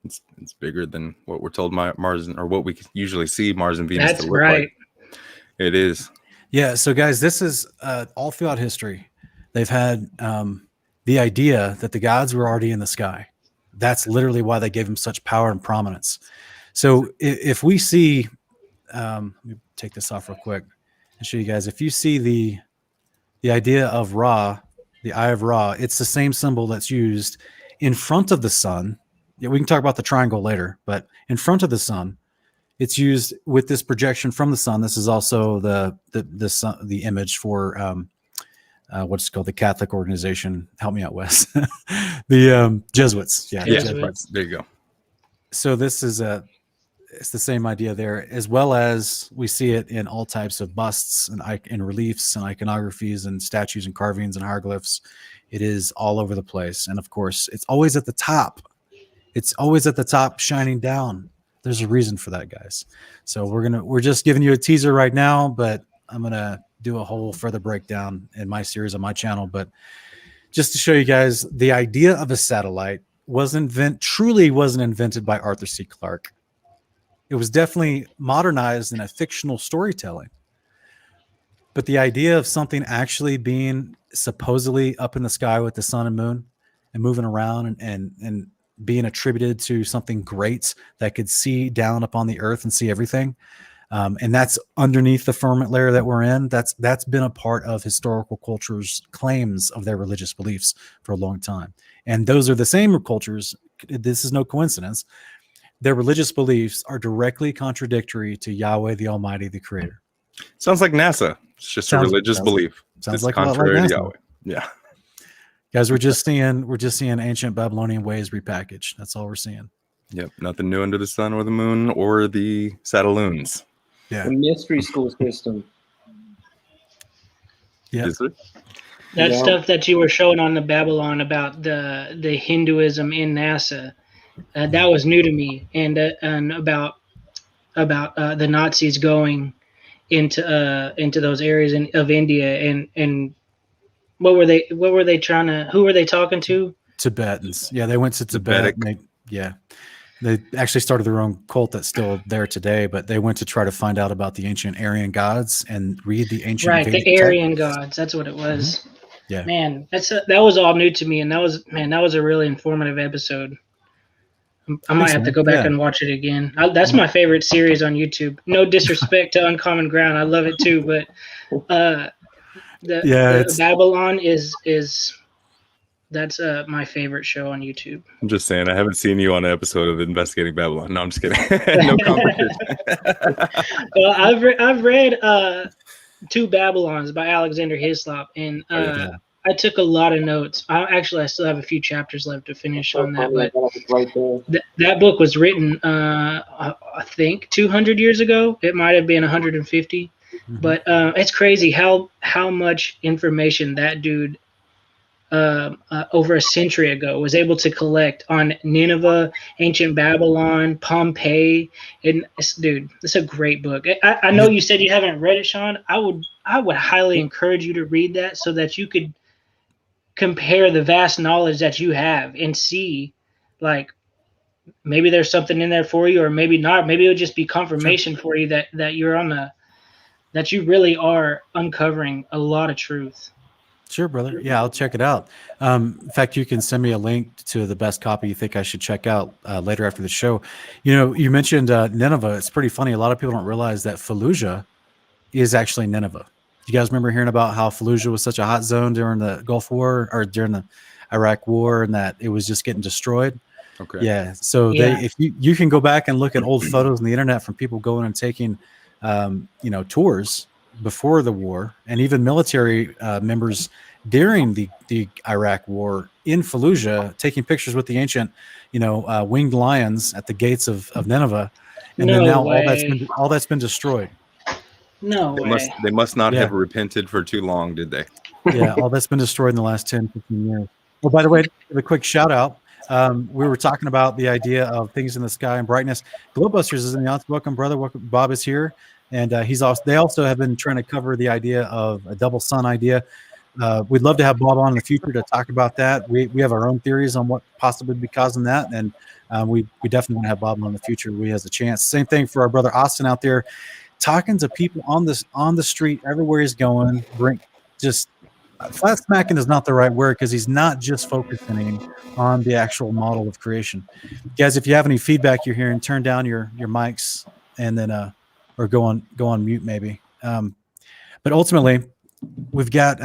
It's bigger than what we're told Mars, or what we usually see Mars and Venus That's to look right. like. It is. Yeah. So guys, this is all throughout history. They've had the idea that the gods were already in the sky. That's literally why they gave them such power and prominence. So if we see, let me take this off real quick and show you guys. If you see the idea of Ra, the Eye of Ra, it's the same symbol that's used in front of the sun. Yeah, we can talk about the triangle later, but in front of the sun, it's used with this projection from the sun. This is also the image for what's called the Catholic organization. Help me out, Wes. The Jesuits. Yeah, Jesuits. There you go. So this is it's the same idea there, as well as we see it in all types of busts and in reliefs and iconographies and statues and carvings and hieroglyphs. It is all over the place, and of course, it's always at the top. It's always at the top, shining down. There's a reason for that, guys. So we're just giving you a teaser right now, but I'm gonna do a whole further breakdown in my series on my channel. But just to show you guys, the idea of a satellite truly wasn't invented by Arthur C. Clarke. It was definitely modernized in a fictional storytelling. But the idea of something actually being supposedly up in the sky with the sun and moon and moving around and being attributed to something great that could see down upon the earth and see everything. And that's underneath the firmament layer that we're in. That's been a part of historical cultures' claims of their religious beliefs for a long time. And those are the same cultures. This is no coincidence. Their religious beliefs are directly contradictory to Yahweh, the Almighty, the Creator. Sounds like NASA. It's just a religious belief. Sounds it's like a lot contrary like to NASA. Yahweh. Yeah. Guys, we're just seeing ancient Babylonian ways repackaged. That's all we're seeing. Yep. Nothing new under the sun or the moon or the Satelloons. Yeah. The mystery school system. Yeah. That stuff that you were showing on the Babylon about the Hinduism in NASA, that was new to me, and about the Nazis going into those areas of India, and what were they trying to? Who were they talking to? Tibetans. Yeah, they went to Tibet. They actually started their own cult that's still there today, but they went to try to find out about the ancient Aryan gods and read the ancient the Aryan gods. That's what it was. Mm-hmm. Yeah, man, that was all new to me, and that was a really informative episode. I might have to go back and watch it again. That's my favorite series on YouTube. No disrespect to Uncommon Ground, I love it too, but the Babylon is that's my favorite show on YouTube. I'm just saying, I haven't seen you on an episode of Investigating Babylon. No, I'm just kidding. No competition. Well, I've read 2 Babylons by Alexander Hislop, and I took a lot of notes. I still have a few chapters left to finish on that, but that book was written, I think, 200 years ago. It might have been 150, but it's crazy how much information that dude over a century ago was able to collect on Nineveh, ancient Babylon, Pompeii. And dude, it's a great book. I know you said you haven't read it, Sean. I would highly encourage you to read that so that you could compare the vast knowledge that you have and see, like, maybe there's something in there for you, or maybe not. Maybe it'll just be confirmation for you that you're that you really are uncovering a lot of truth. Sure, brother. Yeah, I'll check it out. In fact, you can send me a link to the best copy you think I should check out later after the show. You know, you mentioned Nineveh. It's pretty funny. A lot of people don't realize that Fallujah is actually Nineveh. You guys remember hearing about how Fallujah was such a hot zone during the Gulf War or during the Iraq War, and that it was just getting destroyed? Okay. Yeah. So if you can go back and look at old photos on the internet from people going and taking, tours before the war, and even military members during the Iraq War in Fallujah, taking pictures with the ancient, winged lions at the gates of Nineveh. and then No now way. all that's been destroyed. No way. They must not Yeah. have repented for too long, did they? Yeah, all that's been destroyed in the last 10, 15 years. Well, by the way, a quick shout out. We were talking about the idea of things in the sky and brightness. Globebusters is in the audience. Welcome, brother. Welcome. Bob is here, and they also have been trying to cover the idea of a double sun idea. We'd love to have Bob on in the future to talk about that. We have our own theories on what possibly be causing that, and we definitely want to have Bob on in the future. We has a chance. Same thing for our brother Austin out there, talking to people on the street everywhere he's going. Flat smacking is not the right word because he's not just focusing on the actual model of creation. Guys, if you have any feedback you're hearing, turn down your mics and then or go on mute maybe. But ultimately, we've got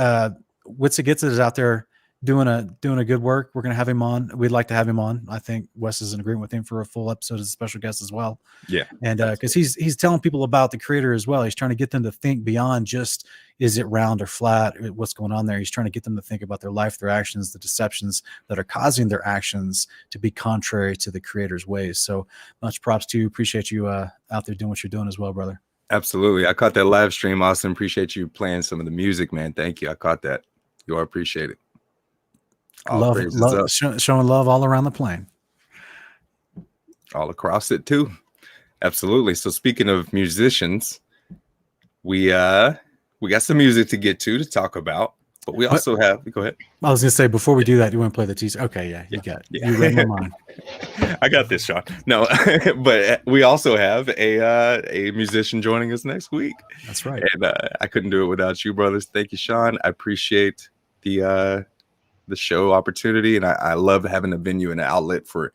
Witsa is out there doing a good work. We're gonna have him on. We'd like to have him on. I think Wes is in agreement with him for a full episode as a special guest as well. Yeah, and because he's telling people about the creator as well. He's trying to get them to think beyond just is it round or flat, what's going on there. He's trying to get them to think about their life, their actions, the deceptions that are causing their actions to be contrary to the creator's ways. So much props to you. Appreciate you out there doing what you're doing as well, brother. Absolutely. I caught that live stream, Austin. Appreciate you playing some of the music, man. Thank you. I caught that. You are appreciated. Love, showing love all around the plane. All across it too. Absolutely. So speaking of musicians, we got some music to get to talk about, but we also have, go ahead. I was gonna say before we do that, you want to play the teaser? Okay, yeah, you got it. Yeah. You read my mind. I got this, Sean. No, but we also have a musician joining us next week. That's right. And I couldn't do it without you, brothers. Thank you, Sean. I appreciate the show opportunity, and I love having a venue and an outlet for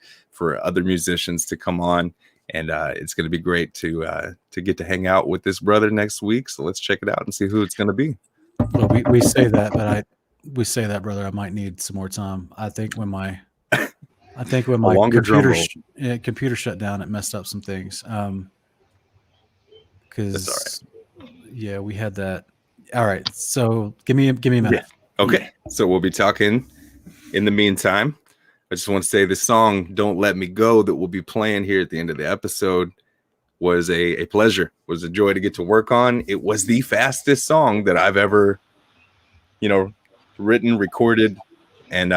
other musicians to come on. And it's going to be great to get to hang out with this brother next week. So let's check it out and see who it's going to be. Well, we say that, but we say that, brother. I might need some more time. I think when my computer shut down, it messed up some things. Because yeah, we had that. All right, so give me a minute. Yeah. Okay, so we'll be talking in the meantime. I just want to say the song "Don't Let Me Go" that we'll be playing here at the end of the episode was a pleasure, was a joy to get to work on. It was the fastest song that I've ever, written, recorded, and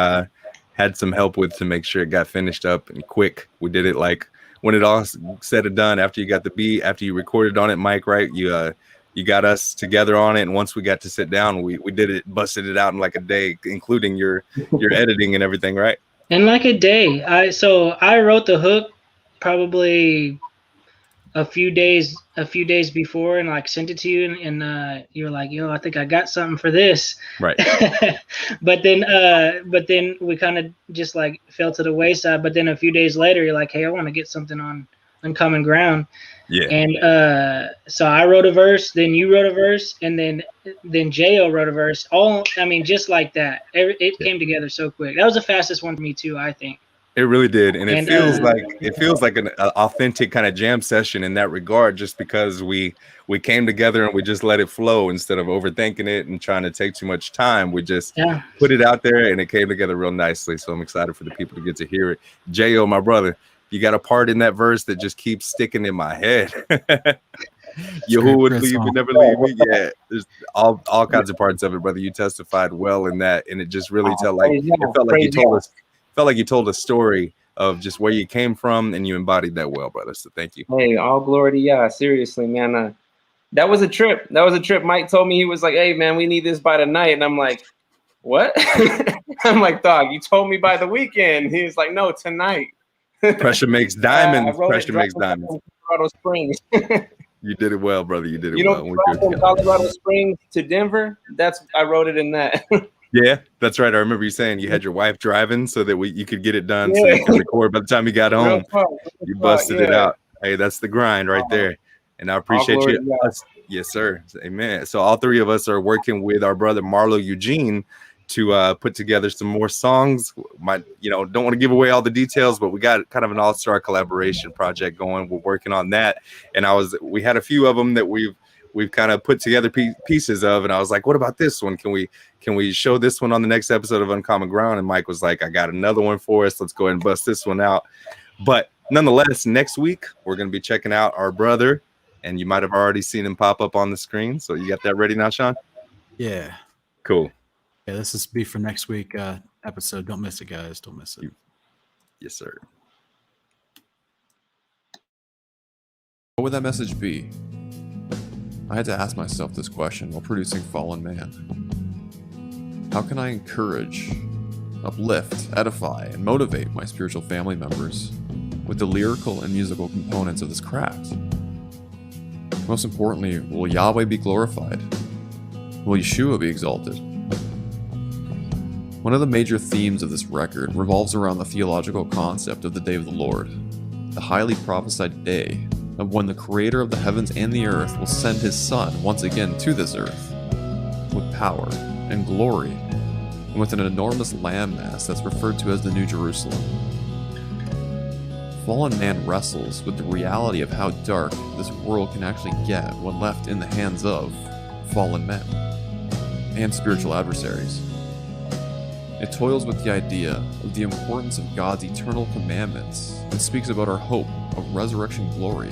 had some help with to make sure it got finished up and quick. We did it like when it all said and done, after you got the beat, after you recorded on it, Mike, right? You got us together on it, and once we got to sit down, we did it, busted it out in like a day, including your editing and everything, right? In like a day. I wrote the hook probably a few days before and like sent it to you, and you were like, yo, I think I got something for this. Right. but then we kind of just like fell to the wayside. But then a few days later, you're like, hey, I want to get something on Uncommon Ground. Yeah. And so I wrote a verse, then you wrote a verse, and then Jo wrote a verse. Just like that. It came together so quick. That was the fastest one for me too, I think. It really did, and it feels like an authentic kind of jam session in that regard, just because we came together and we just let it flow instead of overthinking it and trying to take too much time. We just put it out there, and it came together real nicely. So I'm excited for the people to get to hear it. Jo, my brother, you got a part in that verse that just keeps sticking in my head. Who would leave me, never leave me? Yeah, there's all kinds of parts of it, brother. You testified well in that, and it just really it felt like you told a story of just where you came from, and you embodied that well, brother. So thank you. Hey, all glory to Yah. Seriously, man. That was a trip. Mike told me, he was like, hey, man, we need this by tonight. And I'm like, what? I'm like, dog, you told me by the weekend. He was like, no, tonight. Pressure makes diamonds. Pressure makes diamonds. Colorado Springs. You did it well, brother. You did it well. From Colorado Springs to Denver, I wrote it in that. Yeah, that's right. I remember you saying you had your wife driving so that you could get it done so you could record by the time you got home. You busted it out. Hey, that's the grind right there. And I appreciate you. Yes, sir. Amen. So all three of us are working with our brother Marlo Eugene to put together some more songs. Don't want to give away all the details, but we got kind of an all-star collaboration project going. We're working on that. And we had a few of them that we've kind of put together pieces of, and I was like, what about this one? Can we show this one on the next episode of Uncommon Ground? And Mike was like, I got another one for us. Let's go ahead and bust this one out. But nonetheless, next week we're going to be checking out our brother, and you might have already seen him pop up on the screen. So you got that ready now, Sean? Yeah. Cool. Yeah, this is be for next week episode. Don't miss it, guys. Don't miss it. Yes, sir. What would that message be? I had to ask myself this question while producing Fallen Man. How can I encourage, uplift, edify, and motivate my spiritual family members with the lyrical and musical components of this craft? Most importantly, will Yahweh be glorified? Will Yeshua be exalted? One of the major themes of this record revolves around the theological concept of the Day of the Lord, the highly prophesied day of when the Creator of the heavens and the earth will send His Son once again to this earth, with power and glory, and with an enormous landmass that's referred to as the New Jerusalem. Fallen man wrestles with the reality of how dark this world can actually get when left in the hands of fallen men and spiritual adversaries. It toils with the idea of the importance of God's eternal commandments and speaks about our hope of resurrection glory,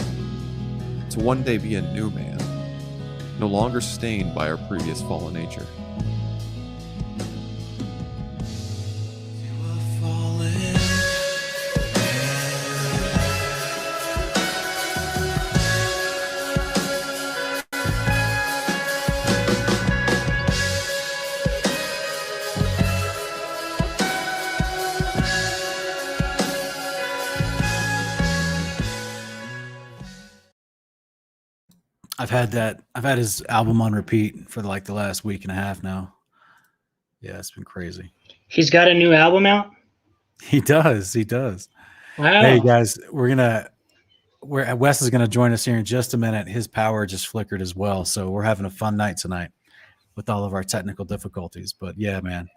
to one day be a new man, no longer stained by our previous fallen nature. I've had his album on repeat for like the last week and a half now. Yeah, it's been crazy. He's got a new album out? He does. Wow. Hey guys, Wes is gonna join us here in just a minute. His power just flickered as well. So we're having a fun night tonight with all of our technical difficulties. But yeah, man.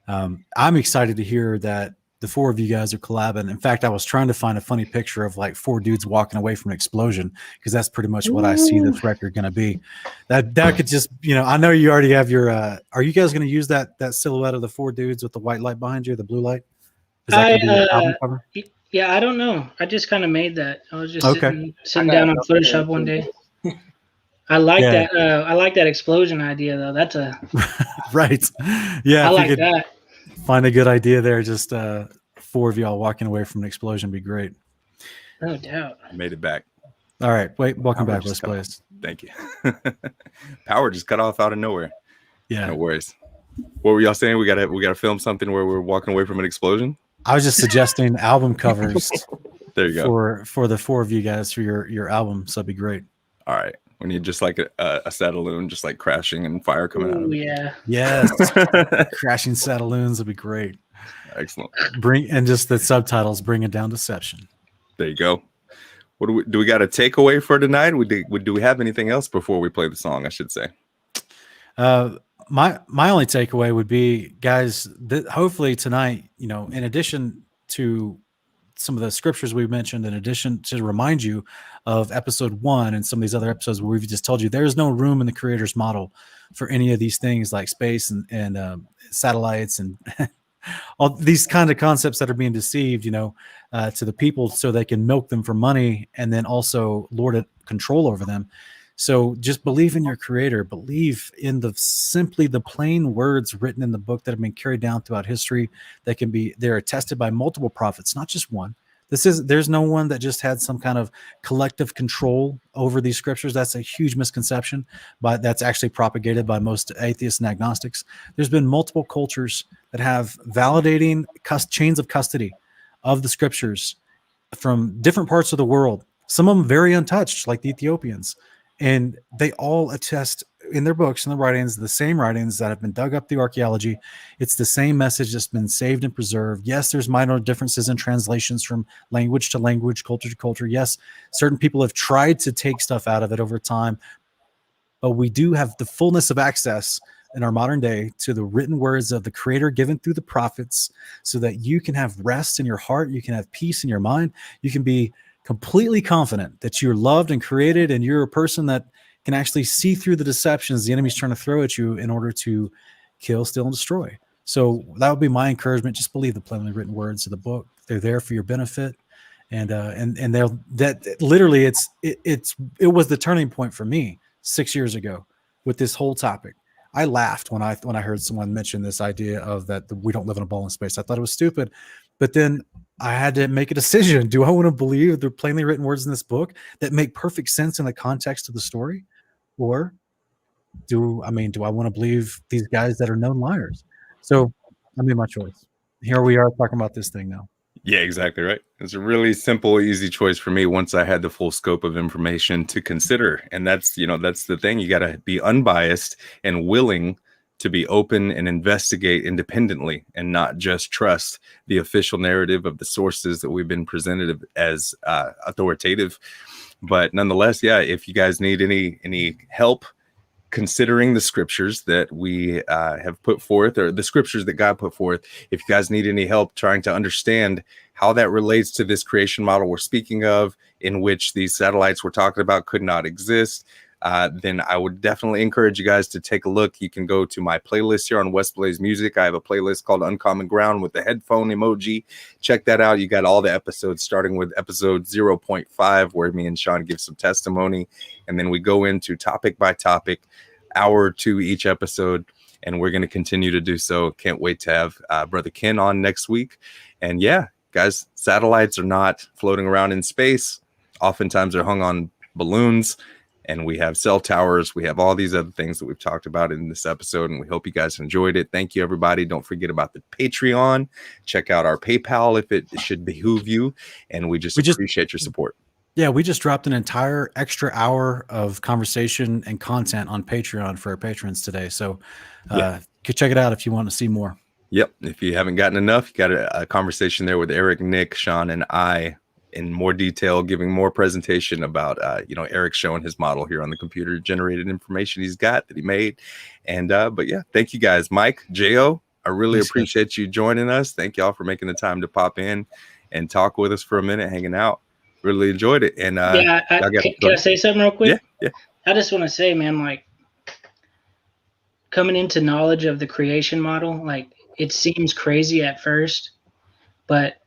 I'm excited to hear that the four of you guys are collabing. In fact, I was trying to find a funny picture of like four dudes walking away from an explosion, because that's pretty much what I see this record going to be. That could just, I know you already have your, are you guys going to use that silhouette of the four dudes with the white light behind you, the blue light? Is that going to be your album cover? Yeah, I don't know. I just kind of made that. I was just Okay. sitting down on Photoshop one day. I like that. I like that explosion idea though. That's a right. Yeah. I like that. Find a good idea there. Just four of y'all walking away from an explosion would be great. No doubt. I made it back. All right. Wait, welcome back. Let's play. Thank you. Power just cut off out of nowhere. Yeah. No worries. What were y'all saying? We gotta film something where we're walking away from an explosion? I was just suggesting album covers. There you go. For the four of you guys for your album. So that'd be great. All right. We need just like a Satelloon, just like crashing and fire coming out of it. Yeah. Yes. Crashing Satelloons would be great. Excellent. And just the subtitles, bring it down deception. There you go. What do we got a takeaway for tonight? Do we have anything else before we play the song, I should say? My only takeaway would be, guys, hopefully tonight, in addition to some of the scriptures we mentioned, in addition to remind you of episode 1 and some of these other episodes where we've just told you there's no room in the creator's model for any of these things like space and satellites and all these kind of concepts that are being deceived, to the people so they can milk them for money and then also lord control over them. So just believe in your creator, believe in simply the plain words written in the book that have been carried down throughout history that they're attested by multiple prophets, not just one. There's no one that just had some kind of collective control over these scriptures. That's a huge misconception, but that's actually propagated by most atheists and agnostics. There's been multiple cultures that have validating chains of custody of the scriptures from different parts of the world. Some of them very untouched, like the Ethiopians. And they all attest in their books and the writings, the same writings that have been dug up through archaeology. It's the same message that's been saved and preserved. Yes, there's minor differences in translations from language to language, culture to culture. Yes, certain people have tried to take stuff out of it over time, but we do have the fullness of access in our modern day to the written words of the creator given through the prophets so that you can have rest in your heart. You can have peace in your mind. You can be completely confident that you're loved and created, and you're a person that can actually see through the deceptions the enemy's trying to throw at you in order to kill, steal, and destroy. So that would be my encouragement. Just believe the plainly written words of the book. They're there for your benefit. and they'll that literally it was the turning point for me 6 years ago with this whole topic. I laughed when I heard someone mention this idea of that we don't live in a ball in space. I thought it was stupid, but then I had to make a decision. Do I want to believe the plainly written words in this book that make perfect sense in the context of the story, or do I want to believe these guys that are known liars? So I made my choice. Here we are talking about this thing now. Yeah, exactly right. It's a really simple, easy choice for me once I had the full scope of information to consider. And that's the thing. You got to be unbiased and willing to be open and investigate independently and not just trust the official narrative of the sources that we've been presented as authoritative. But nonetheless, yeah, if you guys need any help considering the scriptures that we have put forth, or the scriptures that God put forth, if you guys need any help trying to understand how that relates to this creation model we're speaking of, in which these satellites we're talking about could not exist, then I would definitely encourage you guys to take a look. You can go to my playlist here on West Blaze Music. I have a playlist called Uncommon Ground with the headphone emoji. Check that out. You got all the episodes, starting with episode 0.5, where me and Sean give some testimony, and then we go into topic by topic, hour or two each episode, and we're going to continue to do so. Can't wait to have Brother Ken on next week. And yeah, guys, satellites are not floating around in space. Oftentimes they're hung on balloons, and we have cell towers. We have all these other things that we've talked about in this episode, and we hope you guys enjoyed it. Thank you, everybody. Don't forget about the Patreon. Check out our PayPal if it should behoove you, and we just appreciate your support. Yeah, we just dropped an entire extra hour of conversation and content on Patreon for our patrons today. So you could check it out if you want to see more. Yep. If you haven't gotten enough, you got a conversation there with Eric, Nick, Sean, and I in more detail, giving more presentation about, Eric showing his model here on the computer generated information he's got that he made. And, but yeah, thank you guys. Mike, Jo, I really appreciate you joining us. Thank y'all for making the time to pop in and talk with us for a minute, hanging out. Really enjoyed it. And can I say something real quick? Yeah. I just want to say, man, like, coming into knowledge of the creation model, like, it seems crazy at first, but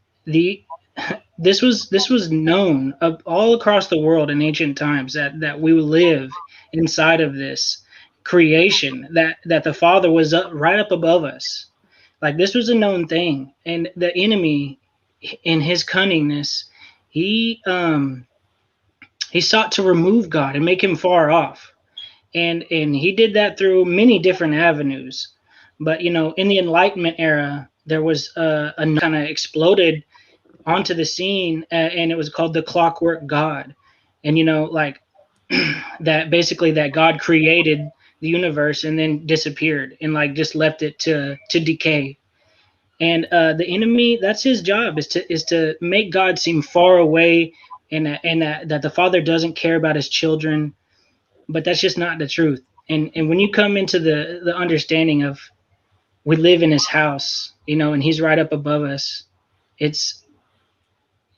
this was known all across the world in ancient times that we live inside of this creation, that the Father was right up above us. Like, this was a known thing, and the enemy, in his cunningness, he sought to remove God and make him far off, and he did that through many different avenues. But in the Enlightenment era, there was a kind of exploded onto the scene, and it was called the Clockwork God. And that basically that God created the universe and then disappeared and just left it to decay. And the enemy, that's his job, is to make God seem far away, and that the Father doesn't care about his children. But that's just not the truth. And when you come into the understanding of we live in his house, and he's right up above us, it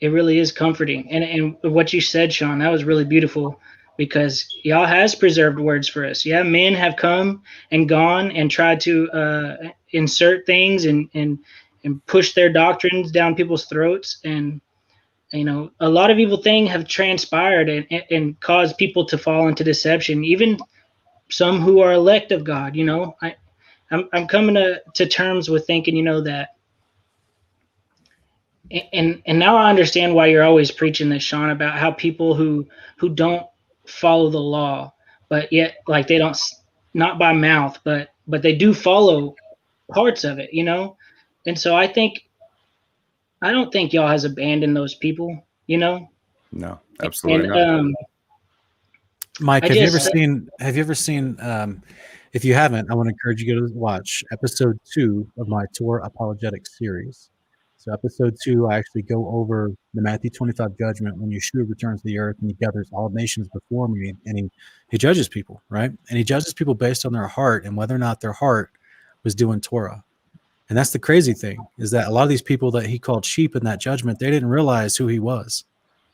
really is comforting. And what you said, Sean, that was really beautiful, because y'all has preserved words for us. Yeah, men have come and gone and tried to insert things and push their doctrines down people's throats. And, a lot of evil things have transpired and caused people to fall into deception, even some who are elect of God. I'm coming to terms with thinking, that. And now I understand why you're always preaching this, Sean, about how people who don't follow the law, but yet they don't, not by mouth, but they do follow parts of it, And so I don't think y'all has abandoned those people, No, absolutely not. Mike, have you ever seen, if you haven't, I want to encourage you to watch episode 2 of my Torah apologetic series. So episode 2, I actually go over the Matthew 25 judgment when Yeshua returns to the earth and he gathers all nations before me, and he judges people, right? And he judges people based on their heart and whether or not their heart was doing Torah. And that's the crazy thing, is that a lot of these people that he called sheep in that judgment, they didn't realize who he was.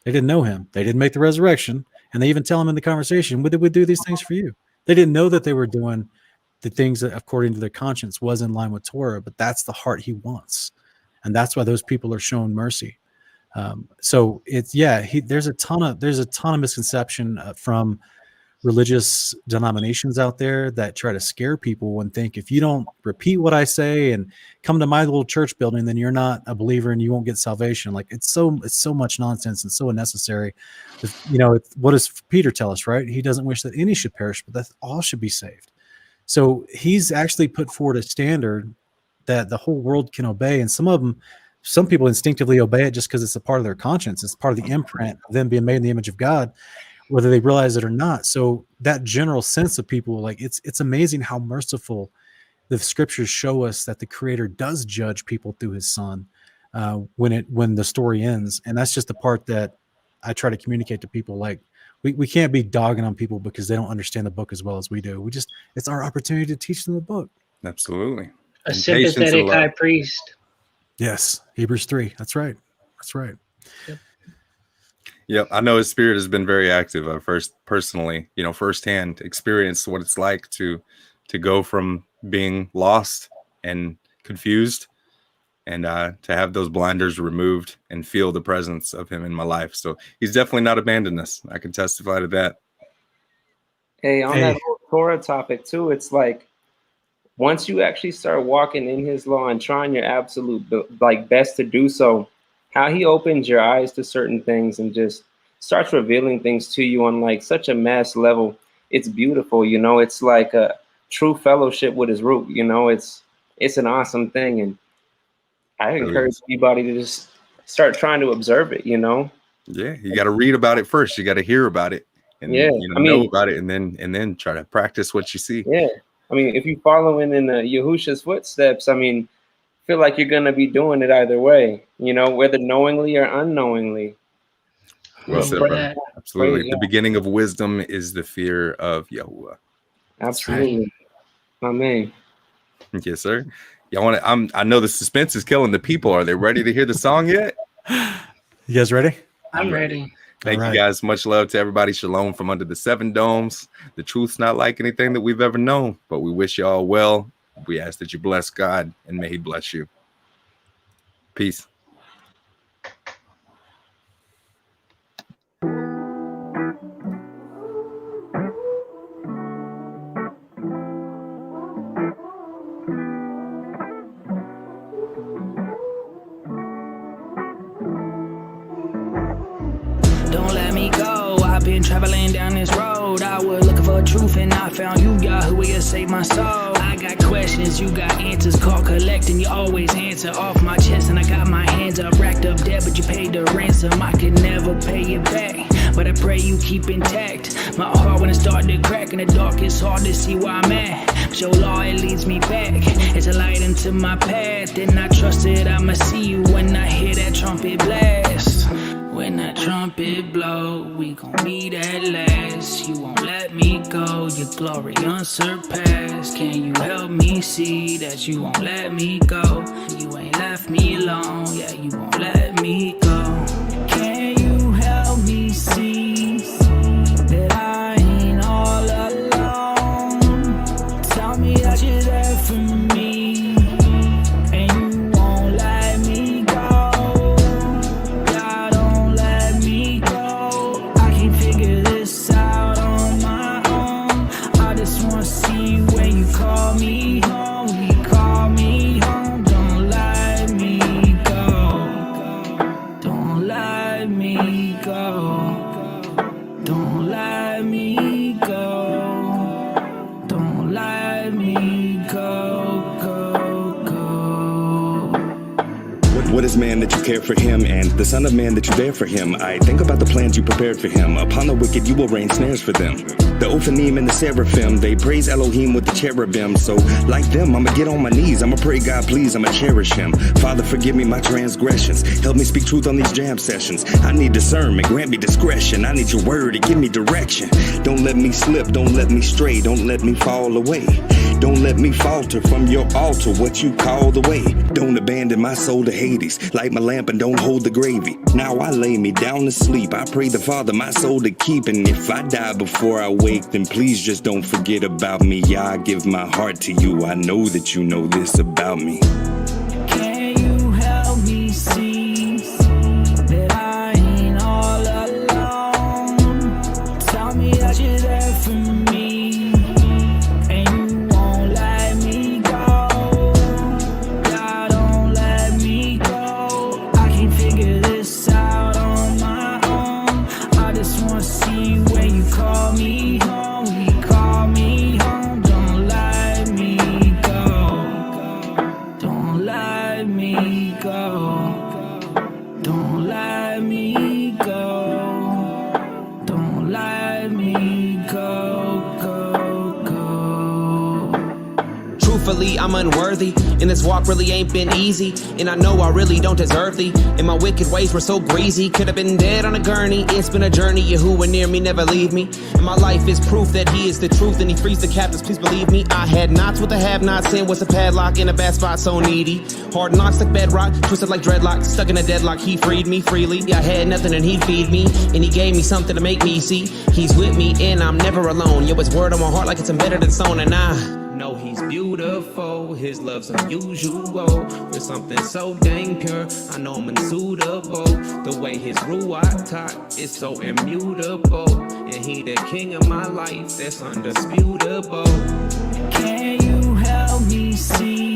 They didn't know him. They didn't make the resurrection. And they even tell him in the conversation, "What did we do these things for you?" They didn't know that they were doing the things that, according to their conscience, was in line with Torah, but that's the heart he wants. And that's why those people are shown mercy. So it's there's a ton of misconception from religious denominations out there that try to scare people and think if you don't repeat what I say and come to my little church building, then you're not a believer and you won't get salvation. Like it's so much nonsense and so unnecessary. What does Peter tell us, right? He doesn't wish that any should perish, but that all should be saved. So he's actually put forward a standard that the whole world can obey. And some people instinctively obey it just because it's a part of their conscience. It's part of the imprint of them being made in the image of God, whether they realize it or not. So that general sense of people, like it's amazing how merciful the scriptures show us that the Creator does judge people through his Son when the story ends. And that's just the part that I try to communicate to people. Like we can't be dogging on people because they don't understand the book as well as we do. It's our opportunity to teach them the book. Absolutely. A sympathetic high priest. Yes. Hebrews 3. That's right. Yep, I know his spirit has been very active. I personally, firsthand experienced what it's like to go from being lost and confused and to have those blinders removed and feel the presence of him in my life. So he's definitely not abandoned us. I can testify to that. Hey, on that whole Torah topic too, it's like once you actually start walking in his law and trying your absolute best to do so, how he opens your eyes to certain things and just starts revealing things to you on like such a mass level. It's beautiful, it's like a true fellowship with his root, it's an awesome thing. And I encourage anybody to just start trying to observe it, Yeah, you got to read about it first. You got to hear about it and know about it and then try to practice what you see. Yeah. I mean, if you following in Yahusha's footsteps, feel like you're going to be doing it either way, whether knowingly or unknowingly. Well said, brother. Absolutely. Yeah. The beginning of wisdom is the fear of Yahuwah. Absolutely. Amen. Yes, sir. Y'all want to? I know the suspense is killing the people. Are they ready to hear the song yet? You guys ready? I'm ready. Thank you guys. Much love to everybody. Shalom from under the 7 domes. The truth's not like anything that we've ever known, but we wish you all well. We ask that you bless God and may he bless you. Peace. Don't let me go. I've been traveling down this road. I was looking for truth and I found you, Yahweh, you saved my soul. I got questions, you got answers, call collecting. You always answer off my chest and I got my hands up, racked up debt, but you paid the ransom. I could never pay it back, but I pray you keep intact. My heart when it started to crack in the dark, it's hard to see where I'm at. But your law, it leads me back. It's a light into my path, and I trust that I'ma see you when I hear that trumpet blast. When that trumpet blow, we gon' meet at last. You won't let me go, your glory unsurpassed. Can you help me see that you won't let me go? You ain't left me alone, yeah, you won't let me go. Can you help me see that I ain't all alone? Tell me that you're there for me, and you won't let me go. God, don't let me go. I can't figure this out on my own. I just wanna see you when you call me home. You call me home. Don't let me go. Don't let me go. Don't let me go. Don't let me go, go, go. What is man that you care for him, and the son of man that you bear for him? I think about the plans you prepared for him. Upon the wicked you will rain snares for them. The Ophanim and the Seraphim, they praise Elohim with the cherubim. So like them, I'ma get on my knees, I'ma pray God please, I'ma cherish him. Father, forgive me my transgressions, help me speak truth on these jam sessions. I need discernment, grant me discretion, I need your word to give me direction. Don't let me slip, don't let me stray, don't let me fall away. Don't let me falter from your altar, what you call the way. Don't abandon my soul to Hades, light my lamp and don't hold the gravy. Now I lay me down to sleep, I pray the Father my soul to keep. And if I die before I wake, then please just don't forget about me. Yeah, I give my heart to you, I know that you know this about me. Can you help me see that believe I'm unworthy, and this walk really ain't been easy, and I know I really don't deserve thee, and my wicked ways were so greasy. Could have been dead on a gurney. It's been a journey. You who were near me never leave me, and my life is proof that he is the truth, and he frees the captives. Please believe me. I had knots with the have-nots, sin was a padlock in a bad spot, so needy. Hard knocks like bedrock, twisted like dreadlock, stuck in a deadlock. He freed me freely. I had nothing and he'd feed me, and he gave me something to make me see he's with me and I'm never alone. Yo, it's word on my heart like it's embedded in stone, and I know he's beautiful, his love's unusual, with something so dang pure, I know I'm unsuitable. The way his ruach talk is so immutable, and he the king of my life, that's undisputable. Can you help me see